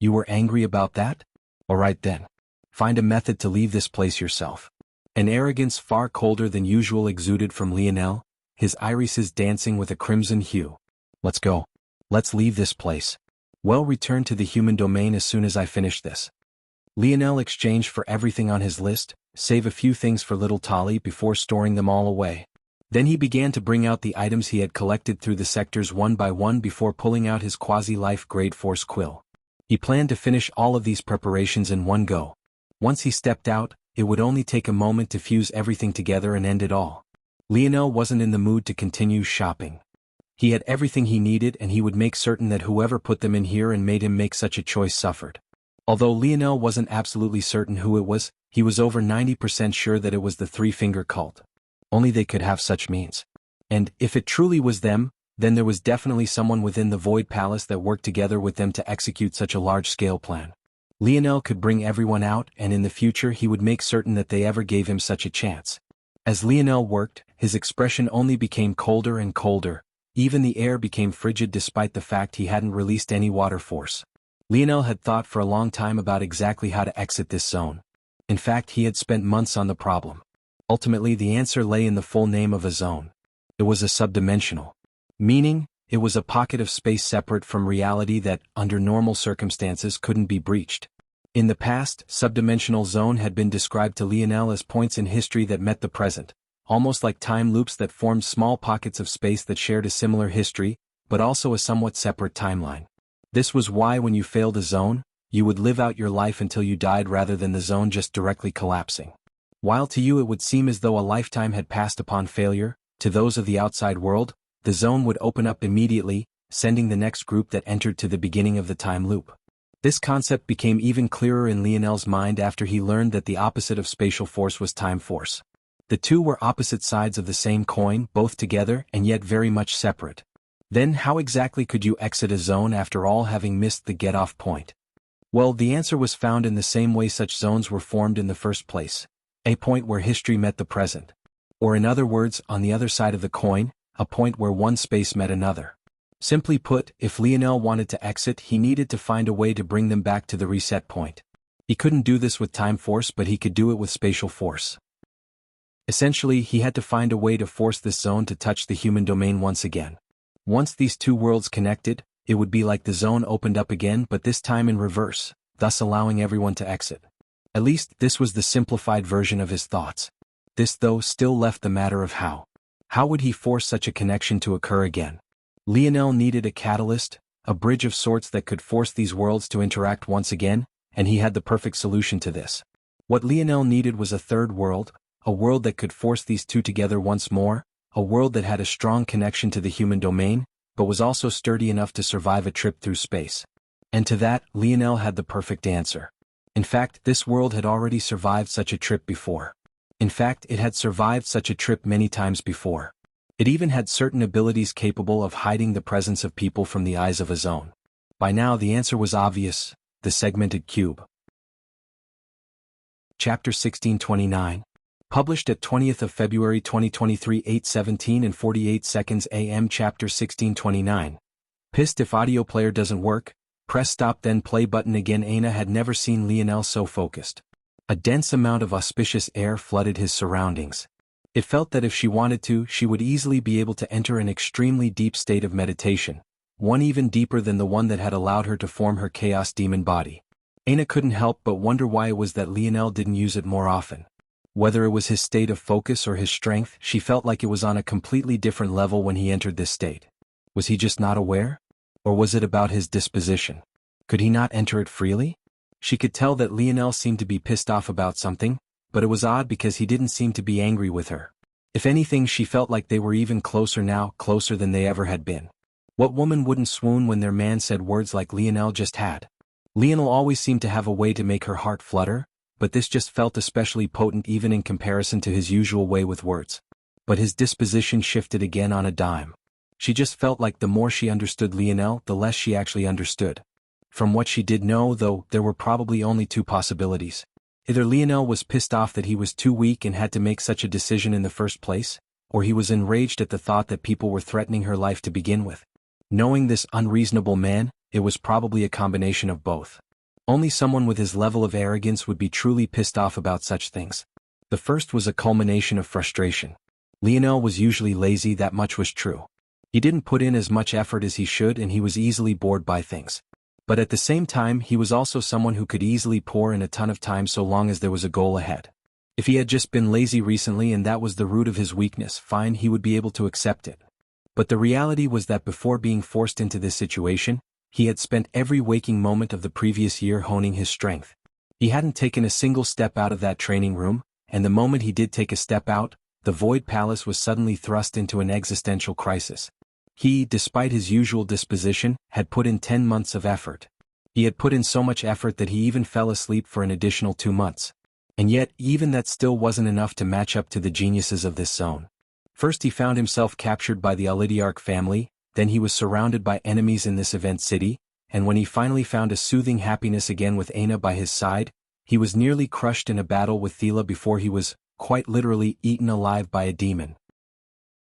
Speaker 1: You were angry about that? Alright then. Find a method to leave this place yourself. An arrogance far colder than usual exuded from Lionel, his irises dancing with a crimson hue. Let's go. Let's leave this place. Well, return to the human domain as soon as I finish this. Lionel exchanged for everything on his list, save a few things for little Tali before storing them all away. Then he began to bring out the items he had collected through the sectors one by one before pulling out his quasi-life grade force quill. He planned to finish all of these preparations in one go. Once he stepped out, it would only take a moment to fuse everything together and end it all. Lionel wasn't in the mood to continue shopping. He had everything he needed and he would make certain that whoever put them in here and made him make such a choice suffered. Although Lionel wasn't absolutely certain who it was, he was over 90% sure that it was the Three-Finger Cult. Only they could have such means. And, if it truly was them, then there was definitely someone within the Void Palace that worked together with them to execute such a large-scale plan. Lionel could bring everyone out and in the future he would make certain that they ever gave him such a chance. As Lionel worked, his expression only became colder and colder, even the air became frigid despite the fact he hadn't released any water force. Lionel had thought for a long time about exactly how to exit this zone. In fact, he had spent months on the problem. Ultimately, the answer lay in the full name of a zone. It was a subdimensional. Meaning, it was a pocket of space separate from reality that, under normal circumstances, couldn't be breached. In the past, subdimensional zone had been described to Lionel as points in history that met the present, almost like time loops that formed small pockets of space that shared a similar history, but also a somewhat separate timeline. This was why when you failed a zone, you would live out your life until you died rather than the zone just directly collapsing. While to you it would seem as though a lifetime had passed upon failure, to those of the outside world, the zone would open up immediately, sending the next group that entered to the beginning of the time loop. This concept became even clearer in Lionel's mind after he learned that the opposite of spatial force was time force. The two were opposite sides of the same coin, both together and yet very much separate. Then how exactly could you exit a zone after all having missed the get-off point? Well, the answer was found in the same way such zones were formed in the first place. A point where history met the present. Or in other words, on the other side of the coin, a point where one space met another. Simply put, if Lionel wanted to exit, he needed to find a way to bring them back to the reset point. He couldn't do this with time force, but he could do it with spatial force. Essentially, he had to find a way to force this zone to touch the human domain once again. Once these two worlds connected, it would be like the zone opened up again, but this time in reverse, thus allowing everyone to exit. At least, this was the simplified version of his thoughts. This, though, still left the matter of how. How would he force such a connection to occur again? Lionel needed a catalyst, a bridge of sorts that could force these worlds to interact once again, and he had the perfect solution to this. What Lionel needed was a third world, a world that could force these two together once more, a world that had a strong connection to the human domain, but was also sturdy enough to survive a trip through space. And to that, Lionel had the perfect answer. In fact, this world had already survived such a trip before. In fact, it had survived such a trip many times before. It even had certain abilities capable of hiding the presence of people from the eyes of a zone. By now the answer was obvious: the segmented cube. Chapter 1629. Published at 20th of February 2023 8:17 and 48 seconds AM Chapter 1629. Pissed if audio player doesn't work, press stop then play button again. Aina had never seen Lionel so focused. A dense amount of auspicious air flooded his surroundings. It felt that if she wanted to, she would easily be able to enter an extremely deep state of meditation, one even deeper than the one that had allowed her to form her chaos demon body. Aina couldn't help but wonder why it was that Lionel didn't use it more often. Whether it was his state of focus or his strength, she felt like it was on a completely different level when he entered this state. Was he just not aware? Or was it about his disposition? Could he not enter it freely? She could tell that Lionel seemed to be pissed off about something, but it was odd because he didn't seem to be angry with her. If anything, she felt like they were even closer now, closer than they ever had been. What woman wouldn't swoon when their man said words like Lionel just had? Lionel always seemed to have a way to make her heart flutter, but this just felt especially potent even in comparison to his usual way with words. But his disposition shifted again on a dime. She just felt like the more she understood Lionel, the less she actually understood. From what she did know, though, there were probably only two possibilities. Either Lionel was pissed off that he was too weak and had to make such a decision in the first place, or he was enraged at the thought that people were threatening her life to begin with. Knowing this unreasonable man, it was probably a combination of both. Only someone with his level of arrogance would be truly pissed off about such things. The first was a culmination of frustration. Lionel was usually lazy, that much was true. He didn't put in as much effort as he should and he was easily bored by things. But at the same time, he was also someone who could easily pour in a ton of time so long as there was a goal ahead. If he had just been lazy recently and that was the root of his weakness, fine, he would be able to accept it. But the reality was that before being forced into this situation, he had spent every waking moment of the previous year honing his strength. He hadn't taken a single step out of that training room, and the moment he did take a step out, the Void Palace was suddenly thrust into an existential crisis. He, despite his usual disposition, had put in 10 months of effort. He had put in so much effort that he even fell asleep for an additional 2 months. And yet, even that still wasn't enough to match up to the geniuses of this zone. First he found himself captured by the Alidiarch family, then he was surrounded by enemies in this event city, and when he finally found a soothing happiness again with Aina by his side, he was nearly crushed in a battle with Thela before he was, quite literally, eaten alive by a demon.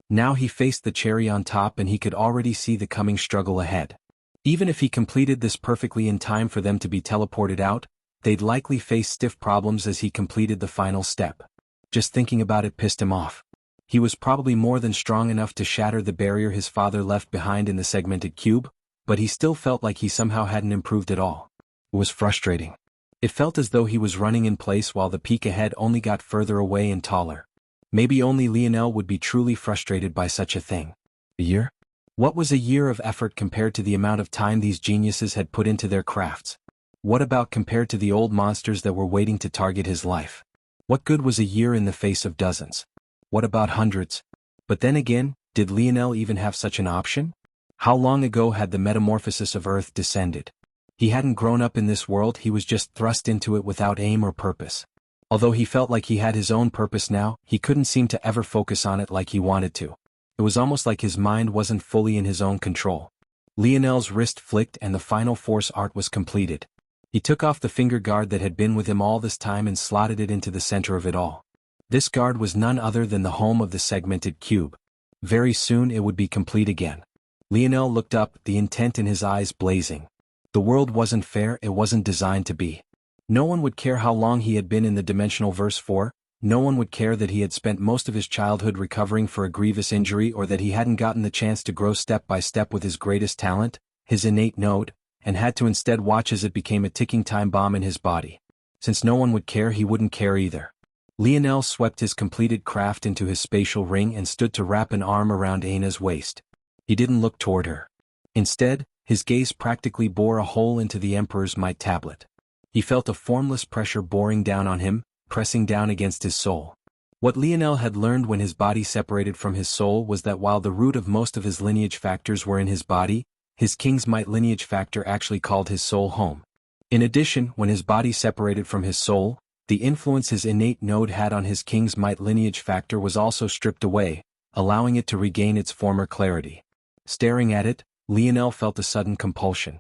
Speaker 1: Now he faced the cherry on top and he could already see the coming struggle ahead. Even if he completed this perfectly in time for them to be teleported out, they'd likely face stiff problems as he completed the final step. Just thinking about it pissed him off. He was probably more than strong enough to shatter the barrier his father left behind in the segmented cube, but he still felt like he somehow hadn't improved at all. It was frustrating. It felt as though he was running in place while the peak ahead only got further away and taller. Maybe only Lionel would be truly frustrated by such a thing. A year? What was a year of effort compared to the amount of time these geniuses had put into their crafts? What about compared to the old monsters that were waiting to target his life? What good was a year in the face of dozens? What about hundreds? But then again, did Lionel even have such an option? How long ago had the metamorphosis of Earth descended? He hadn't grown up in this world, he was just thrust into it without aim or purpose. Although he felt like he had his own purpose now, he couldn't seem to ever focus on it like he wanted to. It was almost like his mind wasn't fully in his own control. Lionel's wrist flicked and the final force art was completed. He took off the finger guard that had been with him all this time and slotted it into the center of it all. This guard was none other than the home of the segmented cube. Very soon it would be complete again. Lionel looked up, the intent in his eyes blazing. The world wasn't fair, it wasn't designed to be. No one would care how long he had been in the dimensional verse for, no one would care that he had spent most of his childhood recovering for a grievous injury or that he hadn't gotten the chance to grow step by step with his greatest talent, his innate node, and had to instead watch as it became a ticking time bomb in his body. Since no one would care, he wouldn't care either. Lionel swept his completed craft into his spatial ring and stood to wrap an arm around Aina's waist. He didn't look toward her. Instead, his gaze practically bore a hole into the Emperor's might tablet. He felt a formless pressure boring down on him, pressing down against his soul. What Lionel had learned when his body separated from his soul was that while the root of most of his lineage factors were in his body, his King's Might lineage factor actually called his soul home. In addition, when his body separated from his soul, the influence his innate node had on his King's Might lineage factor was also stripped away, allowing it to regain its former clarity. Staring at it, Lionel felt a sudden compulsion.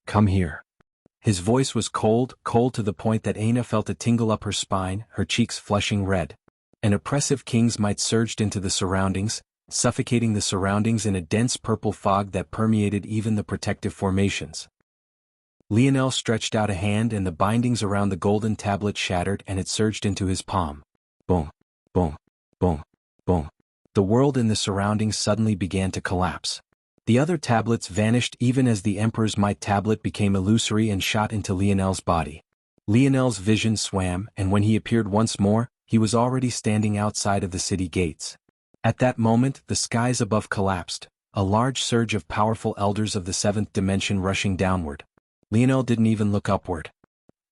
Speaker 1: "Come here." His voice was cold, cold to the point that Aina felt a tingle up her spine, her cheeks flushing red. An oppressive king's might surged into the surroundings, suffocating the surroundings in a dense purple fog that permeated even the protective formations. Lionel stretched out a hand and the bindings around the golden tablet shattered and it surged into his palm. Boom, boom, boom, boom. The world and the surroundings suddenly began to collapse. The other tablets vanished even as the Emperor's Might tablet became illusory and shot into Lionel's body. Lionel's vision swam, and when he appeared once more, he was already standing outside of the city gates. At that moment, the skies above collapsed, a large surge of powerful elders of the seventh dimension rushing downward. Lionel didn't even look upward.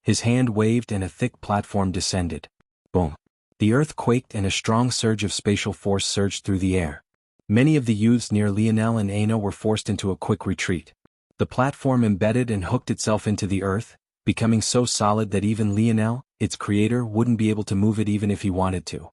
Speaker 1: His hand waved and a thick platform descended. Boom. The earth quaked and a strong surge of spatial force surged through the air. Many of the youths near Lionel and Aina were forced into a quick retreat. The platform embedded and hooked itself into the earth, becoming so solid that even Lionel, its creator, wouldn't be able to move it even if he wanted to.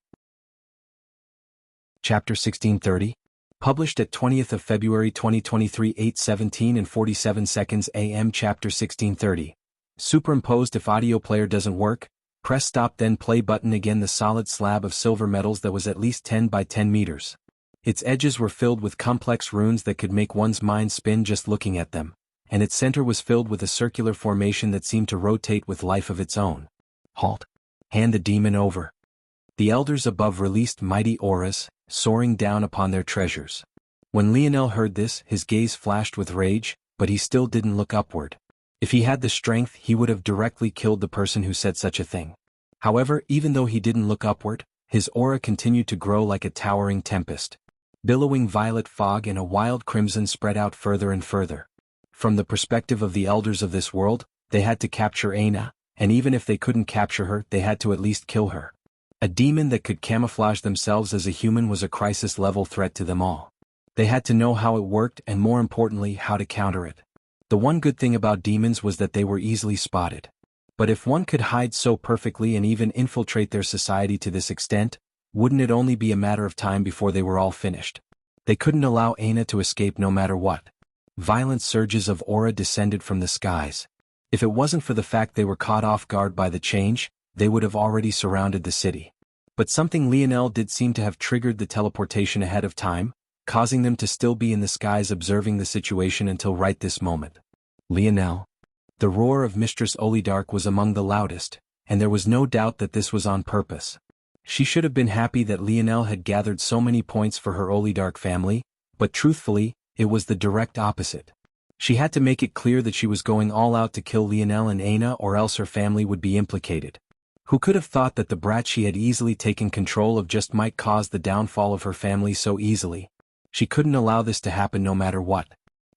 Speaker 1: Chapter 1630. Published at 20th of February 2023 8:17 and 47 seconds AM. Chapter 1630. Superimposed. If audio player doesn't work, press stop then play button again. The solid slab of silver metals that was at least 10 by 10 meters. Its edges were filled with complex runes that could make one's mind spin just looking at them, and its center was filled with a circular formation that seemed to rotate with life of its own. Halt. Hand the demon over. The elders above released mighty auras, soaring down upon their treasures. When Lionel heard this, his gaze flashed with rage, but he still didn't look upward. If he had the strength, he would have directly killed the person who said such a thing. However, even though he didn't look upward, his aura continued to grow like a towering tempest. Billowing violet fog and a wild crimson spread out further and further. From the perspective of the elders of this world, they had to capture Aina, and even if they couldn't capture her, they had to at least kill her. A demon that could camouflage themselves as a human was a crisis-level threat to them all. They had to know how it worked and, more importantly, how to counter it. The one good thing about demons was that they were easily spotted. But if one could hide so perfectly and even infiltrate their society to this extent, wouldn't it only be a matter of time before they were all finished? They couldn't allow Aina to escape no matter what. Violent surges of aura descended from the skies. If it wasn't for the fact they were caught off guard by the change, they would have already surrounded the city. But something Lionel did seem to have triggered the teleportation ahead of time, causing them to still be in the skies observing the situation until right this moment. Lionel. The roar of Mistress Olidark was among the loudest, and there was no doubt that this was on purpose. She should have been happy that Lionel had gathered so many points for her Olidark family, but truthfully, it was the direct opposite. She had to make it clear that she was going all out to kill Lionel and Aina or else her family would be implicated. Who could have thought that the brat she had easily taken control of just might cause the downfall of her family so easily? She couldn't allow this to happen no matter what.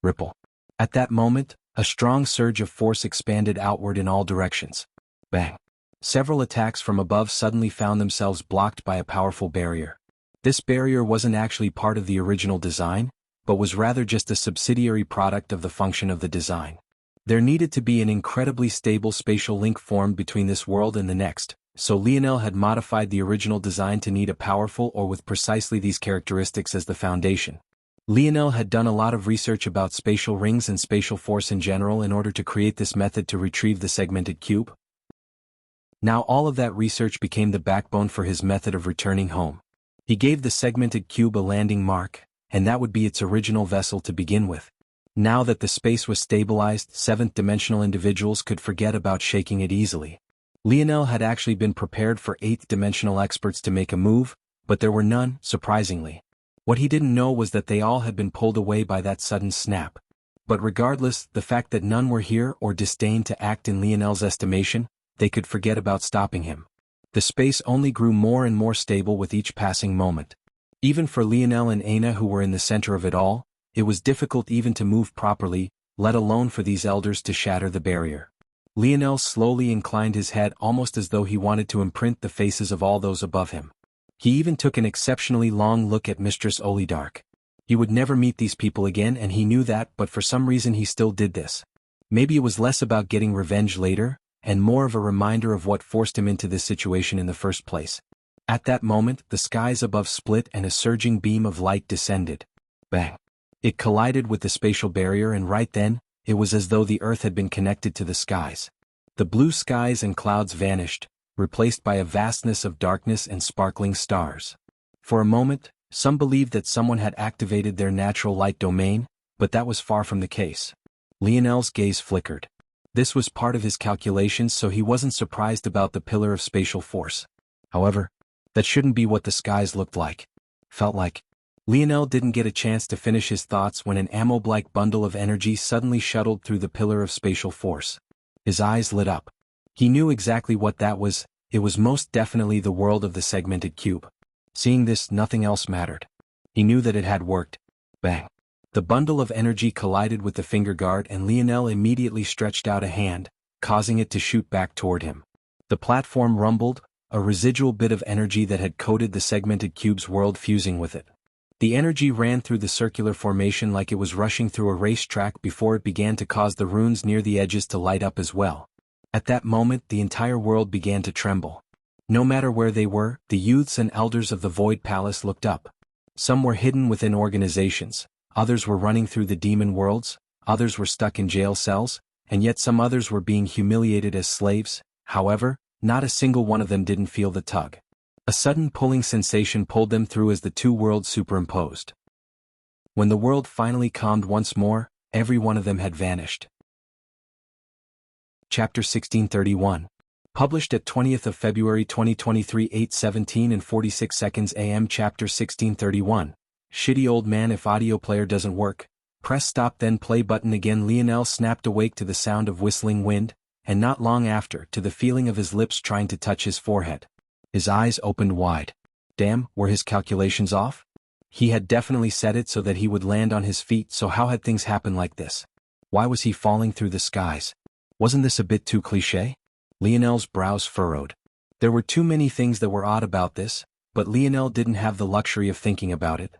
Speaker 1: Ripple. At that moment, a strong surge of force expanded outward in all directions. Bang. Several attacks from above suddenly found themselves blocked by a powerful barrier. This barrier wasn't actually part of the original design, but was rather just a subsidiary product of the function of the design. There needed to be an incredibly stable spatial link formed between this world and the next, so Lionel had modified the original design to need a powerful or with precisely these characteristics as the foundation. Lionel had done a lot of research about spatial rings and spatial force in general in order to create this method to retrieve the segmented cube. Now all of that research became the backbone for his method of returning home. He gave the segmented cube a landing mark, and that would be its original vessel to begin with. Now that the space was stabilized, seventh-dimensional individuals could forget about shaking it easily. Lionel had actually been prepared for eighth-dimensional experts to make a move, but there were none, surprisingly. What he didn't know was that they all had been pulled away by that sudden snap. But regardless, the fact that none were here or disdained to act in Lionel's estimation, they could forget about stopping him. The space only grew more and more stable with each passing moment. Even for Lionel and Aina, who were in the center of it all, it was difficult even to move properly, let alone for these elders to shatter the barrier. Lionel slowly inclined his head almost as though he wanted to imprint the faces of all those above him. He even took an exceptionally long look at Mistress Olidark. He would never meet these people again and he knew that, but for some reason he still did this. Maybe it was less about getting revenge later, and more of a reminder of what forced him into this situation in the first place. At that moment, the skies above split and a surging beam of light descended. Bang. It collided with the spatial barrier and right then, it was as though the earth had been connected to the skies. The blue skies and clouds vanished, replaced by a vastness of darkness and sparkling stars. For a moment, some believed that someone had activated their natural light domain, but that was far from the case. Lionel's gaze flickered. This was part of his calculations, so he wasn't surprised about the pillar of spatial force. However, that shouldn't be what the skies looked like. Felt like. Lionel didn't get a chance to finish his thoughts when an ammob-like bundle of energy suddenly shuttled through the pillar of spatial force. His eyes lit up. He knew exactly what that was. It was most definitely the world of the segmented cube. Seeing this, nothing else mattered. He knew that it had worked. Bang. The bundle of energy collided with the finger guard, and Lionel immediately stretched out a hand, causing it to shoot back toward him. The platform rumbled, a residual bit of energy that had coated the segmented cube's world fusing with it. The energy ran through the circular formation like it was rushing through a racetrack before it began to cause the runes near the edges to light up as well. At that moment, the entire world began to tremble. No matter where they were, the youths and elders of the Void Palace looked up. Some were hidden within organizations, others were running through the demon worlds, others were stuck in jail cells, and yet some others were being humiliated as slaves. However, not a single one of them didn't feel the tug. A sudden pulling sensation pulled them through as the two worlds superimposed. When the world finally calmed once more, every one of them had vanished. Chapter 1631. Published at 20th of February 2023 8:17 and 46 seconds AM. Chapter 1631. Shitty old man. If audio player doesn't work, press stop then play button again. Lionel snapped awake to the sound of whistling wind, and not long after, to the feeling of his lips trying to touch his forehead. His eyes opened wide. Damn, were his calculations off? He had definitely set it so that he would land on his feet, so how had things happened like this? Why was he falling through the skies? Wasn't this a bit too cliché? Lionel's brows furrowed. There were too many things that were odd about this, but Lionel didn't have the luxury of thinking about it.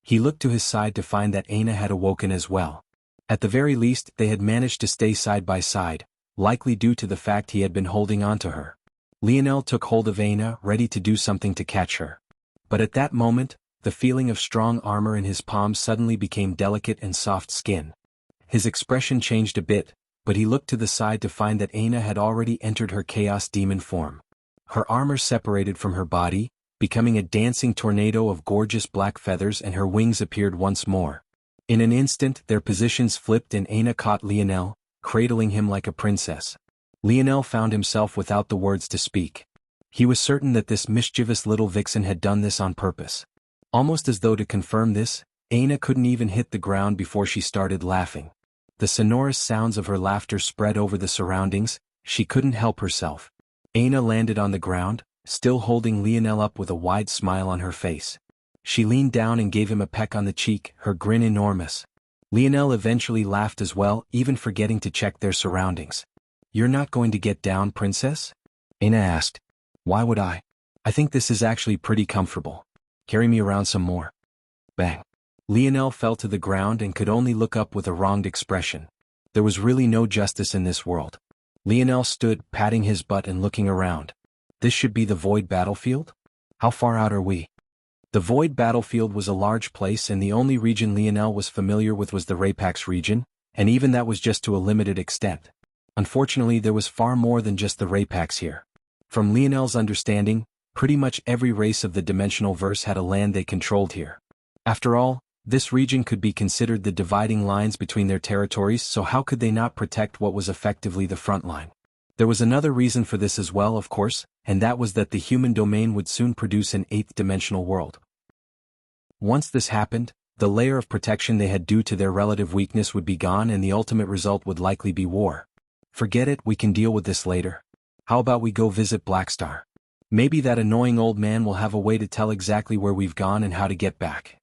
Speaker 1: He looked to his side to find that Aina had awoken as well. At the very least, they had managed to stay side by side, likely due to the fact he had been holding on to her. Lionel took hold of Aina, ready to do something to catch her. But at that moment, the feeling of strong armor in his palms suddenly became delicate and soft skin. His expression changed a bit, but he looked to the side to find that Aina had already entered her chaos demon form. Her armor separated from her body, becoming a dancing tornado of gorgeous black feathers, and her wings appeared once more. In an instant, their positions flipped and Aina caught Lionel, cradling him like a princess. Lionel found himself without the words to speak. He was certain that this mischievous little vixen had done this on purpose. Almost as though to confirm this, Aina couldn't even hit the ground before she started laughing. The sonorous sounds of her laughter spread over the surroundings. She couldn't help herself. Aina landed on the ground, still holding Lionel up with a wide smile on her face. She leaned down and gave him a peck on the cheek, her grin enormous. Lionel eventually laughed as well, even forgetting to check their surroundings. "You're not going to get down, princess?" Aina asked. "Why would I? I think this is actually pretty comfortable. Carry me around some more." Bang. Lionel fell to the ground and could only look up with a wronged expression. There was really no justice in this world. Lionel stood, patting his butt and looking around. This should be the Void Battlefield? How far out are we? The Void Battlefield was a large place, and the only region Lionel was familiar with was the Rapax region, and even that was just to a limited extent. Unfortunately, there was far more than just the Rapax here. From Lionel's understanding, pretty much every race of the dimensional verse had a land they controlled here. After all, this region could be considered the dividing lines between their territories, so how could they not protect what was effectively the front line? There was another reason for this as well, of course, and that was that the human domain would soon produce an eighth dimensional world. Once this happened, the layer of protection they had due to their relative weakness would be gone, and the ultimate result would likely be war. Forget it, we can deal with this later. How about we go visit Blackstar? Maybe that annoying old man will have a way to tell exactly where we've gone and how to get back.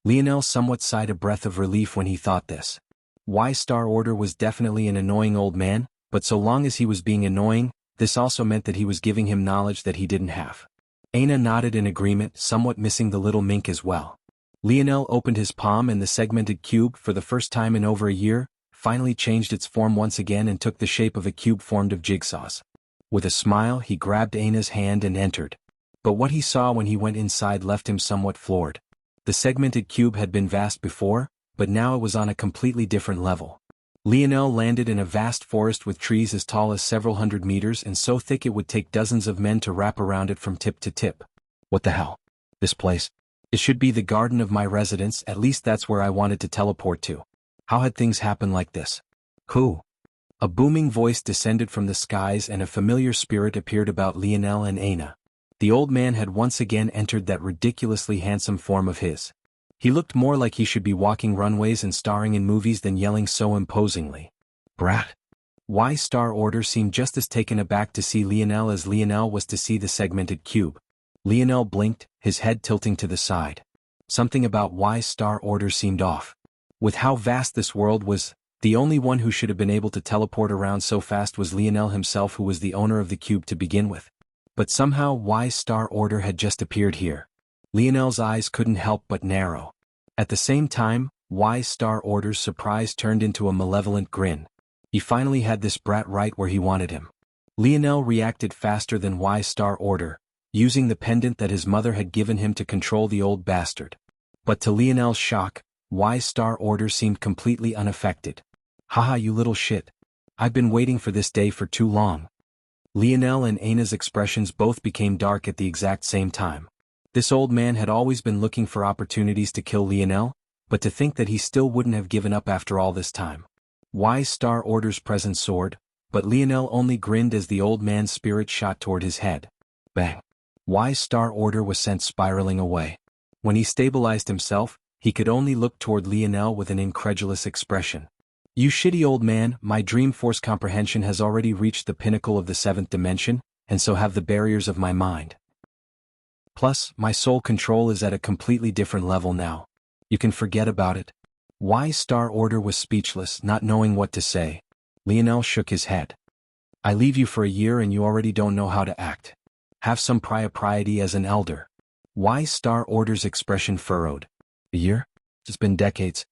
Speaker 1: Lionel somewhat sighed a breath of relief when he thought this. Why Star Order was definitely an annoying old man, but so long as he was being annoying, this also meant that he was giving him knowledge that he didn't have. Aina nodded in agreement, somewhat missing the little mink as well. Lionel opened his palm, and the segmented cube, for the first time in over a year, finally changed its form once again and took the shape of a cube formed of jigsaws. With a smile, he grabbed Aina's hand and entered. But what he saw when he went inside left him somewhat floored. The segmented cube had been vast before, but now it was on a completely different level. Lionel landed in a vast forest with trees as tall as several hundred meters and so thick it would take dozens of men to wrap around it from tip to tip. What the hell? This place? It should be the garden of my residence, at least that's where I wanted to teleport to. How had things happened like this? Who? A booming voice descended from the skies and a familiar spirit appeared about Lionel and Aina. The old man had once again entered that ridiculously handsome form of his. He looked more like he should be walking runways and starring in movies than yelling so imposingly. Brat. Why Star Order seemed just as taken aback to see Lionel as Lionel was to see the segmented cube. Lionel blinked, his head tilting to the side. Something about why Star Order seemed off. With how vast this world was, the only one who should have been able to teleport around so fast was Lionel himself, who was the owner of the cube to begin with. But somehow why Star Order had just appeared here. Lionel's eyes couldn't help but narrow. At the same time, why Star Order's surprise turned into a malevolent grin. He finally had this brat right where he wanted him. Lionel reacted faster than why Star Order, using the pendant that his mother had given him to control the old bastard. But to Lionel's shock, why Star Order seemed completely unaffected. Haha, you little shit. I've been waiting for this day for too long. Lionel and Aina's expressions both became dark at the exact same time. This old man had always been looking for opportunities to kill Lionel, but to think that he still wouldn't have given up after all this time. Why Star Order's presence soared, but Lionel only grinned as the old man's spirit shot toward his head. Bang. Why Star Order was sent spiraling away. When he stabilized himself, he could only look toward Lionel with an incredulous expression. You shitty old man, my dream force comprehension has already reached the pinnacle of the 7th dimension, and so have the barriers of my mind. Plus, my soul control is at a completely different level now. You can forget about it. Why Star Order was speechless, not knowing what to say. Lionel shook his head. I leave you for a year and you already don't know how to act. Have some propriety as an elder. Why Star Order's expression furrowed. A year? It's been decades.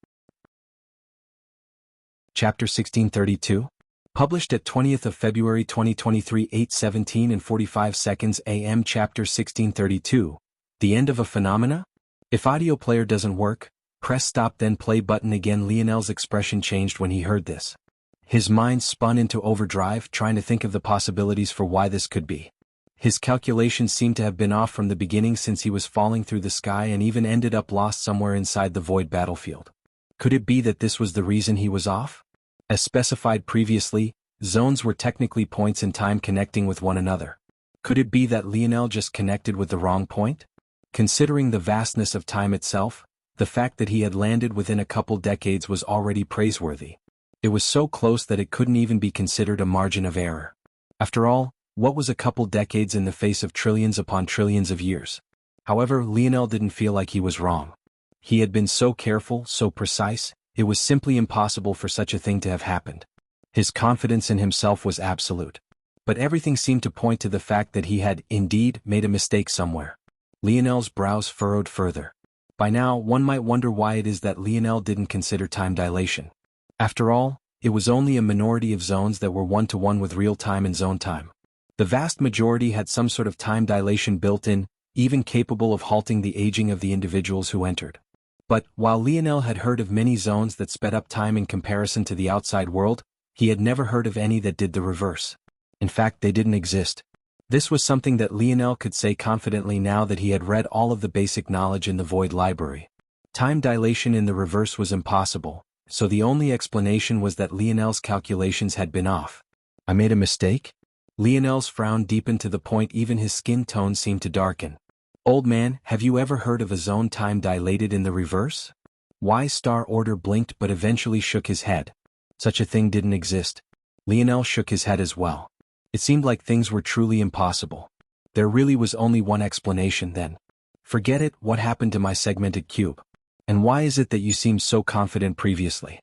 Speaker 1: Chapter 1632? Published at 20th of February 2023 8:17 and 45 seconds AM. Chapter 1632. The end of a phenomena? If audio player doesn't work, press stop then play button again. Lionel's expression changed when he heard this. His mind spun into overdrive, trying to think of the possibilities for why this could be. His calculations seemed to have been off from the beginning since he was falling through the sky and even ended up lost somewhere inside the void battlefield. Could it be that this was the reason he was off? As specified previously, zones were technically points in time connecting with one another. Could it be that Lionel just connected with the wrong point? Considering the vastness of time itself, the fact that he had landed within a couple decades was already praiseworthy. It was so close that it couldn't even be considered a margin of error. After all, what was a couple decades in the face of trillions upon trillions of years? However, Lionel didn't feel like he was wrong. He had been so careful, so precise, it was simply impossible for such a thing to have happened. His confidence in himself was absolute. But everything seemed to point to the fact that he had, indeed, made a mistake somewhere. Lionel's brows furrowed further. By now, one might wonder why it is that Lionel didn't consider time dilation. After all, it was only a minority of zones that were one-to-one with real time and zone time. The vast majority had some sort of time dilation built in, even capable of halting the aging of the individuals who entered. But, while Lionel had heard of many zones that sped up time in comparison to the outside world, he had never heard of any that did the reverse. In fact, they didn't exist. This was something that Lionel could say confidently now that he had read all of the basic knowledge in the Void Library. Time dilation in the reverse was impossible, so the only explanation was that Lionel's calculations had been off. I made a mistake? Lionel's frown deepened to the point even his skin tone seemed to darken. Old man, have you ever heard of a zone time dilated in the reverse? Why Star Order blinked but eventually shook his head. Such a thing didn't exist. Lionel shook his head as well. It seemed like things were truly impossible. There really was only one explanation then. Forget it, what happened to my segmented cube? And why is it that you seemed so confident previously?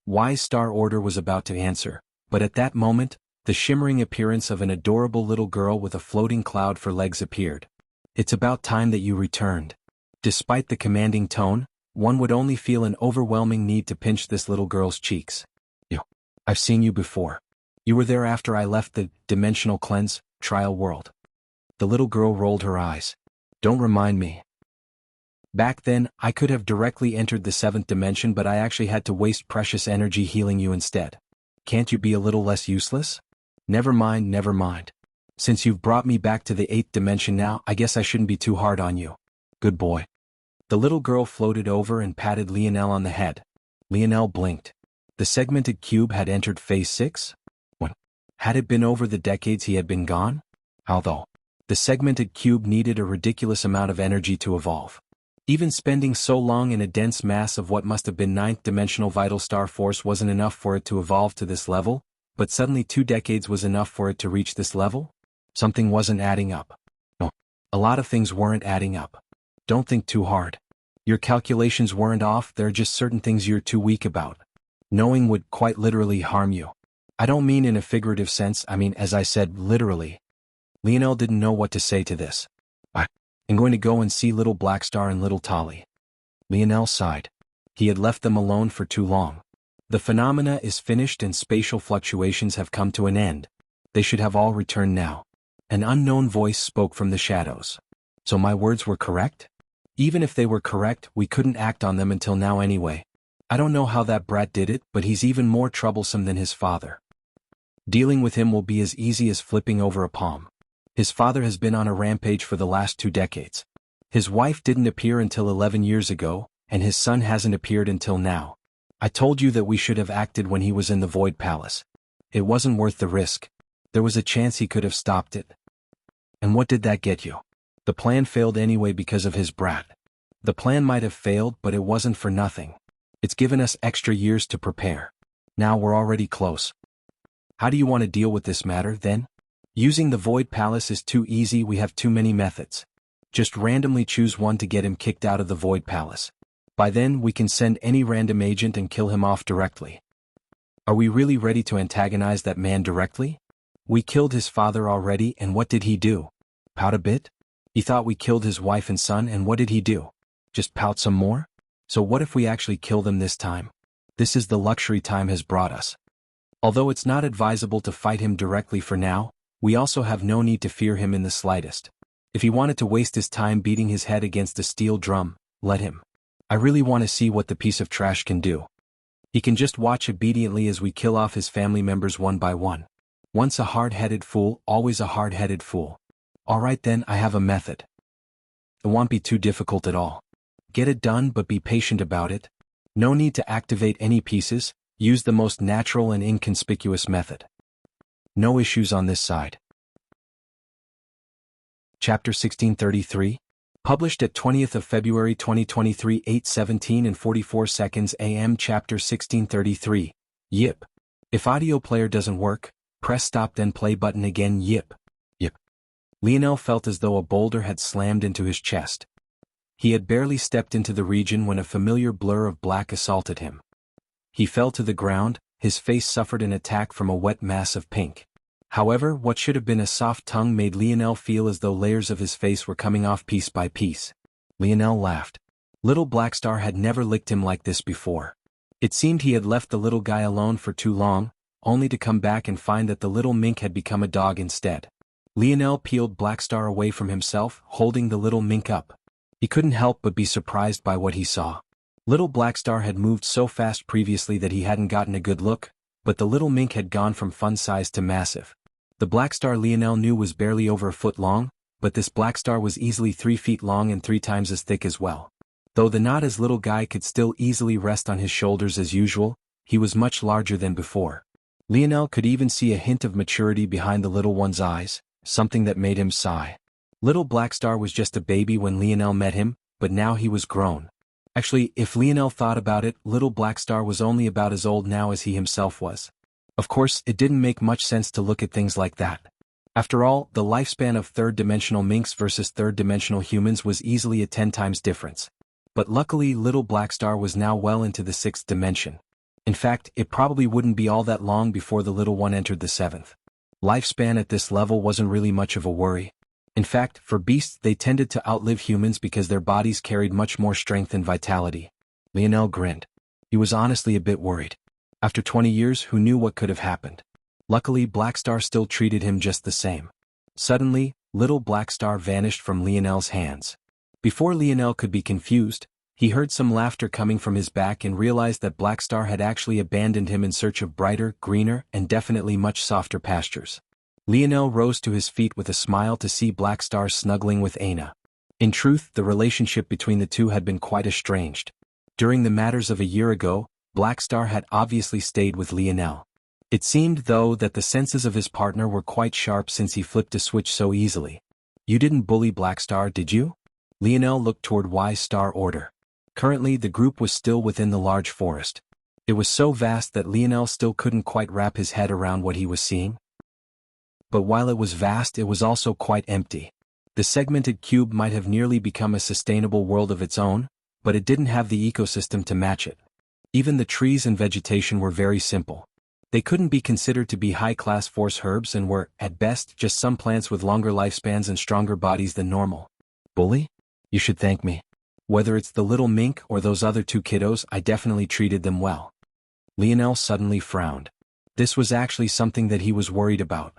Speaker 1: Why Star Order was about to answer, but at that moment, the shimmering appearance of an adorable little girl with a floating cloud for legs appeared. It's about time that you returned. Despite the commanding tone, one would only feel an overwhelming need to pinch this little girl's cheeks. I've seen you before. You were there after I left the dimensional cleanse trial world. The little girl rolled her eyes. Don't remind me. Back then, I could have directly entered the 7th dimension, but I actually had to waste precious energy healing you instead. Can't you be a little less useless? Never mind, never mind. Since you've brought me back to the 8th dimension now, I guess I shouldn't be too hard on you. Good boy. The little girl floated over and patted Lionel on the head. Lionel blinked. The segmented cube had entered phase 6? What? Had it been over the decades he had been gone? Although, the segmented cube needed a ridiculous amount of energy to evolve. Even spending so long in a dense mass of what must have been 9th dimensional vital star force wasn't enough for it to evolve to this level, but suddenly 2 decades was enough for it to reach this level? Something wasn't adding up. No, a lot of things weren't adding up. Don't think too hard. Your calculations weren't off, there are just certain things you're too weak about. Knowing would quite literally harm you. I don't mean in a figurative sense, I mean as I said, literally. Lionel didn't know what to say to this. I'm going to go and see little Blackstar and little Tolly. Lionel sighed. He had left them alone for too long. The phenomena is finished and spatial fluctuations have come to an end. They should have all returned now. An unknown voice spoke from the shadows. So my words were correct? Even if they were correct, we couldn't act on them until now anyway. I don't know how that brat did it, but he's even more troublesome than his father. Dealing with him will be as easy as flipping over a palm. His father has been on a rampage for the last 2 decades. His wife didn't appear until 11 years ago, and his son hasn't appeared until now. I told you that we should have acted when he was in the Void Palace. It wasn't worth the risk. There was a chance he could have stopped it. And what did that get you? The plan failed anyway because of his brat. The plan might have failed, but it wasn't for nothing. It's given us extra years to prepare. Now we're already close. How do you want to deal with this matter, then? Using the Void Palace is too easy, we have too many methods. Just randomly choose one to get him kicked out of the Void Palace. By then, we can send any random agent and kill him off directly. Are we really ready to antagonize that man directly? We killed his father already, and what did he do? Pout a bit? He thought we killed his wife and son, and what did he do? Just pout some more? So what if we actually kill them this time? This is the luxury time has brought us. Although it's not advisable to fight him directly for now, we also have no need to fear him in the slightest. If he wanted to waste his time beating his head against a steel drum, let him. I really want to see what the piece of trash can do. He can just watch obediently as we kill off his family members one by one. Once a hard-headed fool, always a hard-headed fool. Alright then, I have a method. It won't be too difficult at all. Get it done, but be patient about it. No need to activate any pieces, use the most natural and inconspicuous method. No issues on this side. Chapter 1633, published at 20th of February 2023, 8:17 and 44 seconds AM. Chapter 1633, Yip. If audio player doesn't work, press stop then play button again. Yip. Yip. Lionel felt as though a boulder had slammed into his chest. He had barely stepped into the region when a familiar blur of black assaulted him. He fell to the ground, his face suffered an attack from a wet mass of pink. However, what should have been a soft tongue made Lionel feel as though layers of his face were coming off piece by piece. Lionel laughed. Little Blackstar had never licked him like this before. It seemed he had left the little guy alone for too long, only to come back and find that the little mink had become a dog instead. Lionel peeled Blackstar away from himself, holding the little mink up. He couldn't help but be surprised by what he saw. Little Blackstar had moved so fast previously that he hadn't gotten a good look, but the little mink had gone from fun size to massive. The Blackstar Lionel knew was barely over a foot long, but this Blackstar was easily 3 feet long and 3 times as thick as well. Though the not as little guy could still easily rest on his shoulders as usual, he was much larger than before. Lionel could even see a hint of maturity behind the little one's eyes, something that made him sigh. Little Blackstar was just a baby when Lionel met him, but now he was grown. Actually, if Lionel thought about it, little Blackstar was only about as old now as he himself was. Of course, it didn't make much sense to look at things like that. After all, the lifespan of third-dimensional minks versus third-dimensional humans was easily a 10 times difference. But luckily, little Blackstar was now well into the 6th dimension. In fact, it probably wouldn't be all that long before the little one entered the 7th. Lifespan at this level wasn't really much of a worry. In fact, for beasts they tended to outlive humans because their bodies carried much more strength and vitality. Lionel grinned. He was honestly a bit worried. After 20 years, who knew what could have happened? Luckily, Blackstar still treated him just the same. Suddenly, little Blackstar vanished from Lionel's hands. Before Lionel could be confused, he heard some laughter coming from his back and realized that Blackstar had actually abandoned him in search of brighter, greener, and definitely much softer pastures. Lionel rose to his feet with a smile to see Blackstar snuggling with Aina. In truth, the relationship between the two had been quite estranged. During the matters of a year ago, Blackstar had obviously stayed with Lionel. It seemed, though, that the senses of his partner were quite sharp since he flipped a switch so easily. "You didn't bully Blackstar, did you?" Lionel looked toward Y-Star Order. Currently, the group was still within the large forest. It was so vast that Lionel still couldn't quite wrap his head around what he was seeing. But while it was vast, it was also quite empty. The segmented cube might have nearly become a sustainable world of its own, but it didn't have the ecosystem to match it. Even the trees and vegetation were very simple. They couldn't be considered to be high-class force herbs and were, at best, just some plants with longer lifespans and stronger bodies than normal. "Bully? You should thank me. Whether it's the little mink or those other two kiddos, I definitely treated them well." Lionel suddenly frowned. This was actually something that he was worried about.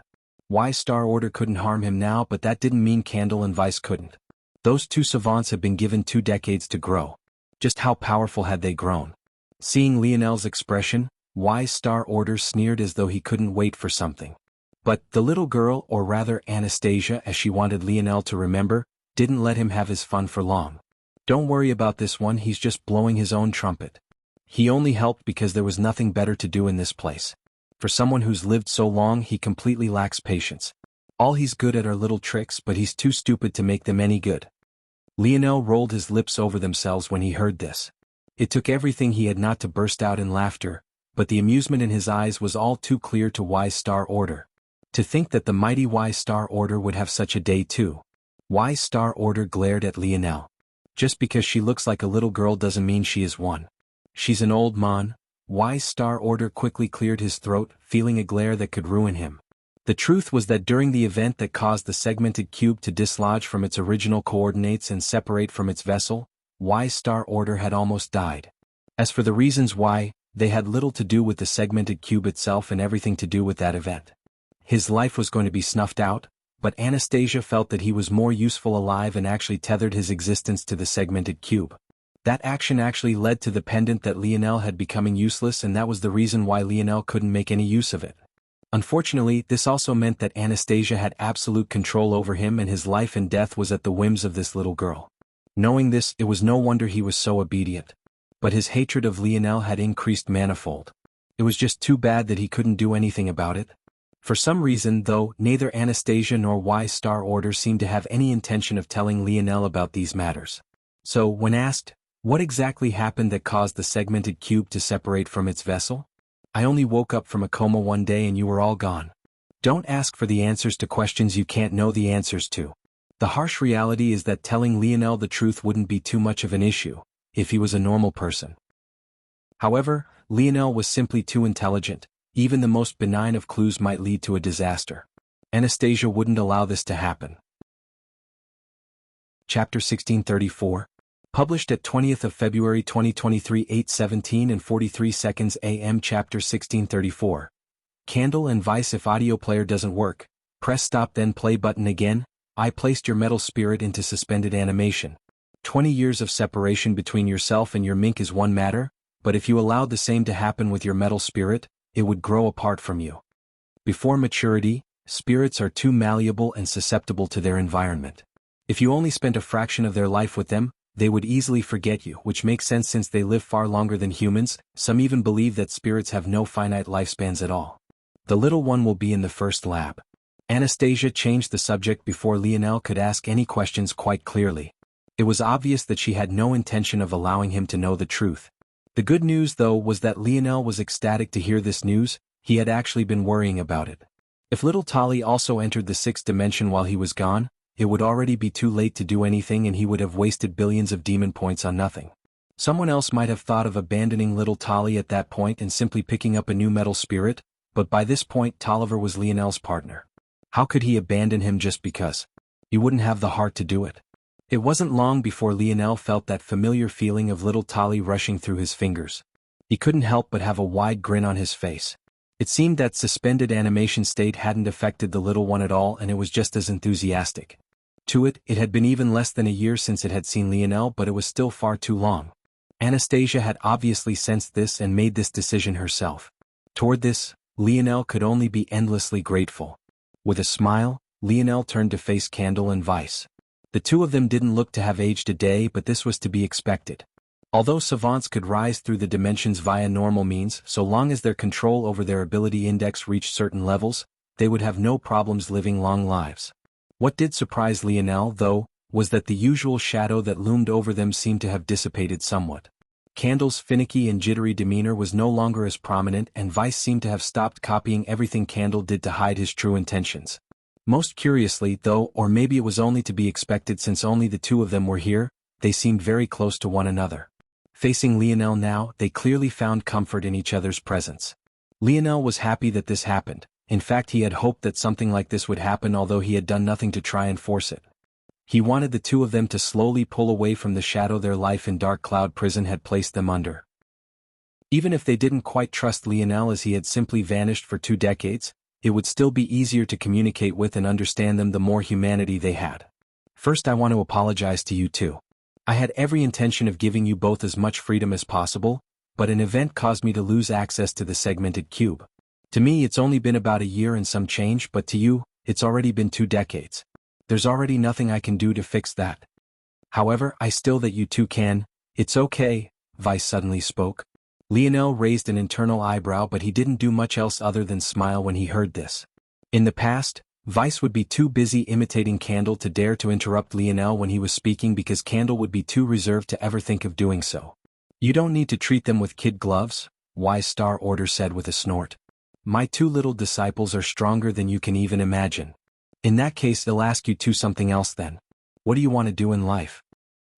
Speaker 1: Y-Star Order couldn't harm him now, but that didn't mean Candle and Vice couldn't. Those two savants had been given 2 decades to grow. Just how powerful had they grown? Seeing Lionel's expression, Y-Star Order sneered as though he couldn't wait for something. But the little girl, or rather Anastasia as she wanted Lionel to remember, didn't let him have his fun for long. "Don't worry about this one, he's just blowing his own trumpet. He only helped because there was nothing better to do in this place. For someone who's lived so long, he completely lacks patience. All he's good at are little tricks, but he's too stupid to make them any good." Lionel rolled his lips over themselves when he heard this. It took everything he had not to burst out in laughter, but the amusement in his eyes was all too clear to Y-Star Order. To think that the mighty Y-Star Order would have such a day too. Y-Star Order glared at Lionel. "Just because she looks like a little girl doesn't mean she is one. She's an old mon." Y-Star Order quickly cleared his throat, feeling a glare that could ruin him. The truth was that during the event that caused the segmented cube to dislodge from its original coordinates and separate from its vessel, Y-Star Order had almost died. As for the reasons why, they had little to do with the segmented cube itself and everything to do with that event. His life was going to be snuffed out, but Anastasia felt that he was more useful alive and actually tethered his existence to the segmented cube. That action actually led to the pendant that Lionel had becoming useless, and that was the reason why Lionel couldn't make any use of it. Unfortunately, this also meant that Anastasia had absolute control over him and his life and death was at the whims of this little girl. Knowing this, it was no wonder he was so obedient. But his hatred of Lionel had increased manifold. It was just too bad that he couldn't do anything about it. For some reason, though, neither Anastasia nor Y-Star Order seemed to have any intention of telling Lionel about these matters. So, when asked, "What exactly happened that caused the segmented cube to separate from its vessel?" "I only woke up from a coma one day and you were all gone." Don't ask for the answers to questions you can't know the answers to. The harsh reality is that telling Lionel the truth wouldn't be too much of an issue, if he was a normal person. However, Lionel was simply too intelligent. Even the most benign of clues might lead to a disaster. Anastasia wouldn't allow this to happen. Chapter 1634. Published at 20th of February 2023 8:17 and 43 seconds AM. Chapter 1634. Candle and Vice. If audio player doesn't work, press stop then play button again. I placed your metal spirit into suspended animation. 20 years of separation between yourself and your mink is one matter, but if you allowed the same to happen with your metal spirit, it would grow apart from you. Before maturity, spirits are too malleable and susceptible to their environment. If you only spent a fraction of their life with them, they would easily forget you, which makes sense since they live far longer than humans. Some even believe that spirits have no finite lifespans at all. The little one will be in the first lab. Anastasia changed the subject before Lionel could ask any questions quite clearly. It was obvious that she had no intention of allowing him to know the truth. The good news, though, was that Lionel was ecstatic to hear this news. He had actually been worrying about it. If little Tali also entered the 6th dimension while he was gone, it would already be too late to do anything and he would have wasted billions of demon points on nothing. Someone else might have thought of abandoning little Tali at that point and simply picking up a new metal spirit, but by this point Tolliver was Lionel's partner. How could he abandon him just because? He wouldn't have the heart to do it. It wasn't long before Lionel felt that familiar feeling of little Tali rushing through his fingers. He couldn't help but have a wide grin on his face. It seemed that suspended animation state hadn't affected the little one at all and it was just as enthusiastic. It had been even less than a year since it had seen Lionel, but it was still far too long. Anastasia had obviously sensed this and made this decision herself. Toward this, Lionel could only be endlessly grateful. With a smile, Lionel turned to face Candle and Vice. The two of them didn't look to have aged a day, but this was to be expected. Although savants could rise through the dimensions via normal means, so long as their control over their ability index reached certain levels, they would have no problems living long lives. What did surprise Lionel, though, was that the usual shadow that loomed over them seemed to have dissipated somewhat. Candle's finicky and jittery demeanor was no longer as prominent, and Vice seemed to have stopped copying everything Candle did to hide his true intentions. Most curiously, though, or maybe it was only to be expected since only the two of them were here, they seemed very close to one another. Facing Lionel now, they clearly found comfort in each other's presence. Lionel was happy that this happened. In fact, he had hoped that something like this would happen, although he had done nothing to try and force it. He wanted the two of them to slowly pull away from the shadow their life in Dark Cloud Prison had placed them under. Even if they didn't quite trust Lionel as he had simply vanished for 2 decades, it would still be easier to communicate with and understand them the more humanity they had. First, I want to apologize to you two. I had every intention of giving you both as much freedom as possible, but an event caused me to lose access to the segmented cube. To me, it's only been about a year and some change, but to you, it's already been 2 decades. There's already nothing I can do to fix that. However, I still that you two can. It's okay, Vice suddenly spoke. Lionel raised an internal eyebrow, but he didn't do much else other than smile when he heard this. In the past, Vice would be too busy imitating Candle to dare to interrupt Lionel when he was speaking because Candle would be too reserved to ever think of doing so. You don't need to treat them with kid gloves, Wise Star Order said with a snort. My 2 little disciples are stronger than you can even imagine. In that case, they'll ask you to something else then. What do you want to do in life?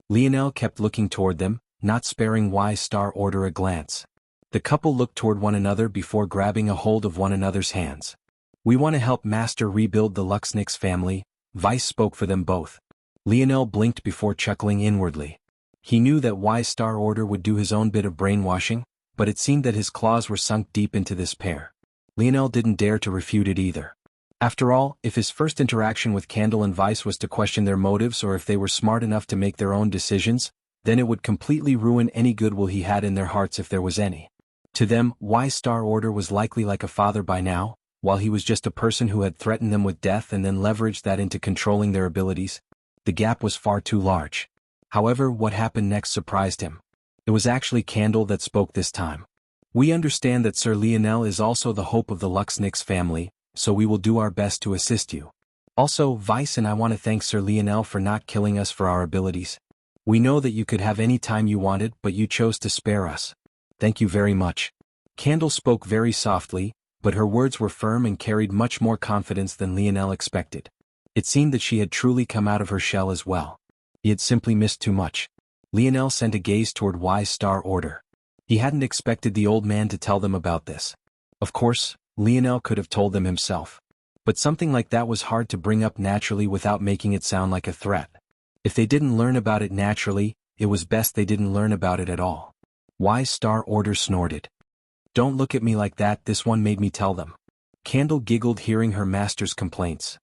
Speaker 1: Lionel kept looking toward them, not sparing Wise Star Order a glance. The couple looked toward one another before grabbing a hold of one another's hands. We want to help Master rebuild the Luxnix family, Vice spoke for them both. Lionel blinked before chuckling inwardly. He knew that Wise Star Order would do his own bit of brainwashing, but it seemed that his claws were sunk deep into this pair. Lionel didn't dare to refute it either. After all, if his first interaction with Candle and Vice was to question their motives or if they were smart enough to make their own decisions, then it would completely ruin any goodwill he had in their hearts if there was any. To them, Wise Star Order was likely like a father by now, while he was just a person who had threatened them with death and then leveraged that into controlling their abilities. The gap was far too large. However, what happened next surprised him. It was actually Candle that spoke this time. We understand that Sir Lionel is also the hope of the Luxnix family, so we will do our best to assist you. Also, Vice and I want to thank Sir Lionel for not killing us for our abilities. We know that you could have any time you wanted, but you chose to spare us. Thank you very much. Candle spoke very softly, but her words were firm and carried much more confidence than Lionel expected. It seemed that she had truly come out of her shell as well. He had simply missed too much. Lionel sent a gaze toward Wise Star Order. He hadn't expected the old man to tell them about this. Of course, Lionel could have told them himself. But something like that was hard to bring up naturally without making it sound like a threat. If they didn't learn about it naturally, it was best they didn't learn about it at all. Wise Star Order snorted. Don't look at me like that, this one made me tell them. Candle giggled hearing her master's complaints.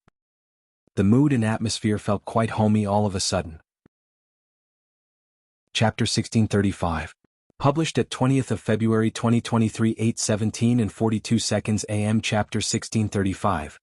Speaker 1: The mood and atmosphere felt quite homey all of a sudden. Chapter 1635. Published at 20th of February 2023 8:17 and 42 seconds AM. Chapter 1635.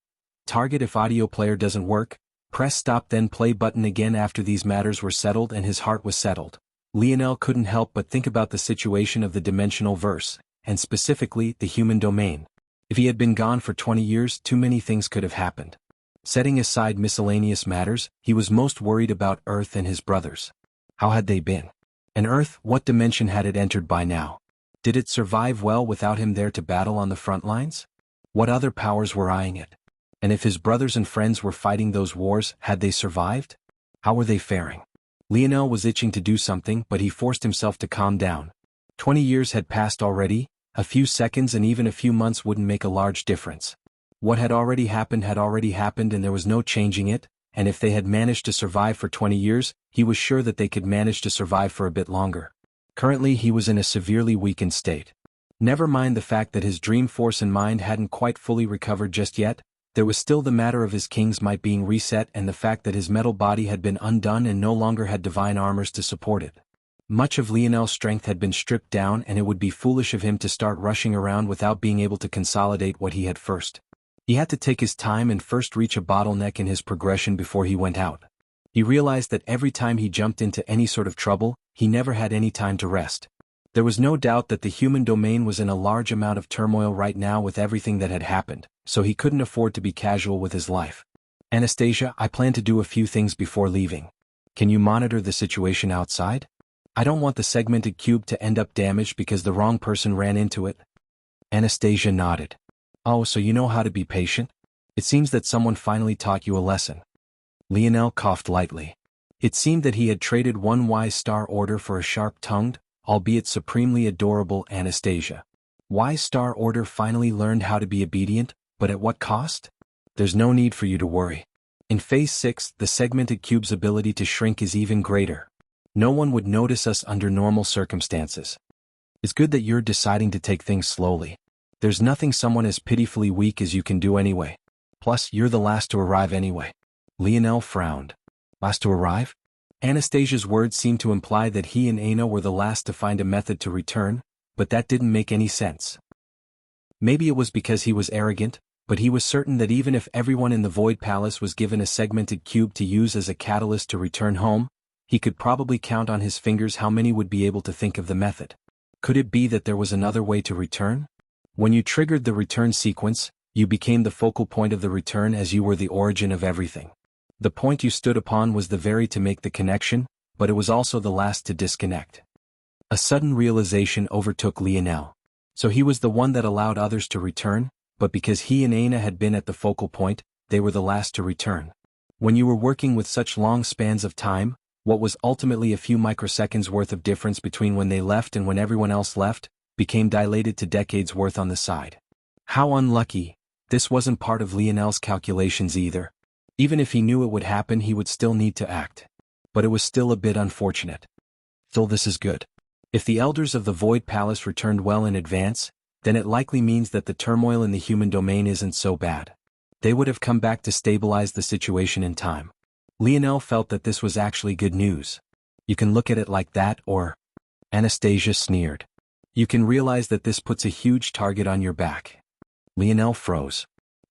Speaker 1: Target: if audio player doesn't work, press stop then play button again. After these matters were settled and his heart was settled, Lionel couldn't help but think about the situation of the dimensional verse, and specifically the human domain. If he had been gone for 20 years, too many things could have happened. Setting aside miscellaneous matters, he was most worried about Earth and his brothers. How had they been? And Earth, what dimension had it entered by now? Did it survive well without him there to battle on the front lines? What other powers were eyeing it? And if his brothers and friends were fighting those wars, had they survived? How were they faring? Lionel was itching to do something, but he forced himself to calm down. 20 years had passed already. A few seconds and even a few months wouldn't make a large difference. What had already happened and there was no changing it, and if they had managed to survive for 20 years, he was sure that they could manage to survive for a bit longer. Currently he was in a severely weakened state. Never mind the fact that his dream force and mind hadn't quite fully recovered just yet, There was still the matter of his king's might being reset and the fact that his metal body had been undone and no longer had divine armors to support it. Much of Lionel's strength had been stripped down, and it would be foolish of him to start rushing around without being able to consolidate what he had first. He had to take his time and first reach a bottleneck in his progression before he went out. He realized that every time he jumped into any sort of trouble, he never had any time to rest. There was no doubt that the human domain was in a large amount of turmoil right now with everything that had happened, so he couldn't afford to be casual with his life. Anastasia, I plan to do a few things before leaving. Can you monitor the situation outside? I don't want the segmented cube to end up damaged because the wrong person ran into it. Anastasia nodded. Oh, so you know how to be patient? It seems that someone finally taught you a lesson. Lionel coughed lightly. It seemed that he had traded one wise star order for a sharp-tongued, albeit supremely adorable Anastasia. Wise Star Order finally learned how to be obedient, but at what cost? There's no need for you to worry. In Phase 6, the segmented cube's ability to shrink is even greater. No one would notice us under normal circumstances. It's good that you're deciding to take things slowly. There's nothing someone as pitifully weak as you can do anyway. Plus, you're the last to arrive anyway. Lionel frowned. Last to arrive? Anastasia's words seemed to imply that he and Aina were the last to find a method to return, but that didn't make any sense. Maybe it was because he was arrogant, but he was certain that even if everyone in the Void Palace was given a segmented cube to use as a catalyst to return home, he could probably count on his fingers how many would be able to think of the method. Could it be that there was another way to return? When you triggered the return sequence, you became the focal point of the return as you were the origin of everything. The point you stood upon was the very to make the connection, but it was also the last to disconnect. A sudden realization overtook Lionel. So he was the one that allowed others to return, but because he and Aina had been at the focal point, they were the last to return. When you were working with such long spans of time, what was ultimately a few microseconds worth of difference between when they left and when everyone else left, became dilated to decades worth on the side. How unlucky. This wasn't part of Lionel's calculations either. Even if he knew it would happen, he would still need to act. But it was still a bit unfortunate. Still, this is good. If the elders of the Void Palace returned well in advance, then it likely means that the turmoil in the human domain isn't so bad. They would have come back to stabilize the situation in time. Lionel felt that this was actually good news. You can look at it like that, or... Anastasia sneered. You can realize that this puts a huge target on your back. Lionel froze.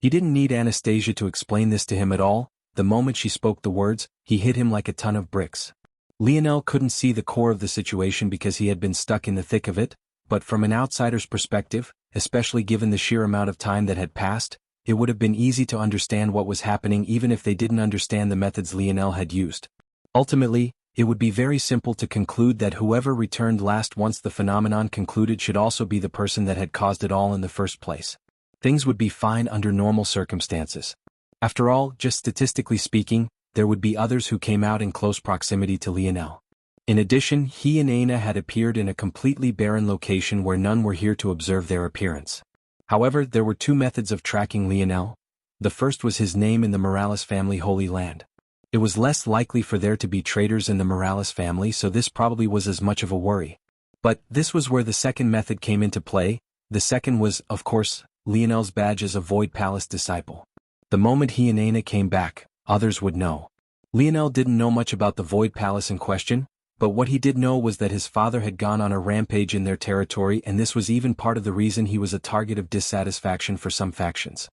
Speaker 1: He didn't need Anastasia to explain this to him at all. The moment she spoke the words, he hit him like a ton of bricks. Lionel couldn't see the core of the situation because he had been stuck in the thick of it, but from an outsider's perspective, especially given the sheer amount of time that had passed, it would have been easy to understand what was happening even if they didn't understand the methods Lionel had used. Ultimately, it would be very simple to conclude that whoever returned last once the phenomenon concluded should also be the person that had caused it all in the first place. Things would be fine under normal circumstances. After all, just statistically speaking, there would be others who came out in close proximity to Lionel. In addition, he and Aina had appeared in a completely barren location where none were here to observe their appearance. However, there were two methods of tracking Lionel. The first was his name in the Morales family Holy Land. It was less likely for there to be traitors in the Morales family, so this probably was as much of a worry. But this was where the second method came into play. The second was, of course, Lionel's badge as a Void Palace disciple. The moment he and Aina came back, others would know. Lionel didn't know much about the Void Palace in question, but what he did know was that his father had gone on a rampage in their territory, and this was even part of the reason he was a target of dissatisfaction for some factions.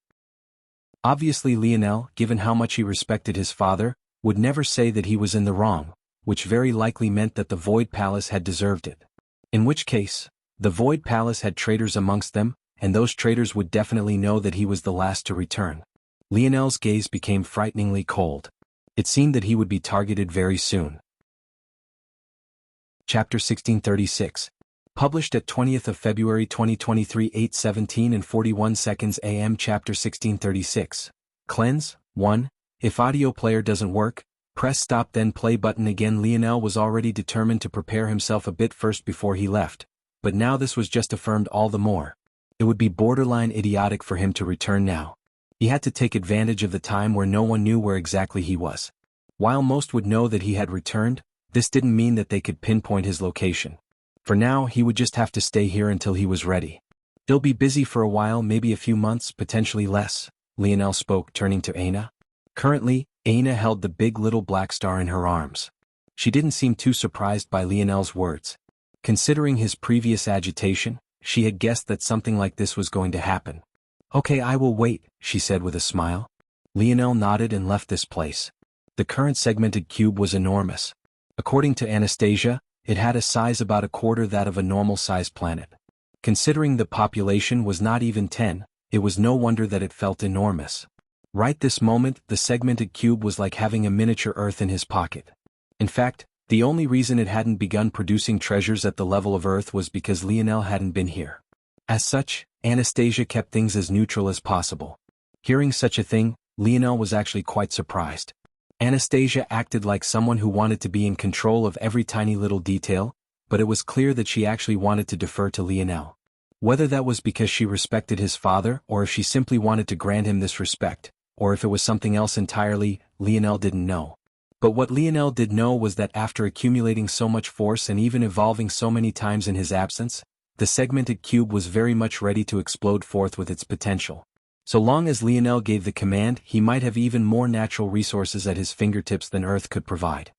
Speaker 1: Obviously Lionel, given how much he respected his father, would never say that he was in the wrong, which very likely meant that the Void Palace had deserved it. In which case, the Void Palace had traitors amongst them, and those traitors would definitely know that he was the last to return. Lionel's gaze became frighteningly cold. It seemed that he would be targeted very soon. Chapter 1636. Published at 20th of February 2023 8:17 and 41 seconds AM. Chapter 1636. Cleanse. 1. If audio player doesn't work, press stop then play button again. Lionel was already determined to prepare himself a bit first before he left, but now this was just affirmed all the more. It would be borderline idiotic for him to return now. He had to take advantage of the time where no one knew where exactly he was. While most would know that he had returned, this didn't mean that they could pinpoint his location. For now, he would just have to stay here until he was ready. He'll be busy for a while, maybe a few months, potentially less. Lionel spoke, turning to Aina. Currently, Aina held the big little black star in her arms. She didn't seem too surprised by Lionel's words. Considering his previous agitation, she had guessed that something like this was going to happen. Okay, I will wait, she said with a smile. Lionel nodded and left this place. The current segmented cube was enormous. According to Anastasia, it had a size about a quarter that of a normal-sized planet. Considering the population was not even 10, it was no wonder that it felt enormous. Right this moment, the segmented cube was like having a miniature Earth in his pocket. In fact, the only reason it hadn't begun producing treasures at the level of Earth was because Lionel hadn't been here. As such, Anastasia kept things as neutral as possible. Hearing such a thing, Lionel was actually quite surprised. Anastasia acted like someone who wanted to be in control of every tiny little detail, but it was clear that she actually wanted to defer to Lionel. Whether that was because she respected his father or if she simply wanted to grant him this respect, or if it was something else entirely, Lionel didn't know. But what Lionel did know was that after accumulating so much force and even evolving so many times in his absence, the segmented cube was very much ready to explode forth with its potential. So long as Lionel gave the command, he might have even more natural resources at his fingertips than Earth could provide.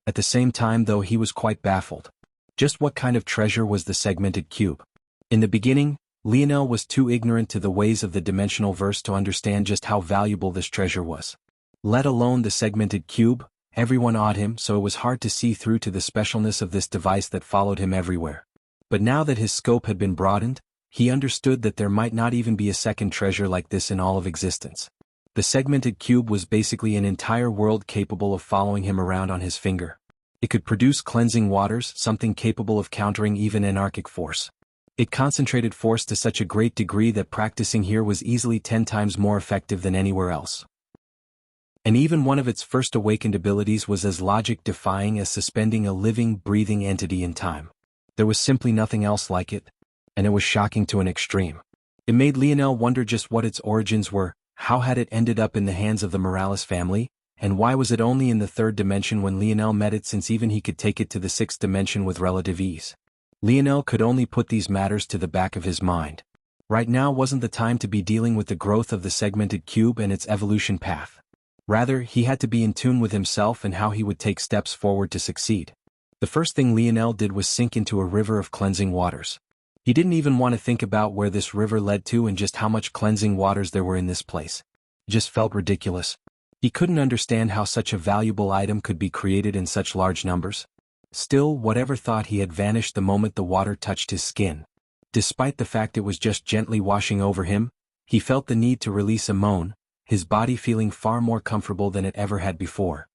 Speaker 1: At the same time, though, he was quite baffled. Just what kind of treasure was the segmented cube? In the beginning, Lionel was too ignorant to the ways of the dimensional verse to understand just how valuable this treasure was. Let alone the segmented cube, everyone awed him, so it was hard to see through to the specialness of this device that followed him everywhere. But now that his scope had been broadened, he understood that there might not even be a second treasure like this in all of existence. The segmented cube was basically an entire world capable of following him around on his finger. It could produce cleansing waters, something capable of countering even anarchic force. It concentrated force to such a great degree that practicing here was easily 10 times more effective than anywhere else. And even one of its first awakened abilities was as logic-defying as suspending a living, breathing entity in time. There was simply nothing else like it, and it was shocking to an extreme. It made Lionel wonder just what its origins were, how had it ended up in the hands of the Morales family, and why was it only in the third dimension when Lionel met it, since even he could take it to the sixth dimension with relative ease. Lionel could only put these matters to the back of his mind. Right now wasn't the time to be dealing with the growth of the segmented cube and its evolution path. Rather, he had to be in tune with himself and how he would take steps forward to succeed. The first thing Lionel did was sink into a river of cleansing waters. He didn't even want to think about where this river led to and just how much cleansing waters there were in this place. It just felt ridiculous. He couldn't understand how such a valuable item could be created in such large numbers. Still, whatever thought he had vanished the moment the water touched his skin. Despite the fact it was just gently washing over him, he felt the need to release a moan, his body feeling far more comfortable than it ever had before.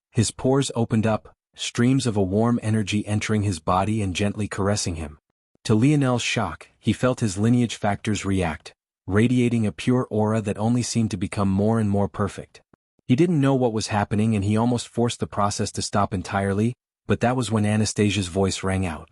Speaker 1: His pores opened up, streams of a warm energy entering his body and gently caressing him. To Lionel's shock, he felt his lineage factors react, radiating a pure aura that only seemed to become more and more perfect. He didn't know what was happening and he almost forced the process to stop entirely, but that was when Anastasia's voice rang out.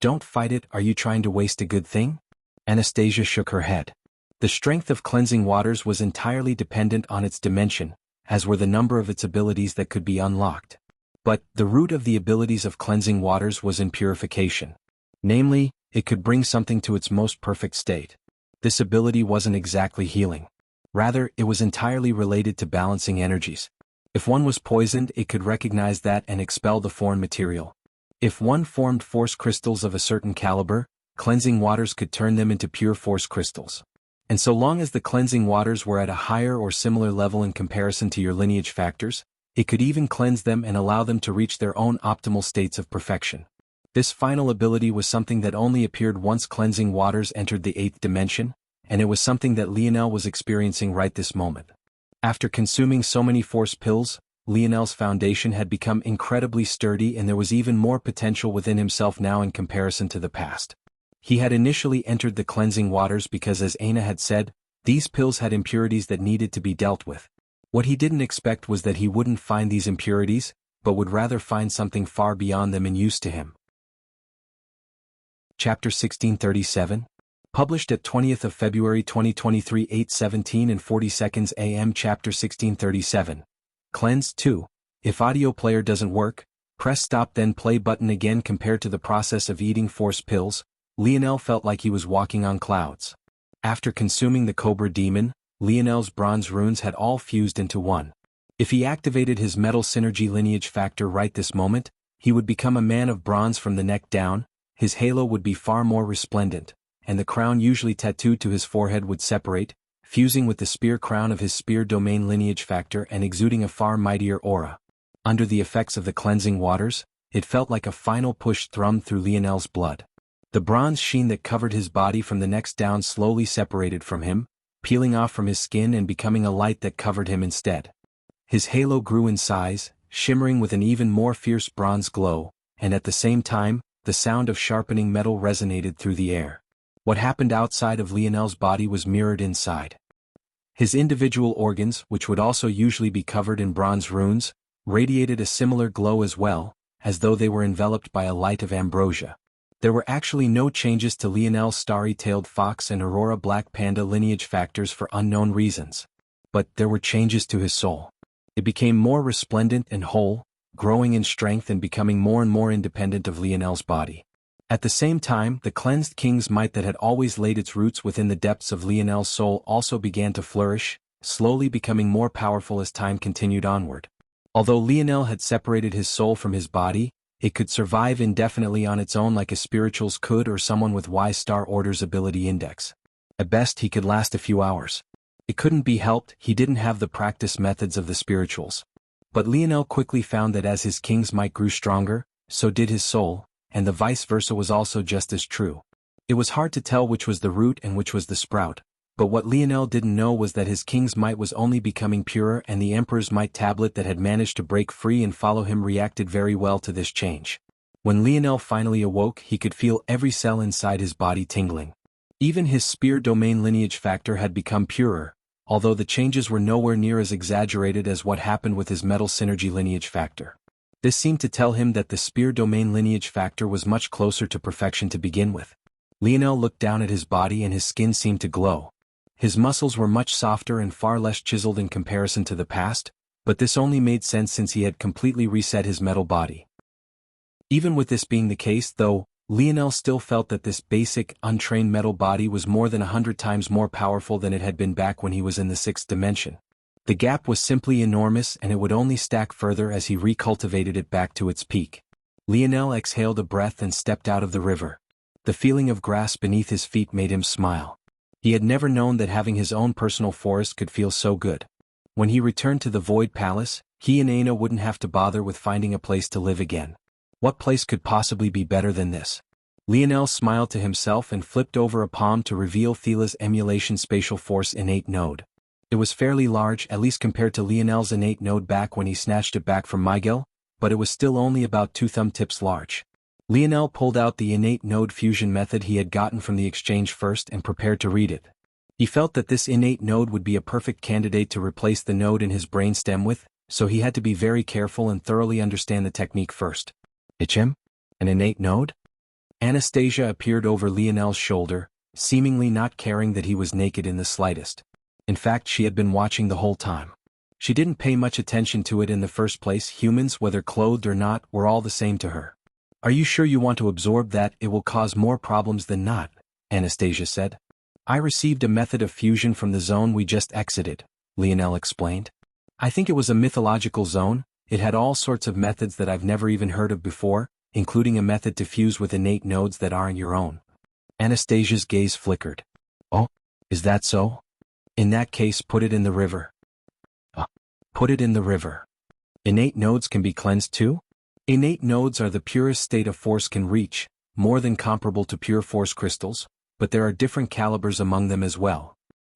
Speaker 1: "Don't fight it, are you trying to waste a good thing?" Anastasia shook her head. The strength of cleansing waters was entirely dependent on its dimension, as were the number of its abilities that could be unlocked. But the root of the abilities of cleansing waters was in purification. Namely, it could bring something to its most perfect state. This ability wasn't exactly healing. Rather, it was entirely related to balancing energies. If one was poisoned, it could recognize that and expel the foreign material. If one formed force crystals of a certain caliber, cleansing waters could turn them into pure force crystals. And so long as the cleansing waters were at a higher or similar level in comparison to your lineage factors, it could even cleanse them and allow them to reach their own optimal states of perfection. This final ability was something that only appeared once cleansing waters entered the 8th dimension, and it was something that Lionel was experiencing right this moment. After consuming so many force pills, Lionel's foundation had become incredibly sturdy and there was even more potential within himself now in comparison to the past. He had initially entered the cleansing waters because, as Aina had said, these pills had impurities that needed to be dealt with. What he didn't expect was that he wouldn't find these impurities, but would rather find something far beyond them in use to him. Chapter 1637, published at 20th of February 2023 8:17 and 40 seconds AM. Chapter 1637, Cleanse 2. If audio player doesn't work, press stop then play button again. Compared to the process of eating force pills, Lionel felt like he was walking on clouds. After consuming the Cobra Demon, Lionel's bronze runes had all fused into one. If he activated his metal synergy lineage factor right this moment, he would become a man of bronze from the neck down, his halo would be far more resplendent, and the crown usually tattooed to his forehead would separate, fusing with the spear crown of his spear domain lineage factor and exuding a far mightier aura. Under the effects of the cleansing waters, it felt like a final push thrummed through Lionel's blood. The bronze sheen that covered his body from the neck down slowly separated from him, peeling off from his skin and becoming a light that covered him instead. His halo grew in size, shimmering with an even more fierce bronze glow, and at the same time, the sound of sharpening metal resonated through the air. What happened outside of Lionel's body was mirrored inside. His individual organs, which would also usually be covered in bronze runes, radiated a similar glow as well, as though they were enveloped by a light of ambrosia. There were actually no changes to Lionel's starry-tailed fox and Aurora black panda lineage factors for unknown reasons. But there were changes to his soul. It became more resplendent and whole, growing in strength and becoming more and more independent of Lionel's body. At the same time, the cleansed king's might that had always laid its roots within the depths of Lionel's soul also began to flourish, slowly becoming more powerful as time continued onward. Although Lionel had separated his soul from his body, it could survive indefinitely on its own like a spiritual's could or someone with Y Star Order's ability index. At best he could last a few hours. It couldn't be helped, he didn't have the practice methods of the spirituals. But Lionel quickly found that as his king's might grew stronger, so did his soul, and the vice versa was also just as true. It was hard to tell which was the root and which was the sprout, but what Lionel didn't know was that his king's might was only becoming purer and the emperor's might tablet that had managed to break free and follow him reacted very well to this change. When Lionel finally awoke, he could feel every cell inside his body tingling. Even his spear domain lineage factor had become purer, although the changes were nowhere near as exaggerated as what happened with his metal synergy lineage factor. This seemed to tell him that the spear domain lineage factor was much closer to perfection to begin with. Lionel looked down at his body and his skin seemed to glow. His muscles were much softer and far less chiseled in comparison to the past, but this only made sense since he had completely reset his metal body. Even with this being the case, though, Lionel still felt that this basic, untrained metal body was more than 100 times more powerful than it had been back when he was in the 6th dimension. The gap was simply enormous and it would only stack further as he recultivated it back to its peak. Lionel exhaled a breath and stepped out of the river. The feeling of grass beneath his feet made him smile. He had never known that having his own personal forest could feel so good. When he returned to the Void Palace, he and Aina wouldn't have to bother with finding a place to live again. What place could possibly be better than this? Lionel smiled to himself and flipped over a palm to reveal Thila's emulation spatial force innate node. It was fairly large, at least compared to Lionel's innate node back when he snatched it back from Miguel, but it was still only about 2 thumb tips large. Lionel pulled out the innate node fusion method he had gotten from the exchange first and prepared to read it. He felt that this innate node would be a perfect candidate to replace the node in his brainstem with, so he had to be very careful and thoroughly understand the technique first. Ichem? An innate node? Anastasia appeared over Lionel's shoulder, seemingly not caring that he was naked in the slightest. In fact, she had been watching the whole time. She didn't pay much attention to it in the first place. Humans, whether clothed or not, were all the same to her. "Are you sure you want to absorb that? It will cause more problems than not," Anastasia said. "I received a method of fusion from the zone we just exited," Lionel explained. "I think it was a mythological zone. It had all sorts of methods that I've never even heard of before, including a method to fuse with innate nodes that aren't your own." Anastasia's gaze flickered. "Oh, is that so? In that case, put it in the river." Put it in the river. Innate nodes can be cleansed too? Innate nodes are the purest state a force can reach, more than comparable to pure force crystals, but there are different calibers among them as well.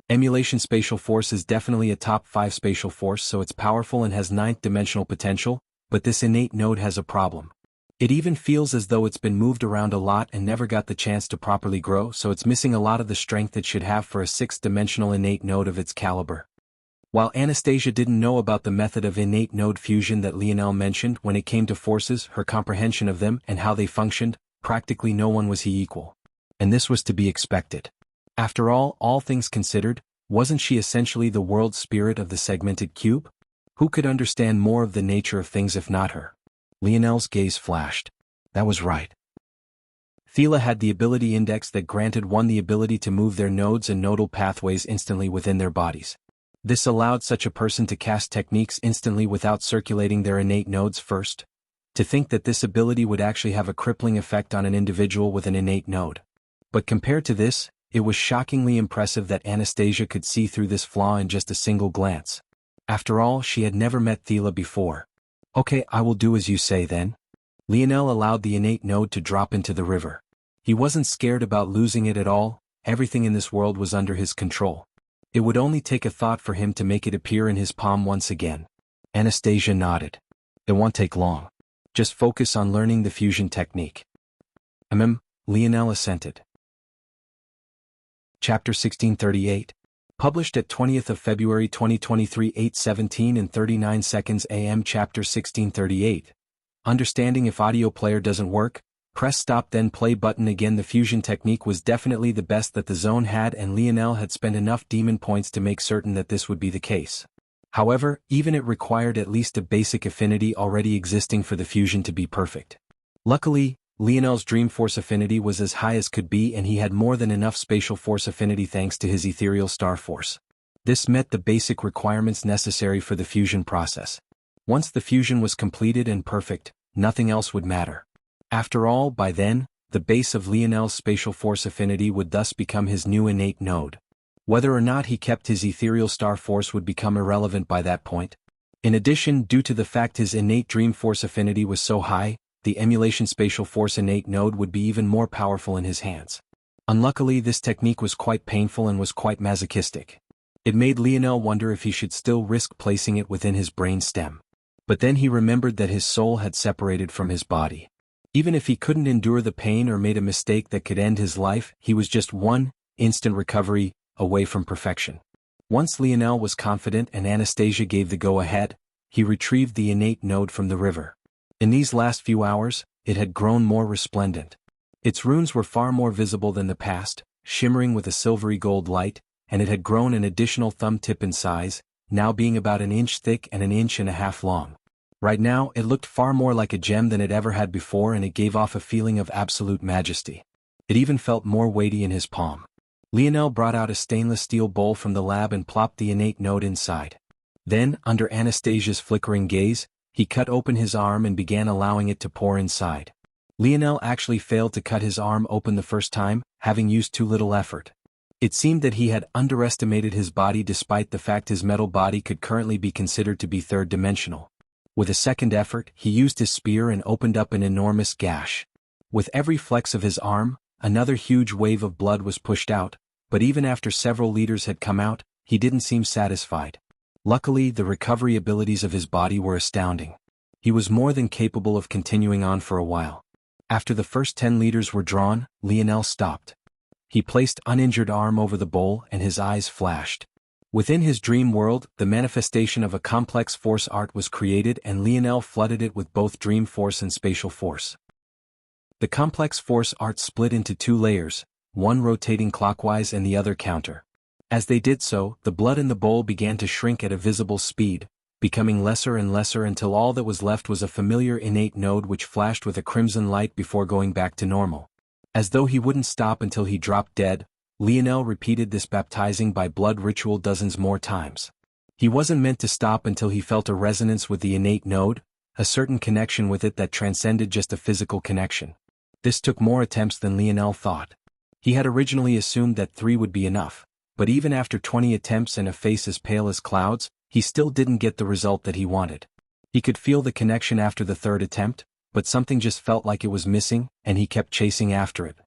Speaker 1: Emulation spatial force is definitely a top 5 spatial force, so it's powerful and has 9th dimensional potential, but this innate node has a problem. It even feels as though it's been moved around a lot and never got the chance to properly grow, so it's missing a lot of the strength it should have for a 6th dimensional innate node of its caliber. While Anastasia didn't know about the method of innate node fusion that Lionel mentioned when it came to forces, her comprehension of them and how they functioned, practically no one was he equal. And this was to be expected. After all things considered, wasn't she essentially the world spirit of the segmented cube? Who could understand more of the nature of things if not her? Lionel's gaze flashed. That was right. Thela had the ability index that granted one the ability to move their nodes and nodal pathways instantly within their bodies. This allowed such a person to cast techniques instantly without circulating their innate nodes first. To think that this ability would actually have a crippling effect on an individual with an innate node. But compared to this, it was shockingly impressive that Anastasia could see through this flaw in just a single glance. After all, she had never met Thela before. Okay, I will do as you say then. Lionel allowed the innate node to drop into the river. He wasn't scared about losing it at all, everything in this world was under his control. It would only take a thought for him to make it appear in his palm once again. Anastasia nodded. It won't take long. Just focus on learning the fusion technique. Lionel assented. Chapter 1638. Published at 20th of February 2023 8:17 and 39 seconds AM. Chapter 1638. Understanding if audio player doesn't work, press stop then play button again. The fusion technique was definitely the best that the zone had, and Lionel had spent enough demon points to make certain that this would be the case. However, even it required at least a basic affinity already existing for the fusion to be perfect. Luckily, Lionel's Dream Force affinity was as high as could be, and he had more than enough Spatial Force affinity thanks to his Ethereal Star Force. This met the basic requirements necessary for the fusion process. Once the fusion was completed and perfect, nothing else would matter. After all, by then, the base of Lionel's Spatial Force affinity would thus become his new innate node. Whether or not he kept his Ethereal Star Force would become irrelevant by that point. In addition, due to the fact his innate Dream Force affinity was so high, the Emulation Spatial Force innate node would be even more powerful in his hands. Unluckily, this technique was quite painful and was quite masochistic. It made Lionel wonder if he should still risk placing it within his brain stem. But then he remembered that his soul had separated from his body. Even if he couldn't endure the pain or made a mistake that could end his life, he was just one instant recovery away from perfection. Once Lionel was confident and Anastasia gave the go-ahead, he retrieved the innate node from the river. In these last few hours, it had grown more resplendent. Its runes were far more visible than the past, shimmering with a silvery gold light, and it had grown an additional thumb tip in size, now being about an inch thick and an inch and a half long. Right now, it looked far more like a gem than it ever had before, and it gave off a feeling of absolute majesty. It even felt more weighty in his palm. Lionel brought out a stainless steel bowl from the lab and plopped the innate node inside. Then, under Anastasia's flickering gaze, he cut open his arm and began allowing it to pour inside. Lionel actually failed to cut his arm open the first time, having used too little effort. It seemed that he had underestimated his body despite the fact his metal body could currently be considered to be third-dimensional. With a second effort, he used his spear and opened up an enormous gash. With every flex of his arm, another huge wave of blood was pushed out, but even after several liters had come out, he didn't seem satisfied. Luckily, the recovery abilities of his body were astounding. He was more than capable of continuing on for a while. After the first 10 liters were drawn, Lionel stopped. He placed uninjured arm over the bowl and his eyes flashed. Within his dream world, the manifestation of a complex force art was created, and Lionel flooded it with both dream force and spatial force. The complex force art split into 2 layers, one rotating clockwise and the other counter. As they did so, the blood in the bowl began to shrink at a visible speed, becoming lesser and lesser until all that was left was a familiar innate node which flashed with a crimson light before going back to normal. As though he wouldn't stop until he dropped dead, Lionel repeated this baptizing by blood ritual dozens more times. He wasn't meant to stop until he felt a resonance with the innate node, a certain connection with it that transcended just a physical connection. This took more attempts than Lionel thought. He had originally assumed that 3 would be enough, but even after 20 attempts and a face as pale as clouds, he still didn't get the result that he wanted. He could feel the connection after the 3rd attempt, but something just felt like it was missing, and he kept chasing after it.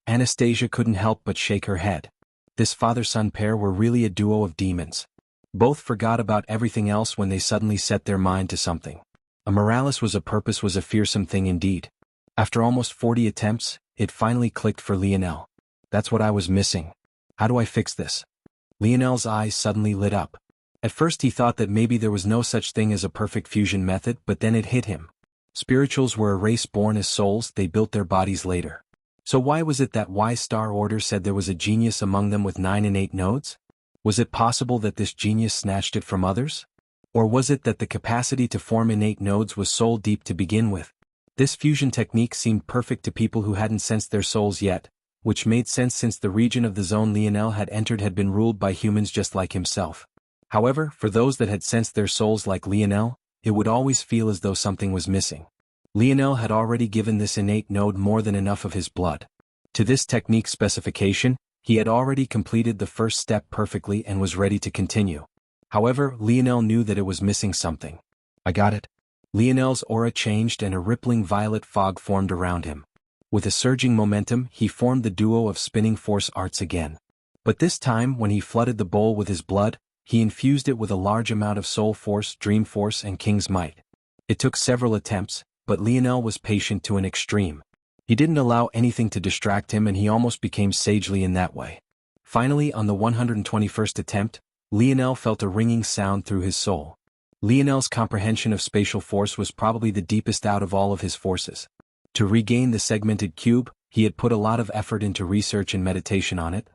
Speaker 1: Anastasia couldn't help but shake her head. This father-son pair were really a duo of demons. Both forgot about everything else when they suddenly set their mind to something. A Morales was a purpose was a fearsome thing indeed. After almost 40 attempts, it finally clicked for Lionel. That's what I was missing. How do I fix this? Lionel's eyes suddenly lit up. At first he thought that maybe there was no such thing as a perfect fusion method, but then it hit him. Spirituals were a race born as souls, they built their bodies later. So why was it that Y-Star Order said there was a genius among them with 9 innate nodes? Was it possible that this genius snatched it from others? Or was it that the capacity to form innate nodes was soul deep to begin with? This fusion technique seemed perfect to people who hadn't sensed their souls yet, which made sense since the region of the zone Lionel had entered had been ruled by humans just like himself. However, for those that had sensed their souls like Lionel, it would always feel as though something was missing. Lionel had already given this innate node more than enough of his blood. To this technique specification, he had already completed the first step perfectly and was ready to continue. However, Lionel knew that it was missing something. I got it. Lionel's aura changed and a rippling violet fog formed around him. With a surging momentum, he formed the duo of spinning force arts again. But this time, when he flooded the bowl with his blood, he infused it with a large amount of soul force, dream force, and king's might. It took several attempts, but Lionel was patient to an extreme. He didn't allow anything to distract him and he almost became sagely in that way. Finally, on the 121st attempt, Lionel felt a ringing sound through his soul. Lionel's comprehension of spatial force was probably the deepest out of all of his forces. To regain the segmented cube, he had put a lot of effort into research and meditation on it.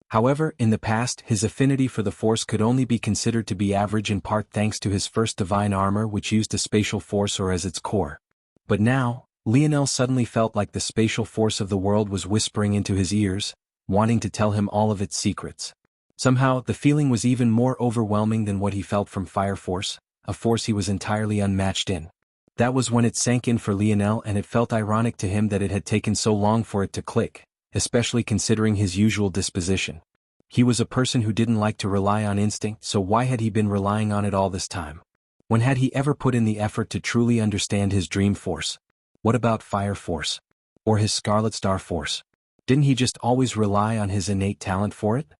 Speaker 1: However, in the past, his affinity for the force could only be considered to be average in part thanks to his first divine armor which used a spatial force or as its core. But now, Lionel suddenly felt like the spatial force of the world was whispering into his ears, wanting to tell him all of its secrets. Somehow, the feeling was even more overwhelming than what he felt from Fire Force, a force he was entirely unmatched in. That was when it sank in for Lionel and it felt ironic to him that it had taken so long for it to click, especially considering his usual disposition. He was a person who didn't like to rely on instinct, so why had he been relying on it all this time? When had he ever put in the effort to truly understand his dream force? What about Fire Force? Or his Scarlet Star Force? Didn't he just always rely on his innate talent for it?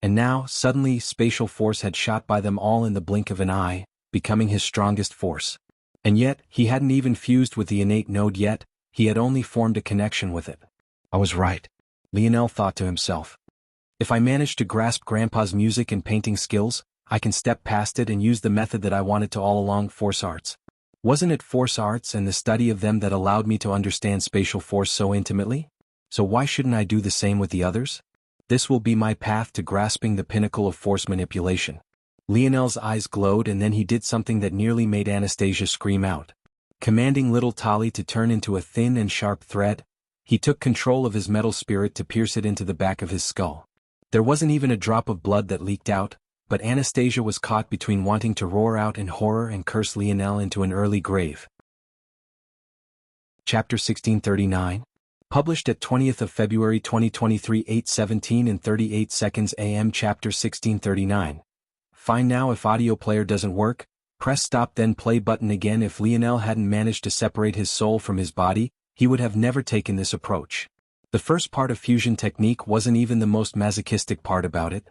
Speaker 1: And now, suddenly, spatial force had shot by them all in the blink of an eye, becoming his strongest force. And yet, he hadn't even fused with the innate node yet, he had only formed a connection with it. I was right, Lionel thought to himself. If I manage to grasp Grandpa's music and painting skills, I can step past it and use the method that I wanted to all along, force arts. Wasn't it force arts and the study of them that allowed me to understand spatial force so intimately? So why shouldn't I do the same with the others? This will be my path to grasping the pinnacle of force manipulation. Lionel's eyes glowed and then he did something that nearly made Anastasia scream out. Commanding little Tali to turn into a thin and sharp thread, he took control of his metal spirit to pierce it into the back of his skull. There wasn't even a drop of blood that leaked out, but Anastasia was caught between wanting to roar out in horror and curse Lionel into an early grave. Chapter 1639. Published at 20th of February 2023 8:17 and 38 seconds AM. Chapter 1639. Fine. Now if audio player doesn't work, press stop then play button again. If Lionel hadn't managed to separate his soul from his body, he would have never taken this approach. The first part of fusion technique wasn't even the most masochistic part about it.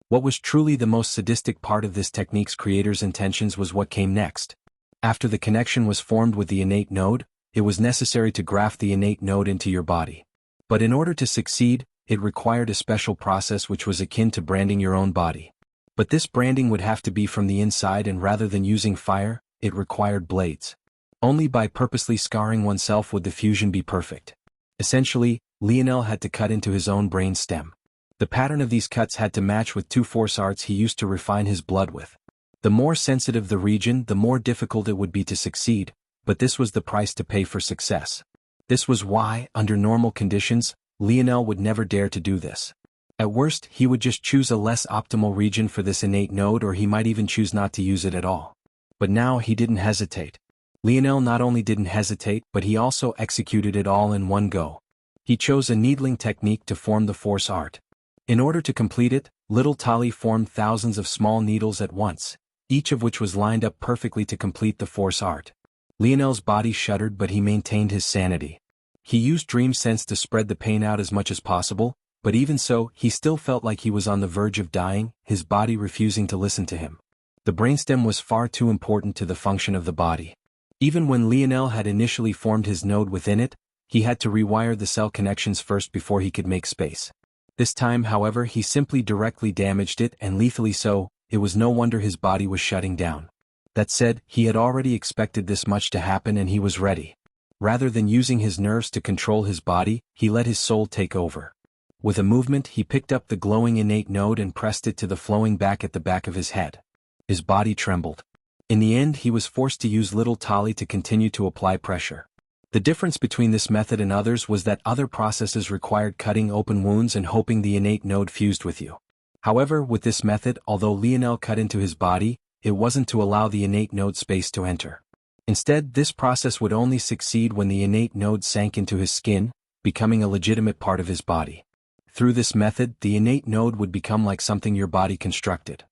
Speaker 1: What was truly the most sadistic part of this technique's creator's intentions was what came next. After the connection was formed with the innate node, it was necessary to graft the innate node into your body. But in order to succeed, it required a special process which was akin to branding your own body. But this branding would have to be from the inside, and rather than using fire, it required blades. Only by purposely scarring oneself would the fusion be perfect. Essentially, Lionel had to cut into his own brain stem. The pattern of these cuts had to match with two force arts he used to refine his blood with. The more sensitive the region, the more difficult it would be to succeed, but this was the price to pay for success. This was why, under normal conditions, Lionel would never dare to do this. At worst, he would just choose a less optimal region for this innate node, or he might even choose not to use it at all. But now he didn't hesitate. Lionel not only didn't hesitate, but he also executed it all in one go. He chose a needling technique to form the force art. In order to complete it, little Tali formed thousands of small needles at once, each of which was lined up perfectly to complete the force art. Lionel's body shuddered, but he maintained his sanity. He used dream sense to spread the pain out as much as possible, but even so, he still felt like he was on the verge of dying, his body refusing to listen to him. The brainstem was far too important to the function of the body. Even when Lionel had initially formed his node within it, he had to rewire the cell connections first before he could make space. This time, however, he simply directly damaged it, and lethally so. It was no wonder his body was shutting down. That said, he had already expected this much to happen and he was ready. Rather than using his nerves to control his body, he let his soul take over. With a movement, he picked up the glowing innate node and pressed it to the flowing back at the back of his head. His body trembled. In the end, he was forced to use little Tali to continue to apply pressure. The difference between this method and others was that other processes required cutting open wounds and hoping the innate node fused with you. However, with this method, although Lionel cut into his body, it wasn't to allow the innate node space to enter. Instead, this process would only succeed when the innate node sank into his skin, becoming a legitimate part of his body. Through this method, the innate node would become like something your body constructed.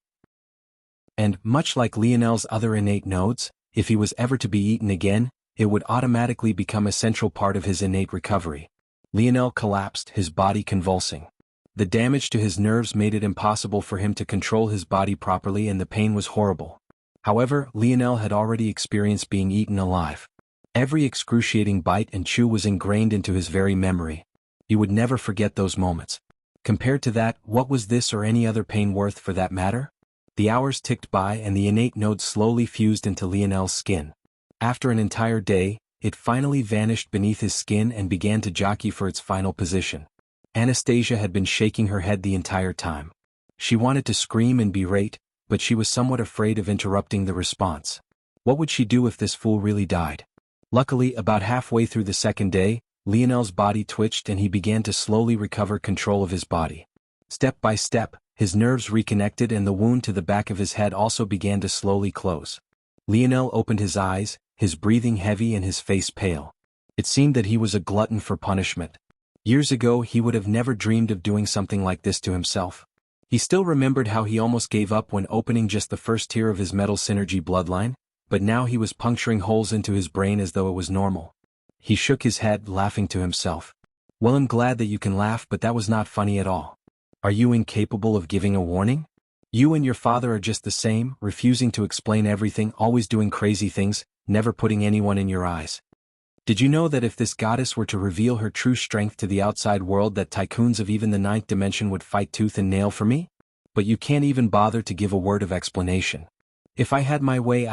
Speaker 1: And, much like Lionel's other innate nodes, if he was ever to be eaten again, it would automatically become a central part of his innate recovery. Lionel collapsed, his body convulsing. The damage to his nerves made it impossible for him to control his body properly, and the pain was horrible. However, Lionel had already experienced being eaten alive. Every excruciating bite and chew was ingrained into his very memory. He would never forget those moments. Compared to that, what was this or any other pain worth for that matter? The hours ticked by and the innate node slowly fused into Lionel's skin. After an entire day, it finally vanished beneath his skin and began to jockey for its final position. Anastasia had been shaking her head the entire time. She wanted to scream and berate, but she was somewhat afraid of interrupting the response. What would she do if this fool really died? Luckily, about halfway through the second day, Lionel's body twitched and he began to slowly recover control of his body. Step by step, his nerves reconnected and the wound to the back of his head also began to slowly close. Lionel opened his eyes, his breathing heavy and his face pale. It seemed that he was a glutton for punishment. Years ago he would have never dreamed of doing something like this to himself. He still remembered how he almost gave up when opening just the first tier of his metal synergy bloodline, but now he was puncturing holes into his brain as though it was normal. He shook his head, laughing to himself. Well, I'm glad that you can laugh, but that was not funny at all. Are you incapable of giving a warning? You and your father are just the same, refusing to explain everything, always doing crazy things, never putting anyone in your eyes. Did you know that if this goddess were to reveal her true strength to the outside world, that tycoons of even the ninth dimension would fight tooth and nail for me? But you can't even bother to give a word of explanation. If I had my way,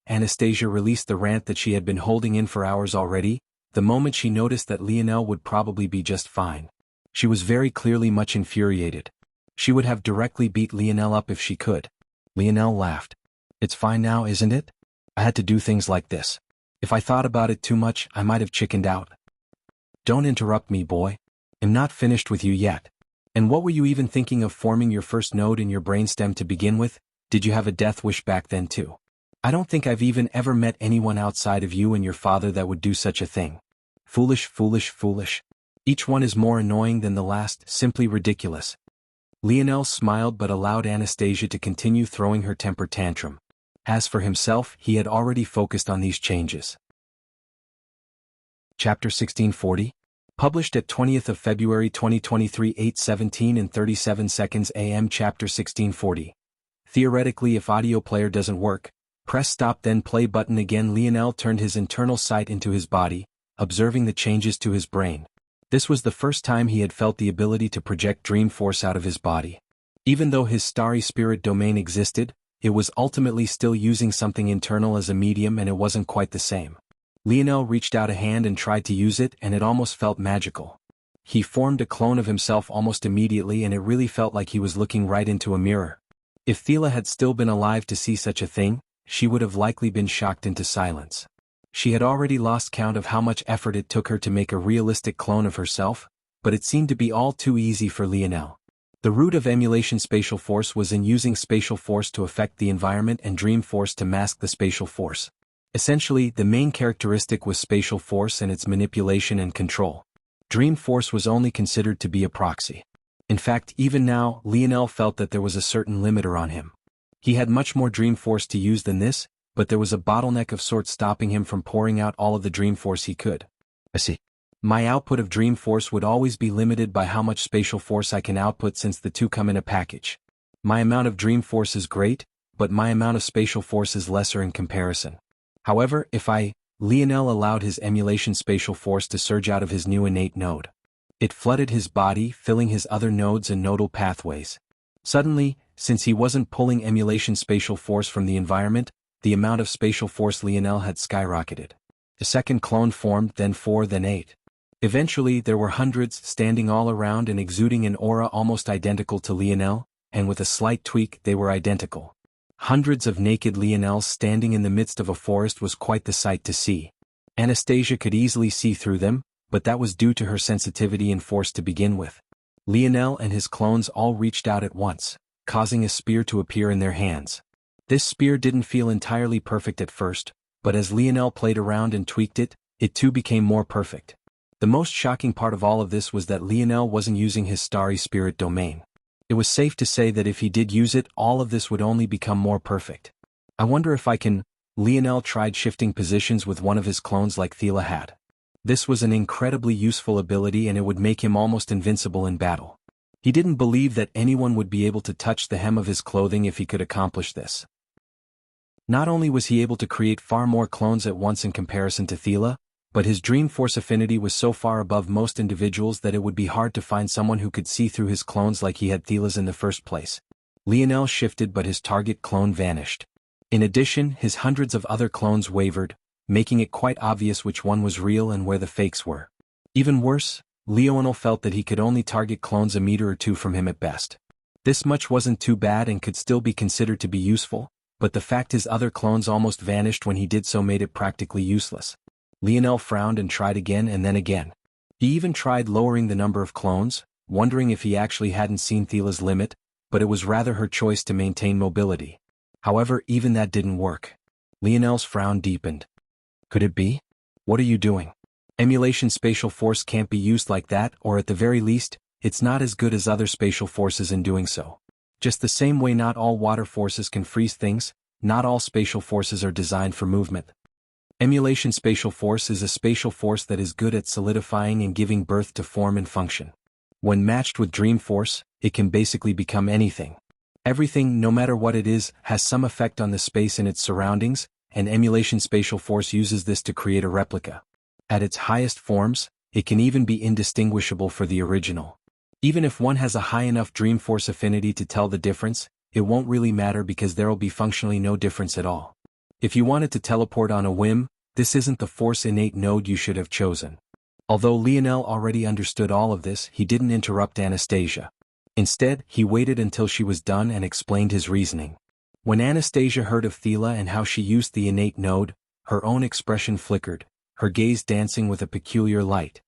Speaker 1: Anastasia released the rant that she had been holding in for hours already, the moment she noticed that Lionel would probably be just fine. She was very clearly much infuriated. She would have directly beat Lionel up if she could. Lionel laughed. It's fine now, isn't it? I had to do things like this. If I thought about it too much, I might have chickened out. Don't interrupt me, boy. I'm not finished with you yet. And what were you even thinking of forming your first node in your brainstem to begin with? Did you have a death wish back then too? I don't think I've even ever met anyone outside of you and your father that would do such a thing. Foolish, foolish, foolish. Each one is more annoying than the last, simply ridiculous. Lionel smiled but allowed Anastasia to continue throwing her temper tantrum. As for himself, he had already focused on these changes. Chapter 1640? Published at 20th of February 2023 8:17 and 37 seconds AM. Chapter 1640. Theoretically, if audio player doesn't work, press stop then play button again. Lionel turned his internal sight into his body, observing the changes to his brain. This was the first time he had felt the ability to project dream force out of his body. Even though his starry spirit domain existed, it was ultimately still using something internal as a medium, and it wasn't quite the same. Lionel reached out a hand and tried to use it, and it almost felt magical. He formed a clone of himself almost immediately, and it really felt like he was looking right into a mirror. If Thela had still been alive to see such a thing, she would have likely been shocked into silence. She had already lost count of how much effort it took her to make a realistic clone of herself, but it seemed to be all too easy for Lionel. The root of emulation spatial force was in using spatial force to affect the environment and dream force to mask the spatial force. Essentially, the main characteristic was spatial force and its manipulation and control. Dream force was only considered to be a proxy. In fact, even now, Lionel felt that there was a certain limiter on him. He had much more dream force to use than this, but there was a bottleneck of sorts stopping him from pouring out all of the dream force he could. I see. My output of dream force would always be limited by how much spatial force I can output, since the two come in a package. My amount of dream force is great, but my amount of spatial force is lesser in comparison. However, if Lionel allowed his emulation spatial force to surge out of his new innate node. It flooded his body, filling his other nodes and nodal pathways. Suddenly, since he wasn't pulling emulation spatial force from the environment, the amount of spatial force Lionel had skyrocketed. A second clone formed, then 4, then 8. Eventually there were hundreds standing all around and exuding an aura almost identical to Lionel, and with a slight tweak they were identical. Hundreds of naked Lionels standing in the midst of a forest was quite the sight to see. Anastasia could easily see through them, but that was due to her sensitivity and force to begin with. Lionel and his clones all reached out at once, causing a spear to appear in their hands. This spear didn't feel entirely perfect at first, but as Lionel played around and tweaked it, it too became more perfect. The most shocking part of all of this was that Lionel wasn't using his starry spirit domain. It was safe to say that if he did use it, all of this would only become more perfect. I wonder if I can. Lionel tried shifting positions with one of his clones like Thela had. This was an incredibly useful ability and it would make him almost invincible in battle. He didn't believe that anyone would be able to touch the hem of his clothing if he could accomplish this. Not only was he able to create far more clones at once in comparison to Thela, but his dream force affinity was so far above most individuals that it would be hard to find someone who could see through his clones like he had Thela's in the first place. Lionel shifted but his target clone vanished. In addition, his hundreds of other clones wavered, making it quite obvious which one was real and where the fakes were. Even worse, Lionel felt that he could only target clones a meter or two from him at best. This much wasn't too bad and could still be considered to be useful, but the fact his other clones almost vanished when he did so made it practically useless. Lionel frowned and tried again and then again. He even tried lowering the number of clones, wondering if he actually hadn't seen Thela's limit, but it was rather her choice to maintain mobility. However, even that didn't work. Lionel's frown deepened. Could it be? What are you doing? Emulation spatial force can't be used like that, or at the very least, it's not as good as other spatial forces in doing so. Just the same way not all water forces can freeze things, not all spatial forces are designed for movement. Emulation spatial force is a spatial force that is good at solidifying and giving birth to form and function. When matched with dream force, it can basically become anything. Everything, no matter what it is, has some effect on the space in its surroundings, and emulation spatial force uses this to create a replica. At its highest forms, it can even be indistinguishable for the original. Even if one has a high enough dream force affinity to tell the difference, it won't really matter because there'll be functionally no difference at all. If you wanted to teleport on a whim, this isn't the force innate node you should have chosen. Although Lionel already understood all of this, he didn't interrupt Anastasia. Instead, he waited until she was done and explained his reasoning. When Anastasia heard of Thela and how she used the innate node, her own expression flickered, her gaze dancing with a peculiar light.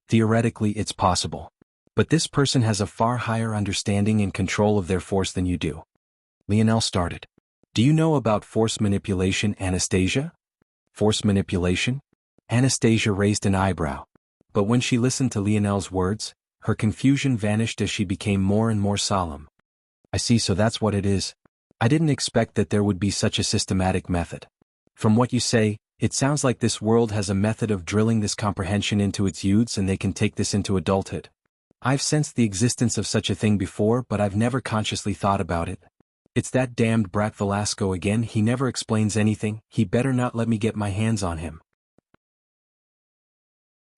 Speaker 1: Theoretically, it's possible. But this person has a far higher understanding and control of their force than you do. Lionel started. Do you know about force manipulation, Anastasia? Force manipulation? Anastasia raised an eyebrow. But when she listened to Lionel's words, her confusion vanished as she became more and more solemn. I see, so that's what it is. I didn't expect that there would be such a systematic method. From what you say, it sounds like this world has a method of drilling this comprehension into its youths and they can take this into adulthood. I've sensed the existence of such a thing before, but I've never consciously thought about it. It's that damned brat Velasco again. He never explains anything. He better not let me get my hands on him.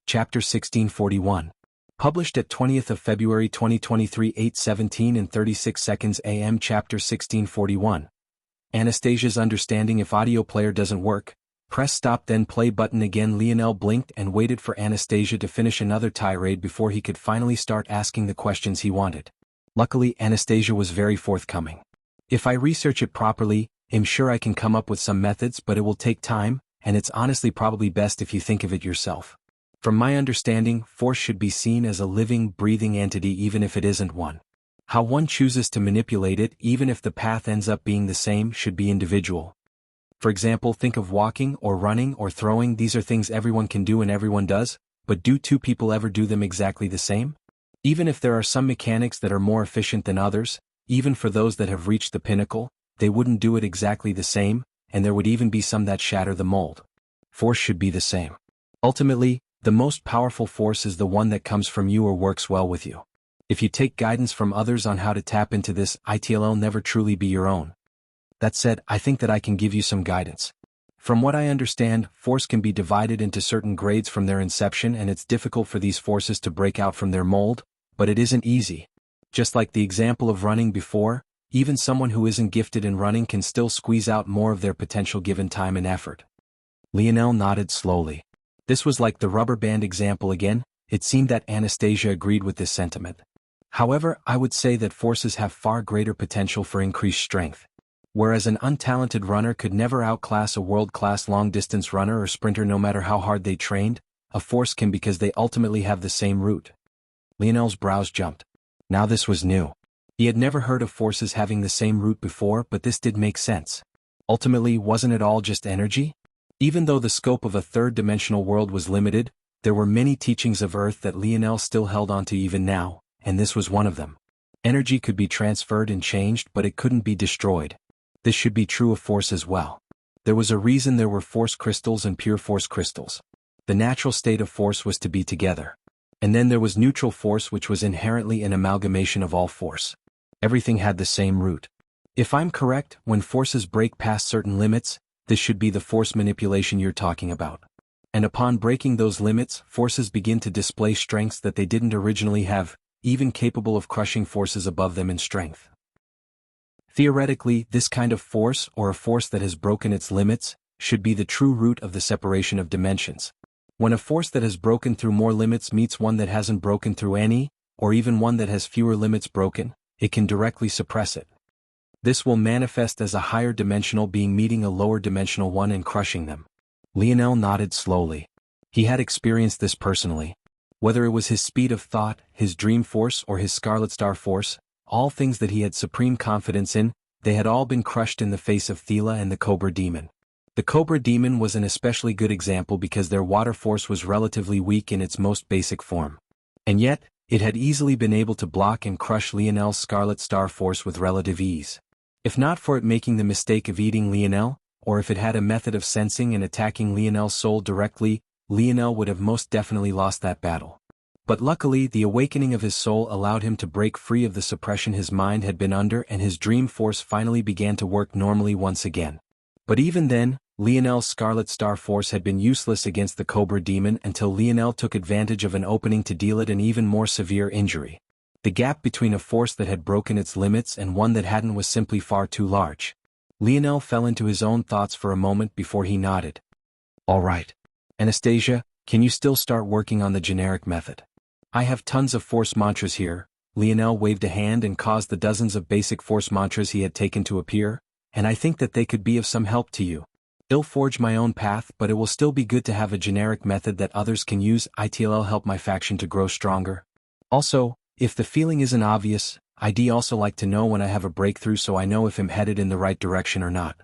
Speaker 1: Chapter 1641. Published at 20th of February 2023 8:17 and 36 seconds AM. Chapter 1641. Anastasia's understanding. If audio player doesn't work, press stop then play button again. Lionel blinked and waited for Anastasia to finish another tirade before he could finally start asking the questions he wanted. Luckily, Anastasia was very forthcoming. If I research it properly, I'm sure I can come up with some methods, but it will take time, and it's honestly probably best if you think of it yourself. From my understanding, force should be seen as a living, breathing entity even if it isn't one. How one chooses to manipulate it, even if the path ends up being the same, should be individual. For example, think of walking or running or throwing. These are things everyone can do and everyone does, but do two people ever do them exactly the same? Even if there are some mechanics that are more efficient than others, even for those that have reached the pinnacle, they wouldn't do it exactly the same, and there would even be some that shatter the mold. Force should be the same. Ultimately, the most powerful force is the one that comes from you or works well with you. If you take guidance from others on how to tap into this, it'll never truly be your own. That said, I think that I can give you some guidance. From what I understand, force can be divided into certain grades from their inception, and it's difficult for these forces to break out from their mold, but it isn't easy. Just like the example of running before, even someone who isn't gifted in running can still squeeze out more of their potential given time and effort. Lionel nodded slowly. This was like the rubber band example again. It seemed that Anastasia agreed with this sentiment. However, I would say that forces have far greater potential for increased strength. Whereas an untalented runner could never outclass a world-class long-distance runner or sprinter no matter how hard they trained, a force can because they ultimately have the same root. Lionel's brows jumped. Now this was new. He had never heard of forces having the same root before, but this did make sense. Ultimately, wasn't it all just energy? Even though the scope of a third-dimensional world was limited, there were many teachings of Earth that Lionel still held onto even now, and this was one of them. Energy could be transferred and changed, but it couldn't be destroyed. This should be true of force as well. There was a reason there were force crystals and pure force crystals. The natural state of force was to be together. And then there was neutral force, which was inherently an amalgamation of all force. Everything had the same root. If I'm correct, when forces break past certain limits, this should be the force manipulation you're talking about. And upon breaking those limits, forces begin to display strengths that they didn't originally have, even capable of crushing forces above them in strength. Theoretically, this kind of force, or a force that has broken its limits, should be the true root of the separation of dimensions. When a force that has broken through more limits meets one that hasn't broken through any, or even one that has fewer limits broken, it can directly suppress it. This will manifest as a higher dimensional being meeting a lower dimensional one and crushing them. Lionel nodded slowly. He had experienced this personally. Whether it was his speed of thought, his dream force, or his Scarlet Star force, all things that he had supreme confidence in, they had all been crushed in the face of Thela and the Cobra Demon. The Cobra Demon was an especially good example because their water force was relatively weak in its most basic form. And yet, it had easily been able to block and crush Lionel's Scarlet Star force with relative ease. If not for it making the mistake of eating Lionel, or if it had a method of sensing and attacking Lionel's soul directly, Lionel would have most definitely lost that battle. But luckily, the awakening of his soul allowed him to break free of the suppression his mind had been under, and his dream force finally began to work normally once again. But even then, Lionel's Scarlet Star force had been useless against the Cobra Demon until Lionel took advantage of an opening to deal it an even more severe injury. The gap between a force that had broken its limits and one that hadn't was simply far too large. Lionel fell into his own thoughts for a moment before he nodded. All right. Anastasia, can you still start working on the generic method? I have tons of force mantras here. Lionel waved a hand and caused the dozens of basic force mantras he had taken to appear, and I think that they could be of some help to you. I'll forge my own path, but it will still be good to have a generic method that others can use. It'll help my faction to grow stronger. Also, if the feeling isn't obvious, I'd also like to know when I have a breakthrough so I know if I'm headed in the right direction or not.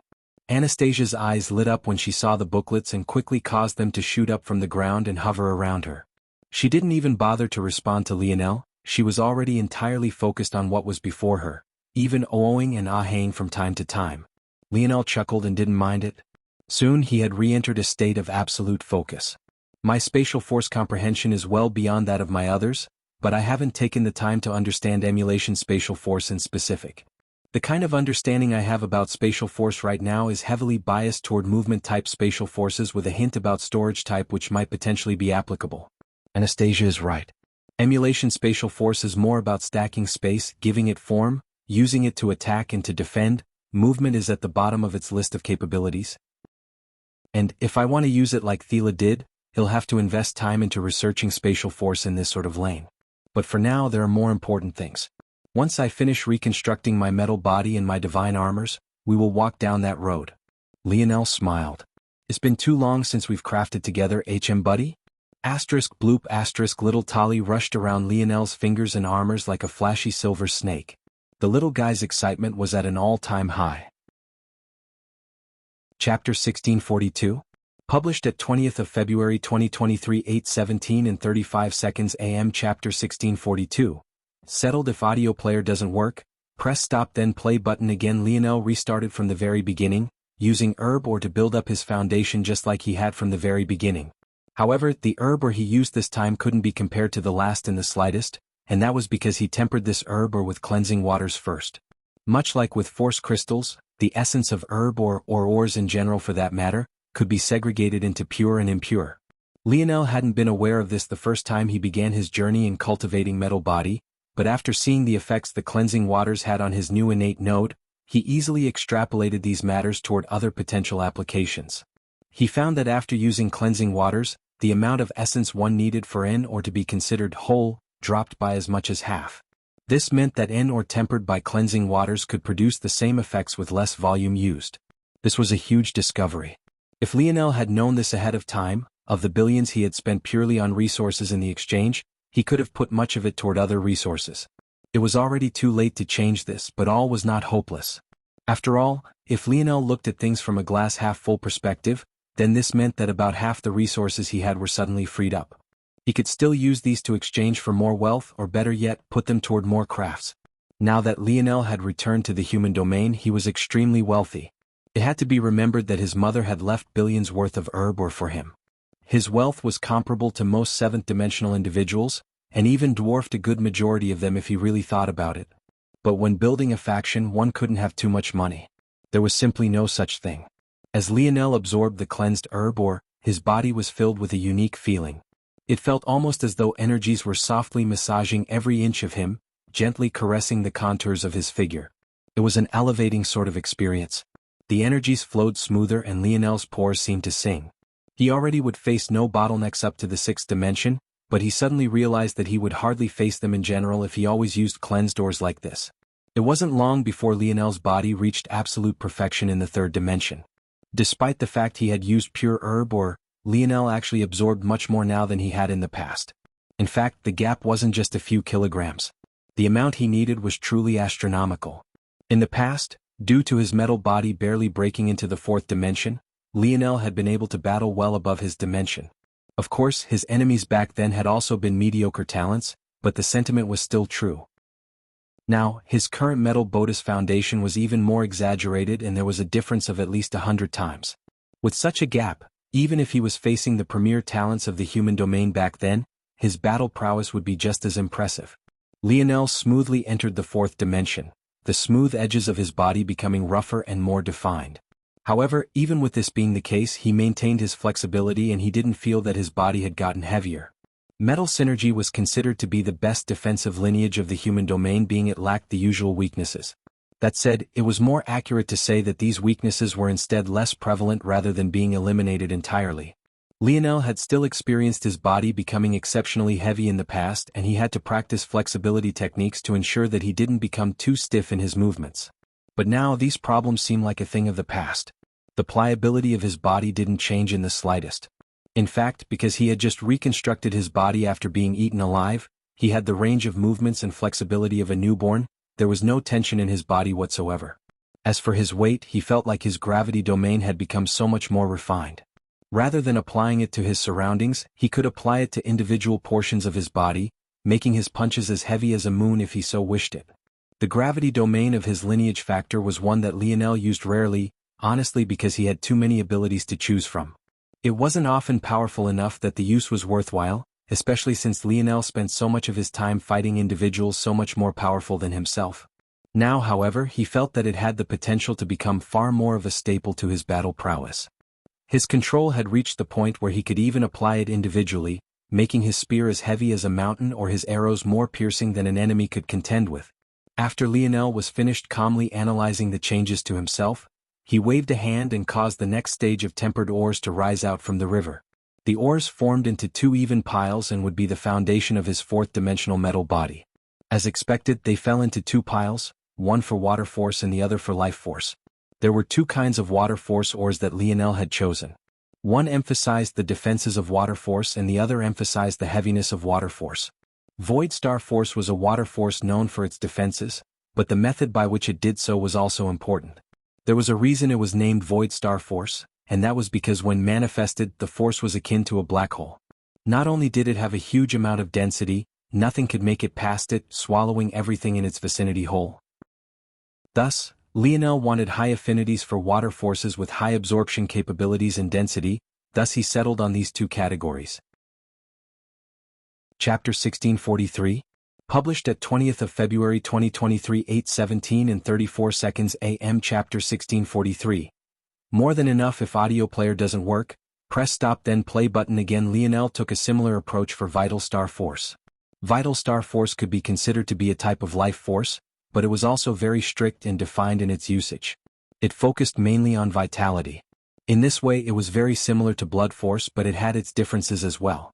Speaker 1: Anastasia's eyes lit up when she saw the booklets and quickly caused them to shoot up from the ground and hover around her. She didn't even bother to respond to Lionel. She was already entirely focused on what was before her, even oohing and ahhing from time to time. Lionel chuckled and didn't mind it. Soon he had re-entered a state of absolute focus. My spatial force comprehension is well beyond that of my others, but I haven't taken the time to understand emulation spatial force in specific. The kind of understanding I have about spatial force right now is heavily biased toward movement-type spatial forces with a hint about storage type which might potentially be applicable. Anastasia is right. Emulation spatial force is more about stacking space, giving it form, using it to attack and to defend. Movement is at the bottom of its list of capabilities. And, if I want to use it like Thela did, he'll have to invest time into researching spatial force in this sort of lane. But for now there are more important things. Once I finish reconstructing my metal body and my divine armors, we will walk down that road. Lionel smiled. It's been too long since we've crafted together, buddy? Asterisk bloop asterisk little Tali rushed around Lionel's fingers and armors like a flashy silver snake. The little guy's excitement was at an all-time high. Chapter 1642? Published at 20th of February 2023 8:17 and 35 seconds AM. Chapter 1642. Settled. If audio player doesn't work, press stop then play button again. Lionel restarted from the very beginning, using herb or to build up his foundation just like he had from the very beginning. However, the herb or he used this time couldn't be compared to the last in the slightest, and that was because he tempered this herb or with cleansing waters first. Much like with force crystals, the essence of herb or ores in general for that matter, could be segregated into pure and impure. Lionel hadn't been aware of this the first time he began his journey in cultivating metal body, but after seeing the effects the cleansing waters had on his new innate node, he easily extrapolated these matters toward other potential applications. He found that after using cleansing waters, the amount of essence one needed for in or to be considered whole dropped by as much as half. This meant that in or tempered by cleansing waters could produce the same effects with less volume used. This was a huge discovery. If Lionel had known this ahead of time, of the billions he had spent purely on resources in the exchange, he could have put much of it toward other resources. It was already too late to change this, but all was not hopeless. After all, if Lionel looked at things from a glass half-full perspective, then this meant that about half the resources he had were suddenly freed up. He could still use these to exchange for more wealth, or better yet, put them toward more crafts. Now that Lionel had returned to the human domain, he was extremely wealthy. It had to be remembered that his mother had left billions worth of herb ore for him. His wealth was comparable to most seventh-dimensional individuals, and even dwarfed a good majority of them if he really thought about it. But when building a faction, one couldn't have too much money. There was simply no such thing. As Lionel absorbed the cleansed herb ore, his body was filled with a unique feeling. It felt almost as though energies were softly massaging every inch of him, gently caressing the contours of his figure. It was an elevating sort of experience. The energies flowed smoother and Lionel's pores seemed to sing. He already would face no bottlenecks up to the 6th dimension, but he suddenly realized that he would hardly face them in general if he always used cleansed ores like this. It wasn't long before Lionel's body reached absolute perfection in the 3rd dimension. Despite the fact he had used pure herb ore, Lionel actually absorbed much more now than he had in the past. In fact, the gap wasn't just a few kilograms. The amount he needed was truly astronomical. In the past, due to his metal body barely breaking into the 4th dimension, Lionel had been able to battle well above his dimension. Of course, his enemies back then had also been mediocre talents, but the sentiment was still true. Now, his current metal bodice foundation was even more exaggerated and there was a difference of at least 100 times. With such a gap, even if he was facing the premier talents of the human domain back then, his battle prowess would be just as impressive. Lionel smoothly entered the 4th dimension, the smooth edges of his body becoming rougher and more defined. However, even with this being the case, he maintained his flexibility and he didn't feel that his body had gotten heavier. Metal synergy was considered to be the best defensive lineage of the human domain, being it lacked the usual weaknesses. That said, it was more accurate to say that these weaknesses were instead less prevalent rather than being eliminated entirely. Lionel had still experienced his body becoming exceptionally heavy in the past, and he had to practice flexibility techniques to ensure that he didn't become too stiff in his movements. But now these problems seem like a thing of the past. The pliability of his body didn't change in the slightest. In fact, because he had just reconstructed his body after being eaten alive, he had the range of movements and flexibility of a newborn. There was no tension in his body whatsoever. As for his weight, he felt like his gravity domain had become so much more refined. Rather than applying it to his surroundings, he could apply it to individual portions of his body, making his punches as heavy as a moon if he so wished it. The gravity domain of his lineage factor was one that Lionel used rarely, honestly because he had too many abilities to choose from. It wasn't often powerful enough that the use was worthwhile, especially since Lionel spent so much of his time fighting individuals so much more powerful than himself. Now, however, he felt that it had the potential to become far more of a staple to his battle prowess. His control had reached the point where he could even apply it individually, making his spear as heavy as a mountain or his arrows more piercing than an enemy could contend with. After Lionel was finished calmly analyzing the changes to himself, he waved a hand and caused the next stage of tempered ores to rise out from the river. The ores formed into 2 even piles and would be the foundation of his 4th-dimensional metal body. As expected, they fell into 2 piles, one for water force and the other for life force. There were 2 kinds of water force ores that Lionel had chosen. One emphasized the defenses of water force and the other emphasized the heaviness of water force. Void Star Force was a water force known for its defenses, but the method by which it did so was also important. There was a reason it was named Void Star Force, and that was because when manifested, the force was akin to a black hole. Not only did it have a huge amount of density, nothing could make it past it, swallowing everything in its vicinity whole. Thus, Lionel wanted high affinities for water forces with high absorption capabilities and density, thus he settled on these 2 categories. Chapter 1643, published at 20th of February 2023 8:17 and 34 seconds AM. Chapter 1643. More than enough. If audio player doesn't work, press stop then play button again. Lionel took a similar approach for Vital Star Force. Vital Star Force could be considered to be a type of life force, but it was also very strict and defined in its usage. It focused mainly on vitality. In this way it was very similar to Blood Force, but it had its differences as well.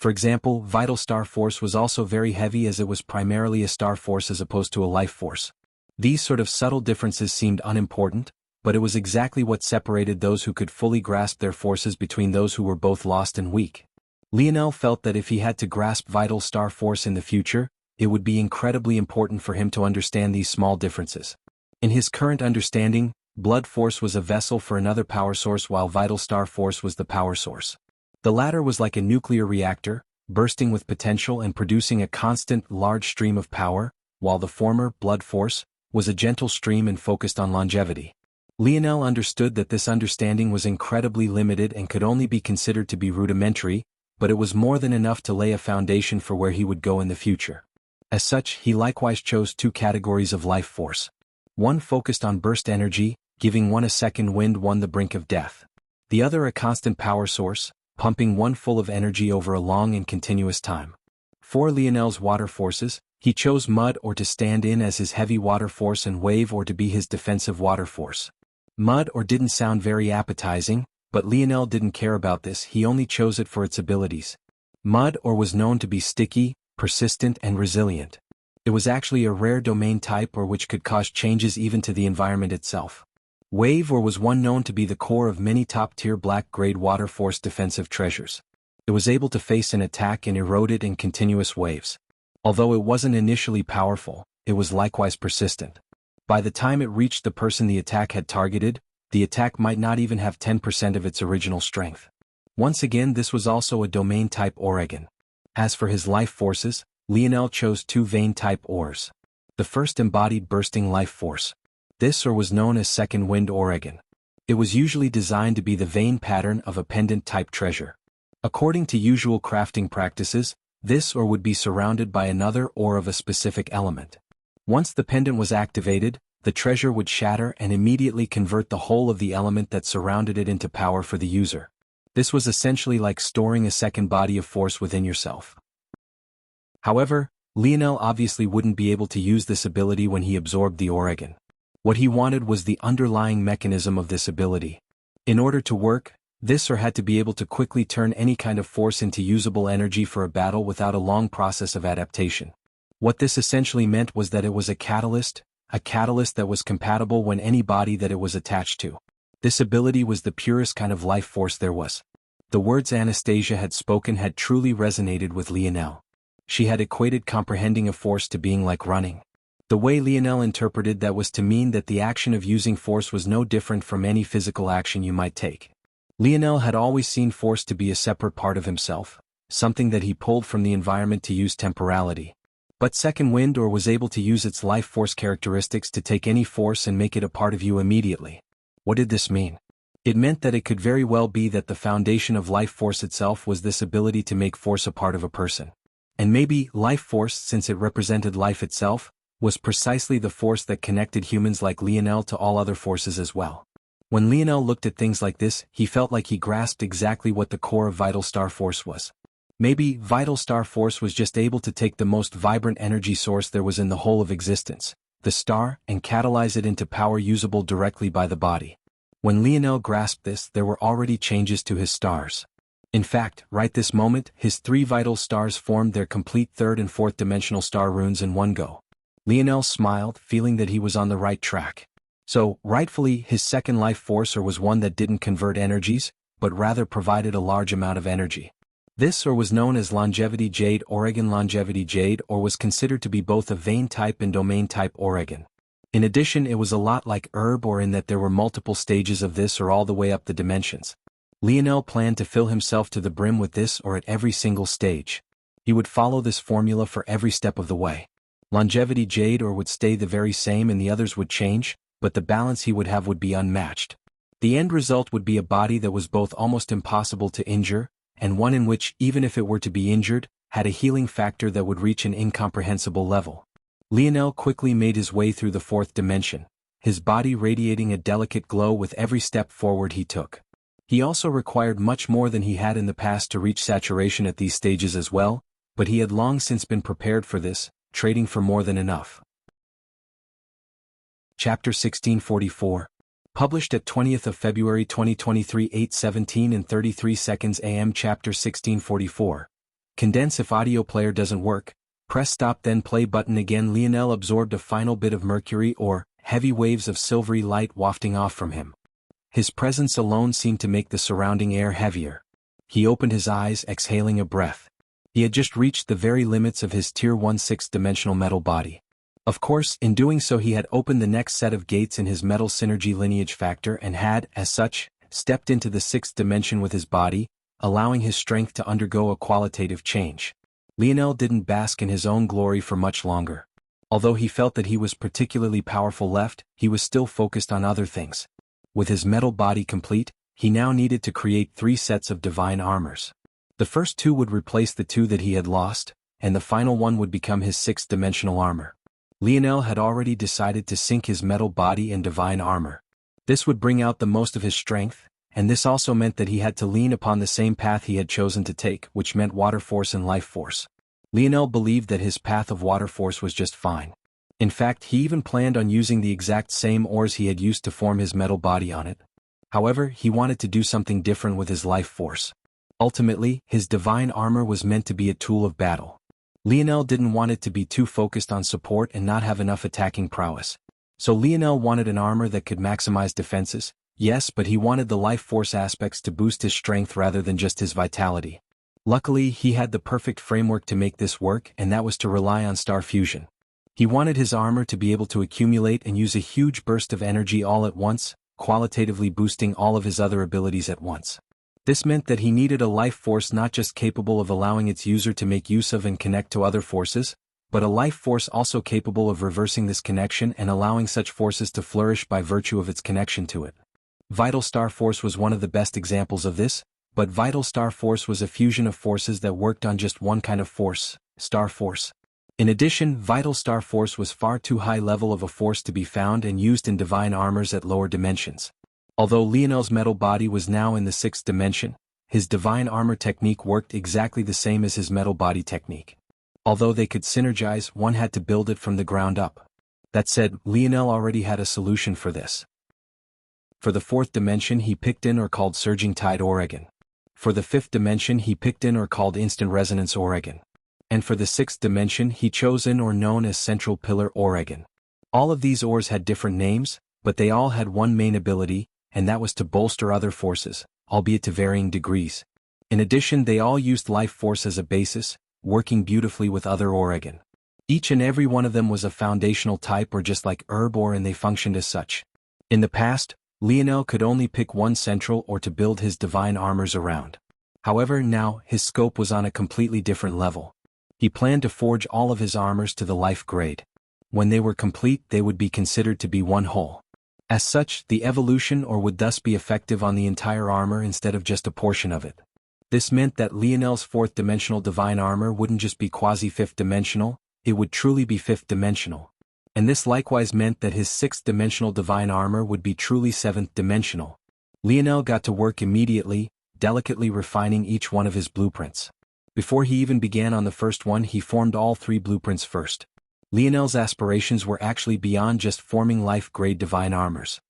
Speaker 1: For example, vital star force was also very heavy as it was primarily a star force as opposed to a life force. These sort of subtle differences seemed unimportant, but it was exactly what separated those who could fully grasp their forces between those who were both lost and weak. Lionel felt that if he had to grasp vital star force in the future, it would be incredibly important for him to understand these small differences. In his current understanding, blood force was a vessel for another power source while vital star force was the power source. The latter was like a nuclear reactor, bursting with potential and producing a constant, large stream of power, while the former, blood force, was a gentle stream and focused on longevity. Lionel understood that this understanding was incredibly limited and could only be considered to be rudimentary, but it was more than enough to lay a foundation for where he would go in the future. As such, he likewise chose two categories of life force. One focused on burst energy, giving one a second wind, one the brink of death. The other a constant power source, pumping one full of energy over a long and continuous time. For Lionel's water forces, he chose mud or to stand in as his heavy water force and wave or to be his defensive water force. Mud or didn't sound very appetizing, but Lionel didn't care about this, he only chose it for its abilities. Mud or was known to be sticky, persistent and resilient. It was actually a rare domain type or which could cause changes even to the environment itself. Wave or was one known to be the core of many top-tier black-grade water force defensive treasures. It was able to face an attack and erode it in continuous waves. Although it wasn't initially powerful, it was likewise persistent. By the time it reached the person the attack had targeted, the attack might not even have 10% of its original strength. Once again, this was also a domain type Oregon. As for his life forces, Lionel chose two vein type ores. The first embodied bursting life force. This ore was known as second wind Oregon. It was usually designed to be the vein pattern of a pendant type treasure. According to usual crafting practices, this ore would be surrounded by another ore of a specific element. Once the pendant was activated, the treasure would shatter and immediately convert the whole of the element that surrounded it into power for the user. This was essentially like storing a second body of force within yourself. However, Lionel obviously wouldn't be able to use this ability when he absorbed the Oregon. What he wanted was the underlying mechanism of this ability. In order to work, this ore had to be able to quickly turn any kind of force into usable energy for a battle without a long process of adaptation. What this essentially meant was that it was a catalyst that was compatible when any body that it was attached to. This ability was the purest kind of life force there was. The words Anastasia had spoken had truly resonated with Lionel. She had equated comprehending a force to being like running. The way Lionel interpreted that was to mean that the action of using force was no different from any physical action you might take. Lionel had always seen force to be a separate part of himself, something that he pulled from the environment to use temporality. But second wind or was able to use its life force characteristics to take any force and make it a part of you immediately. What did this mean? It meant that it could very well be that the foundation of life force itself was this ability to make force a part of a person. And maybe life force, since it represented life itself, was precisely the force that connected humans like Lionel to all other forces as well. When Lionel looked at things like this, he felt like he grasped exactly what the core of Vital Star Force was. Maybe Vital Star Force was just able to take the most vibrant energy source there was in the whole of existence, the star, and catalyze it into power usable directly by the body. When Lionel grasped this, there were already changes to his stars. In fact, right this moment, his three vital stars formed their complete third and fourth dimensional star runes in one go. Lionel smiled, feeling that he was on the right track. So, rightfully, his second life force or was one that didn't convert energies, but rather provided a large amount of energy. This or was known as Longevity Jade Oregon. Longevity Jade or was considered to be both a vein type and domain type Oregon. In addition, it was a lot like herb or in that there were multiple stages of this or all the way up the dimensions. Lionel planned to fill himself to the brim with this or at every single stage. He would follow this formula for every step of the way. Longevity Jade or would stay the very same and the others would change, but the balance he would have would be unmatched. The end result would be a body that was both almost impossible to injure, and one in which, even if it were to be injured, had a healing factor that would reach an incomprehensible level. Lionel quickly made his way through the fourth dimension, his body radiating a delicate glow with every step forward he took. He also required much more than he had in the past to reach saturation at these stages as well, but he had long since been prepared for this, trading for more than enough. Chapter 1644. Published at 20th of February 2023 8:17 and 33 seconds AM. Chapter 1644. Condense if audio player doesn't work, press stop then play button again. Lionel absorbed a final bit of mercury or heavy waves of silvery light wafting off from him. His presence alone seemed to make the surrounding air heavier. He opened his eyes, exhaling a breath. He had just reached the very limits of his Tier 1 sixth-dimensional metal body. Of course, in doing so he had opened the next set of gates in his metal synergy lineage factor and had, as such, stepped into the sixth dimension with his body, allowing his strength to undergo a qualitative change. Lionel didn't bask in his own glory for much longer. Although he felt that he was particularly powerful left, he was still focused on other things. With his metal body complete, he now needed to create 3 sets of divine armors. The first 2 would replace the 2 that he had lost, and the final one would become his sixth-dimensional armor. Lionel had already decided to sync his metal body and divine armor. This would bring out the most of his strength, and this also meant that he had to lean upon the same path he had chosen to take, which meant water force and life force. Lionel believed that his path of water force was just fine. In fact, he even planned on using the exact same ores he had used to form his metal body on it. However, he wanted to do something different with his life force. Ultimately, his divine armor was meant to be a tool of battle. Lionel didn't want it to be too focused on support and not have enough attacking prowess. So Lionel wanted an armor that could maximize defenses, yes, but he wanted the life force aspects to boost his strength rather than just his vitality. Luckily, he had the perfect framework to make this work, and that was to rely on star fusion. He wanted his armor to be able to accumulate and use a huge burst of energy all at once, qualitatively boosting all of his other abilities at once. This meant that he needed a life force not just capable of allowing its user to make use of and connect to other forces, but a life force also capable of reversing this connection and allowing such forces to flourish by virtue of its connection to it. Vital Star Force was one of the best examples of this, but Vital Star Force was a fusion of forces that worked on just one kind of force, Star Force. In addition, Vital Star Force was far too high level of a force to be found and used in divine armors at lower dimensions. Although Lionel's metal body was now in the sixth dimension, his divine armor technique worked exactly the same as his metal body technique. Although they could synergize, one had to build it from the ground up. That said, Lionel already had a solution for this. For the fourth dimension he picked in or called Surging Tide Oregon. For the fifth dimension he picked in or called Instant Resonance Oregon. And for the sixth dimension he chose in or known as Central Pillar Oregon. All of these ores had different names, but they all had one main ability, and that was to bolster other forces, albeit to varying degrees. In addition, they all used life force as a basis, working beautifully with other Oregon. Each and every one of them was a foundational type or just like herb ore, and they functioned as such. In the past, Lionel could only pick one central or to build his divine armors around. However, now, his scope was on a completely different level. He planned to forge all of his armors to the life grade. When they were complete, they would be considered to be one whole. As such, the evolution or would thus be effective on the entire armor instead of just a portion of it. This meant that Lionel's fourth-dimensional divine armor wouldn't just be quasi-fifth-dimensional, it would truly be fifth-dimensional. And this likewise meant that his sixth-dimensional divine armor would be truly seventh-dimensional. Lionel got to work immediately, delicately refining each one of his blueprints. Before he even began on the first one, he formed all 3 blueprints first. Lionel's aspirations were actually beyond just forming life-grade divine armors.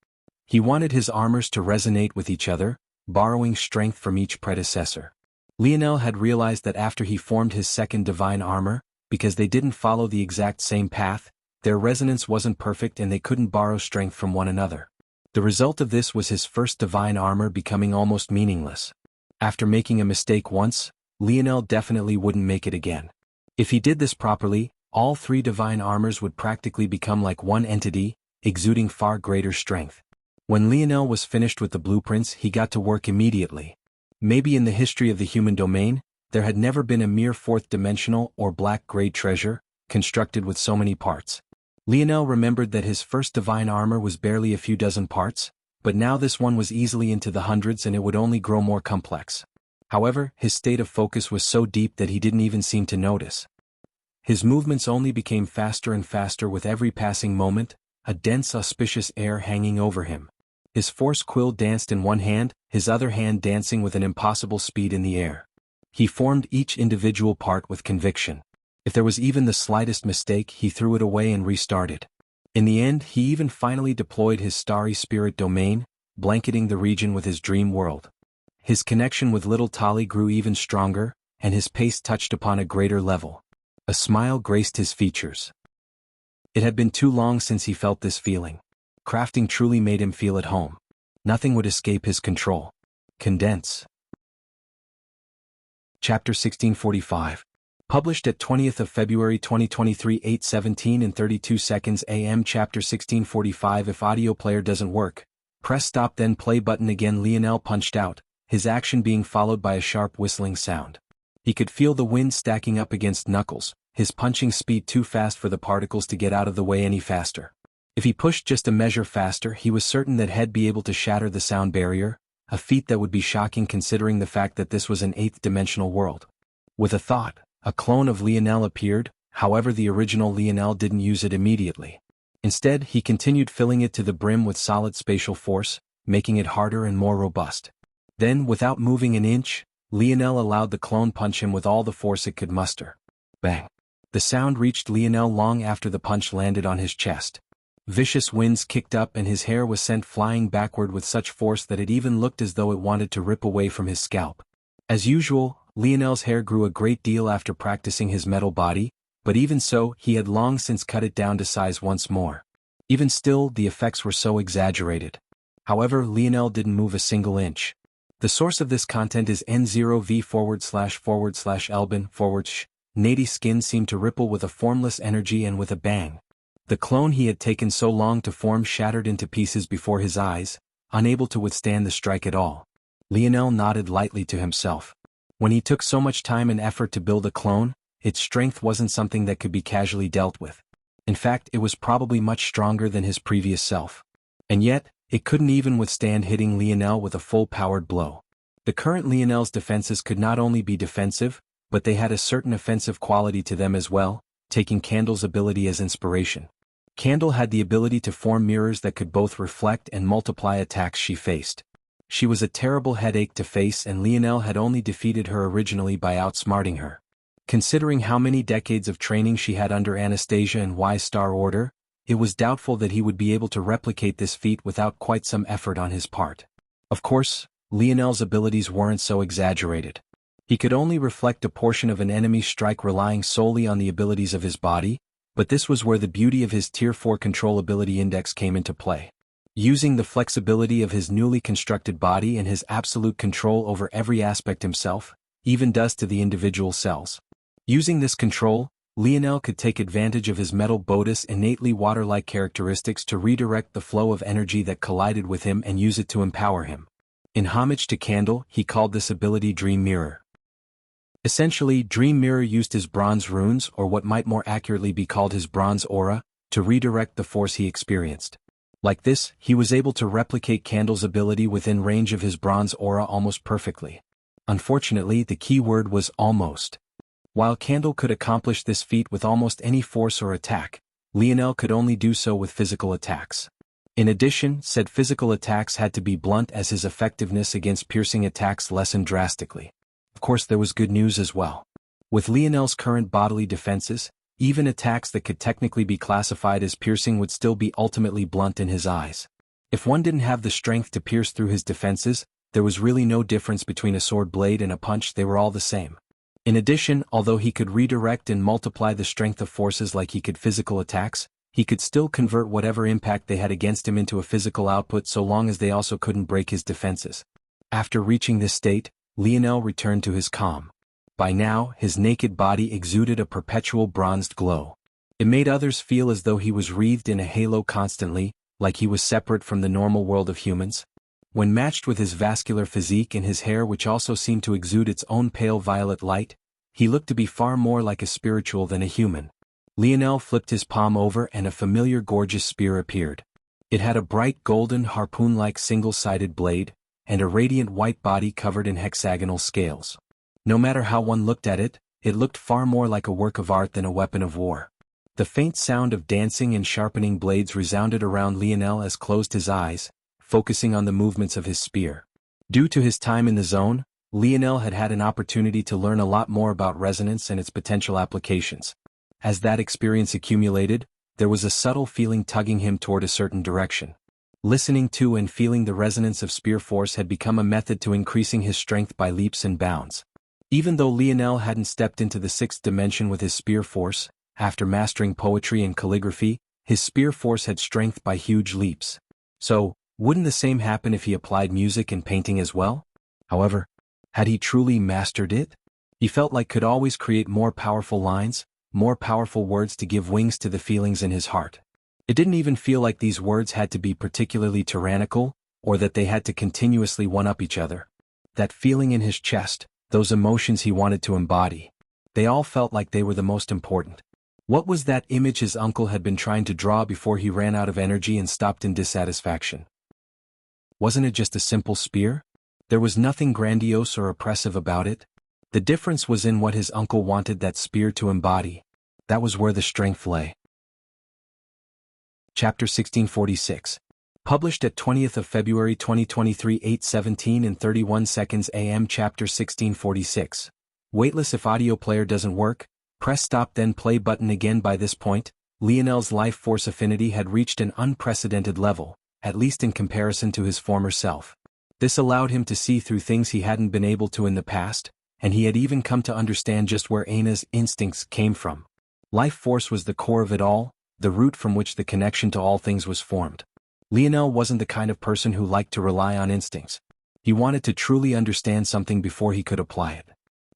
Speaker 1: He wanted his armors to resonate with each other, borrowing strength from each predecessor. Lionel had realized that after he formed his second divine armor, because they didn't follow the exact same path, their resonance wasn't perfect and they couldn't borrow strength from one another. The result of this was his first divine armor becoming almost meaningless. After making a mistake once, Lionel definitely wouldn't make it again. If he did this properly, all 3 divine armors would practically become like one entity, exuding far greater strength. When Lionel was finished with the blueprints, he got to work immediately. Maybe in the history of the human domain, there had never been a mere fourth-dimensional or black-grade treasure, constructed with so many parts. Lionel remembered that his first divine armor was barely a few dozen parts, but now this one was easily into the hundreds and it would only grow more complex. However, his state of focus was so deep that he didn't even seem to notice. His movements only became faster and faster with every passing moment, a dense auspicious air hanging over him. His force quill danced in one hand, his other hand dancing with an impossible speed in the air. He formed each individual part with conviction. If there was even the slightest mistake, he threw it away and restarted. In the end, he even finally deployed his starry spirit domain, blanketing the region with his dream world. His connection with little Tali grew even stronger, and his pace touched upon a greater level. A smile graced his features. It had been too long since he felt this feeling. Crafting truly made him feel at home. Nothing would escape his control. Condense. Chapter 1645. Published at 20th of February 2023 8:17 and 32 seconds AM. Chapter 1645. If audio player doesn't work, press stop then play button again. Lionel punched out, his action being followed by a sharp whistling sound. He could feel the wind stacking up against knuckles, his punching speed too fast for the particles to get out of the way any faster. If he pushed just a measure faster, he was certain that he'd be able to shatter the sound barrier, a feat that would be shocking considering the fact that this was an eighth-dimensional world. With a thought, a clone of Lionel appeared, however the original Lionel didn't use it immediately. Instead, he continued filling it to the brim with solid spatial force, making it harder and more robust. Then, without moving an inch, Lionel allowed the clone punch him with all the force it could muster. Bang! The sound reached Lionel long after the punch landed on his chest. Vicious winds kicked up and his hair was sent flying backward with such force that it even looked as though it wanted to rip away from his scalp. As usual, Lionel's hair grew a great deal after practicing his metal body, but even so, he had long since cut it down to size once more. Even still, the effects were so exaggerated. However, Lionel didn't move a single inch. The source of this content is N0V//Elbin/. Nady's skin seemed to ripple with a formless energy and with a bang. The clone he had taken so long to form shattered into pieces before his eyes, unable to withstand the strike at all. Lionel nodded lightly to himself. When he took so much time and effort to build a clone, its strength wasn't something that could be casually dealt with. In fact, it was probably much stronger than his previous self. And yet, it couldn't even withstand hitting Lionel with a full-powered blow. The current Lionel's defenses could not only be defensive, but they had a certain offensive quality to them as well, taking Candle's ability as inspiration. Candle had the ability to form mirrors that could both reflect and multiply attacks she faced. She was a terrible headache to face and Lionel had only defeated her originally by outsmarting her. Considering how many decades of training she had under Anastasia and Y's Star Order, it was doubtful that he would be able to replicate this feat without quite some effort on his part. Of course, Lionel's abilities weren't so exaggerated. He could only reflect a portion of an enemy's strike relying solely on the abilities of his body, but this was where the beauty of his Tier 4 Control Ability Index came into play. Using the flexibility of his newly constructed body and his absolute control over every aspect himself, even does to the individual cells. Using this control, Lionel could take advantage of his metal Bodis' innately water-like characteristics to redirect the flow of energy that collided with him and use it to empower him. In homage to Candle, he called this ability Dream Mirror. Essentially, Dream Mirror used his bronze runes, or what might more accurately be called his bronze aura, to redirect the force he experienced. Like this, he was able to replicate Candle's ability within range of his bronze aura almost perfectly. Unfortunately, the key word was almost. While Candle could accomplish this feat with almost any force or attack, Lionel could only do so with physical attacks. In addition, said physical attacks had to be blunt as his effectiveness against piercing attacks lessened drastically. Of course, there was good news as well. With Lionel's current bodily defenses, even attacks that could technically be classified as piercing would still be ultimately blunt in his eyes. If one didn't have the strength to pierce through his defenses, there was really no difference between a sword blade and a punch, they were all the same. In addition, although he could redirect and multiply the strength of forces like he could physical attacks, he could still convert whatever impact they had against him into a physical output so long as they also couldn't break his defenses. After reaching this state, Lionel returned to his calm. By now, his naked body exuded a perpetual bronzed glow. It made others feel as though he was wreathed in a halo constantly, like he was separate from the normal world of humans. When matched with his vascular physique and his hair which also seemed to exude its own pale violet light, he looked to be far more like a spiritual than a human. Lionel flipped his palm over and a familiar gorgeous spear appeared. It had a bright golden harpoon-like single-sided blade, and a radiant white body covered in hexagonal scales. No matter how one looked at it, it looked far more like a work of art than a weapon of war. The faint sound of dancing and sharpening blades resounded around Lionel as closed his eyes, focusing on the movements of his spear. Due to his time in the zone, Lionel had had an opportunity to learn a lot more about resonance and its potential applications. As that experience accumulated, there was a subtle feeling tugging him toward a certain direction. Listening to and feeling the resonance of spear force had become a method to increasing his strength by leaps and bounds. Even though Lionel hadn't stepped into the sixth dimension with his spear force, after mastering poetry and calligraphy, his spear force had strength by huge leaps. So, wouldn't the same happen if he applied music and painting as well? However, had he truly mastered it? He felt like could always create more powerful lines, more powerful words to give wings to the feelings in his heart. It didn't even feel like these words had to be particularly tyrannical, or that they had to continuously one-up each other. That feeling in his chest, those emotions he wanted to embody, they all felt like they were the most important. What was that image his uncle had been trying to draw before he ran out of energy and stopped in dissatisfaction? Wasn't it just a simple spear? There was nothing grandiose or oppressive about it. The difference was in what his uncle wanted that spear to embody. That was where the strength lay. Chapter 1646. Published at 20th of February 2023 8:17 and 31 seconds AM. Chapter 1646. Weightless. If audio player doesn't work, press stop then play button again. By this point, Lionel's life force affinity had reached an unprecedented level, at least in comparison to his former self. This allowed him to see through things he hadn't been able to in the past, and he had even come to understand just where Aina's instincts came from. Life force was the core of it all, the root from which the connection to all things was formed. Lionel wasn't the kind of person who liked to rely on instincts. He wanted to truly understand something before he could apply it.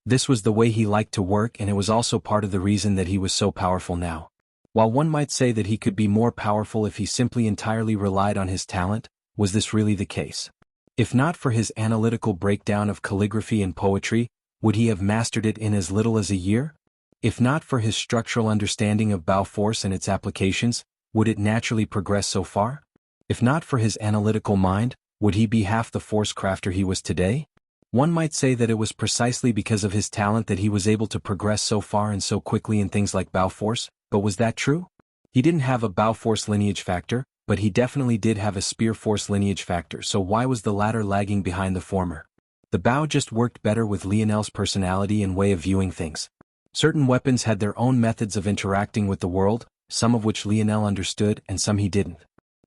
Speaker 1: This was the way he liked to work, and it was also part of the reason that he was so powerful now. While one might say that he could be more powerful if he simply entirely relied on his talent, was this really the case? If not for his analytical breakdown of calligraphy and poetry, would he have mastered it in as little as a year? If not for his structural understanding of bow force and its applications, would it naturally progress so far? If not for his analytical mind, would he be half the force crafter he was today? One might say that it was precisely because of his talent that he was able to progress so far and so quickly in things like bow force, but was that true? He didn't have a bow force lineage factor, but he definitely did have a spear force lineage factor, so why was the latter lagging behind the former? The bow just worked better with Lionel's personality and way of viewing things. Certain weapons had their own methods of interacting with the world, some of which Lionel understood and some he didn't.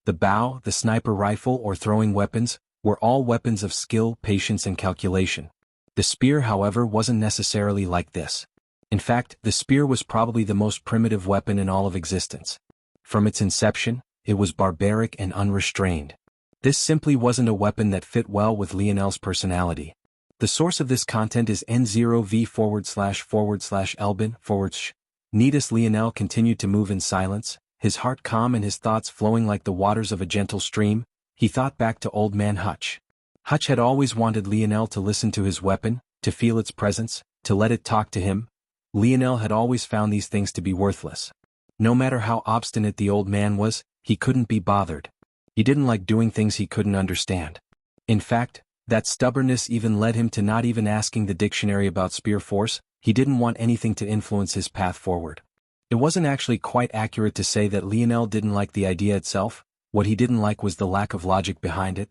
Speaker 1: The bow, the sniper rifle or throwing weapons, were all weapons of skill, patience and calculation. The spear, however, wasn't necessarily like this. In fact, the spear was probably the most primitive weapon in all of existence. From its inception, it was barbaric and unrestrained. This simply wasn't a weapon that fit well with Lionel's personality. The source of this content is N0V//Elbin/. Needus. Lionel continued to move in silence, his heart calm and his thoughts flowing like the waters of a gentle stream. He thought back to old man Hutch. Hutch had always wanted Lionel to listen to his weapon, to feel its presence, to let it talk to him. Lionel had always found these things to be worthless. No matter how obstinate the old man was, he couldn't be bothered. He didn't like doing things he couldn't understand. In fact, that stubbornness even led him to not even asking the dictionary about spear force. He didn't want anything to influence his path forward. It wasn't actually quite accurate to say that Lionel didn't like the idea itself. What he didn't like was the lack of logic behind it.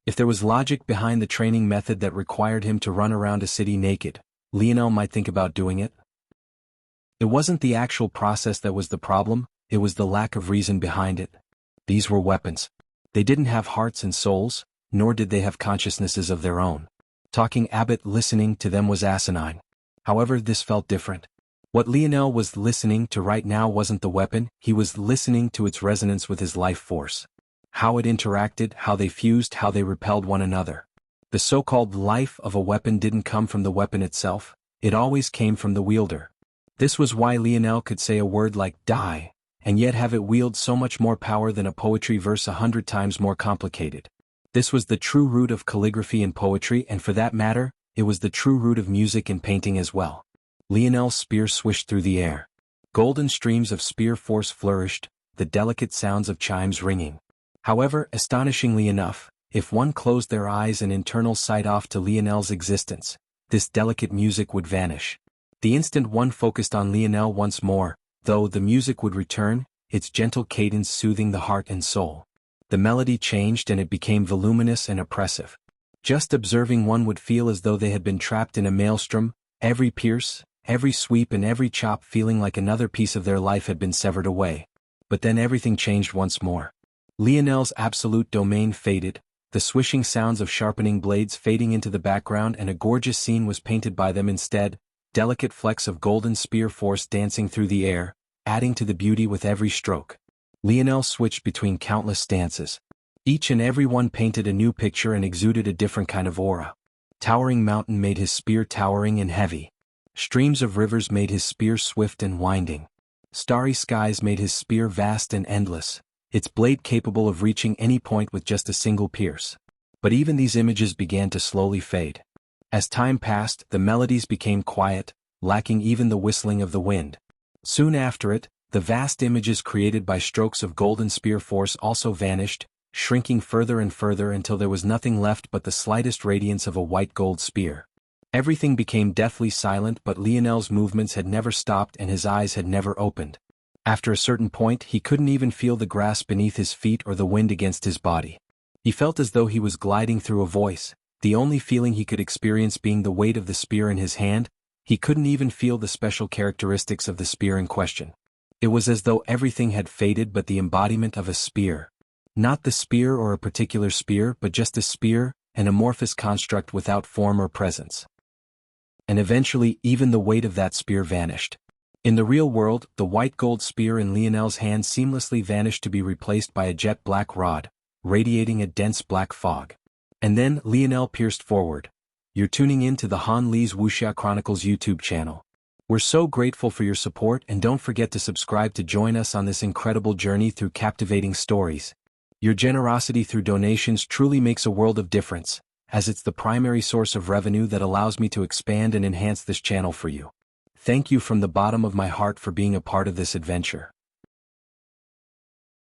Speaker 1: If there was logic behind the training method that required him to run around a city naked, Lionel might think about doing it. It wasn't the actual process that was the problem, it was the lack of reason behind it. These were weapons. They didn't have hearts and souls, nor did they have consciousnesses of their own. Talking Abbott listening to them was asinine. However, this felt different. What Lionel was listening to right now wasn't the weapon, he was listening to its resonance with his life force. How it interacted, how they fused, how they repelled one another. The so-called life of a weapon didn't come from the weapon itself, it always came from the wielder. This was why Lionel could say a word like die, and yet have it wield so much more power than a poetry verse 100 times more complicated. This was the true root of calligraphy and poetry, and for that matter, it was the true root of music and painting as well. Lionel's spear swished through the air. Golden streams of spear force flourished, the delicate sounds of chimes ringing. However, astonishingly enough, if one closed their eyes and internal sight off to Lionel's existence, this delicate music would vanish. The instant one focused on Lionel once more, though, the music would return, its gentle cadence soothing the heart and soul. The melody changed and it became voluminous and oppressive. Just observing one would feel as though they had been trapped in a maelstrom, every pierce, every sweep and every chop feeling like another piece of their life had been severed away. But then everything changed once more. Lionel's absolute domain faded, the swishing sounds of sharpening blades fading into the background, and a gorgeous scene was painted by them instead, delicate flecks of golden spear force dancing through the air, adding to the beauty with every stroke. Lionel switched between countless stances. Each and every one painted a new picture and exuded a different kind of aura. Towering mountain made his spear towering and heavy. Streams of rivers made his spear swift and winding. Starry skies made his spear vast and endless, its blade capable of reaching any point with just a single pierce. But even these images began to slowly fade. As time passed, the melodies became quiet, lacking even the whistling of the wind. Soon after it, the vast images created by strokes of golden spear force also vanished, shrinking further and further until there was nothing left but the slightest radiance of a white gold spear. Everything became deathly silent, but Lionel's movements had never stopped and his eyes had never opened. After a certain point, he couldn't even feel the grass beneath his feet or the wind against his body. He felt as though he was gliding through a voice, the only feeling he could experience being the weight of the spear in his hand. He couldn't even feel the special characteristics of the spear in question. It was as though everything had faded but the embodiment of a spear. Not the spear or a particular spear, but just a spear, an amorphous construct without form or presence. And eventually even the weight of that spear vanished. In the real world, the white gold spear in Lionel's hand seamlessly vanished to be replaced by a jet black rod, radiating a dense black fog. And then Lionel pierced forward. You're tuning in to the Han Lee's Wuxia Chronicles YouTube channel. We're so grateful for your support, and don't forget to subscribe to join us on this incredible journey through captivating stories. Your generosity through donations truly makes a world of difference, as it's the primary source of revenue that allows me to expand and enhance this channel for you. Thank you from the bottom of my heart for being a part of this adventure.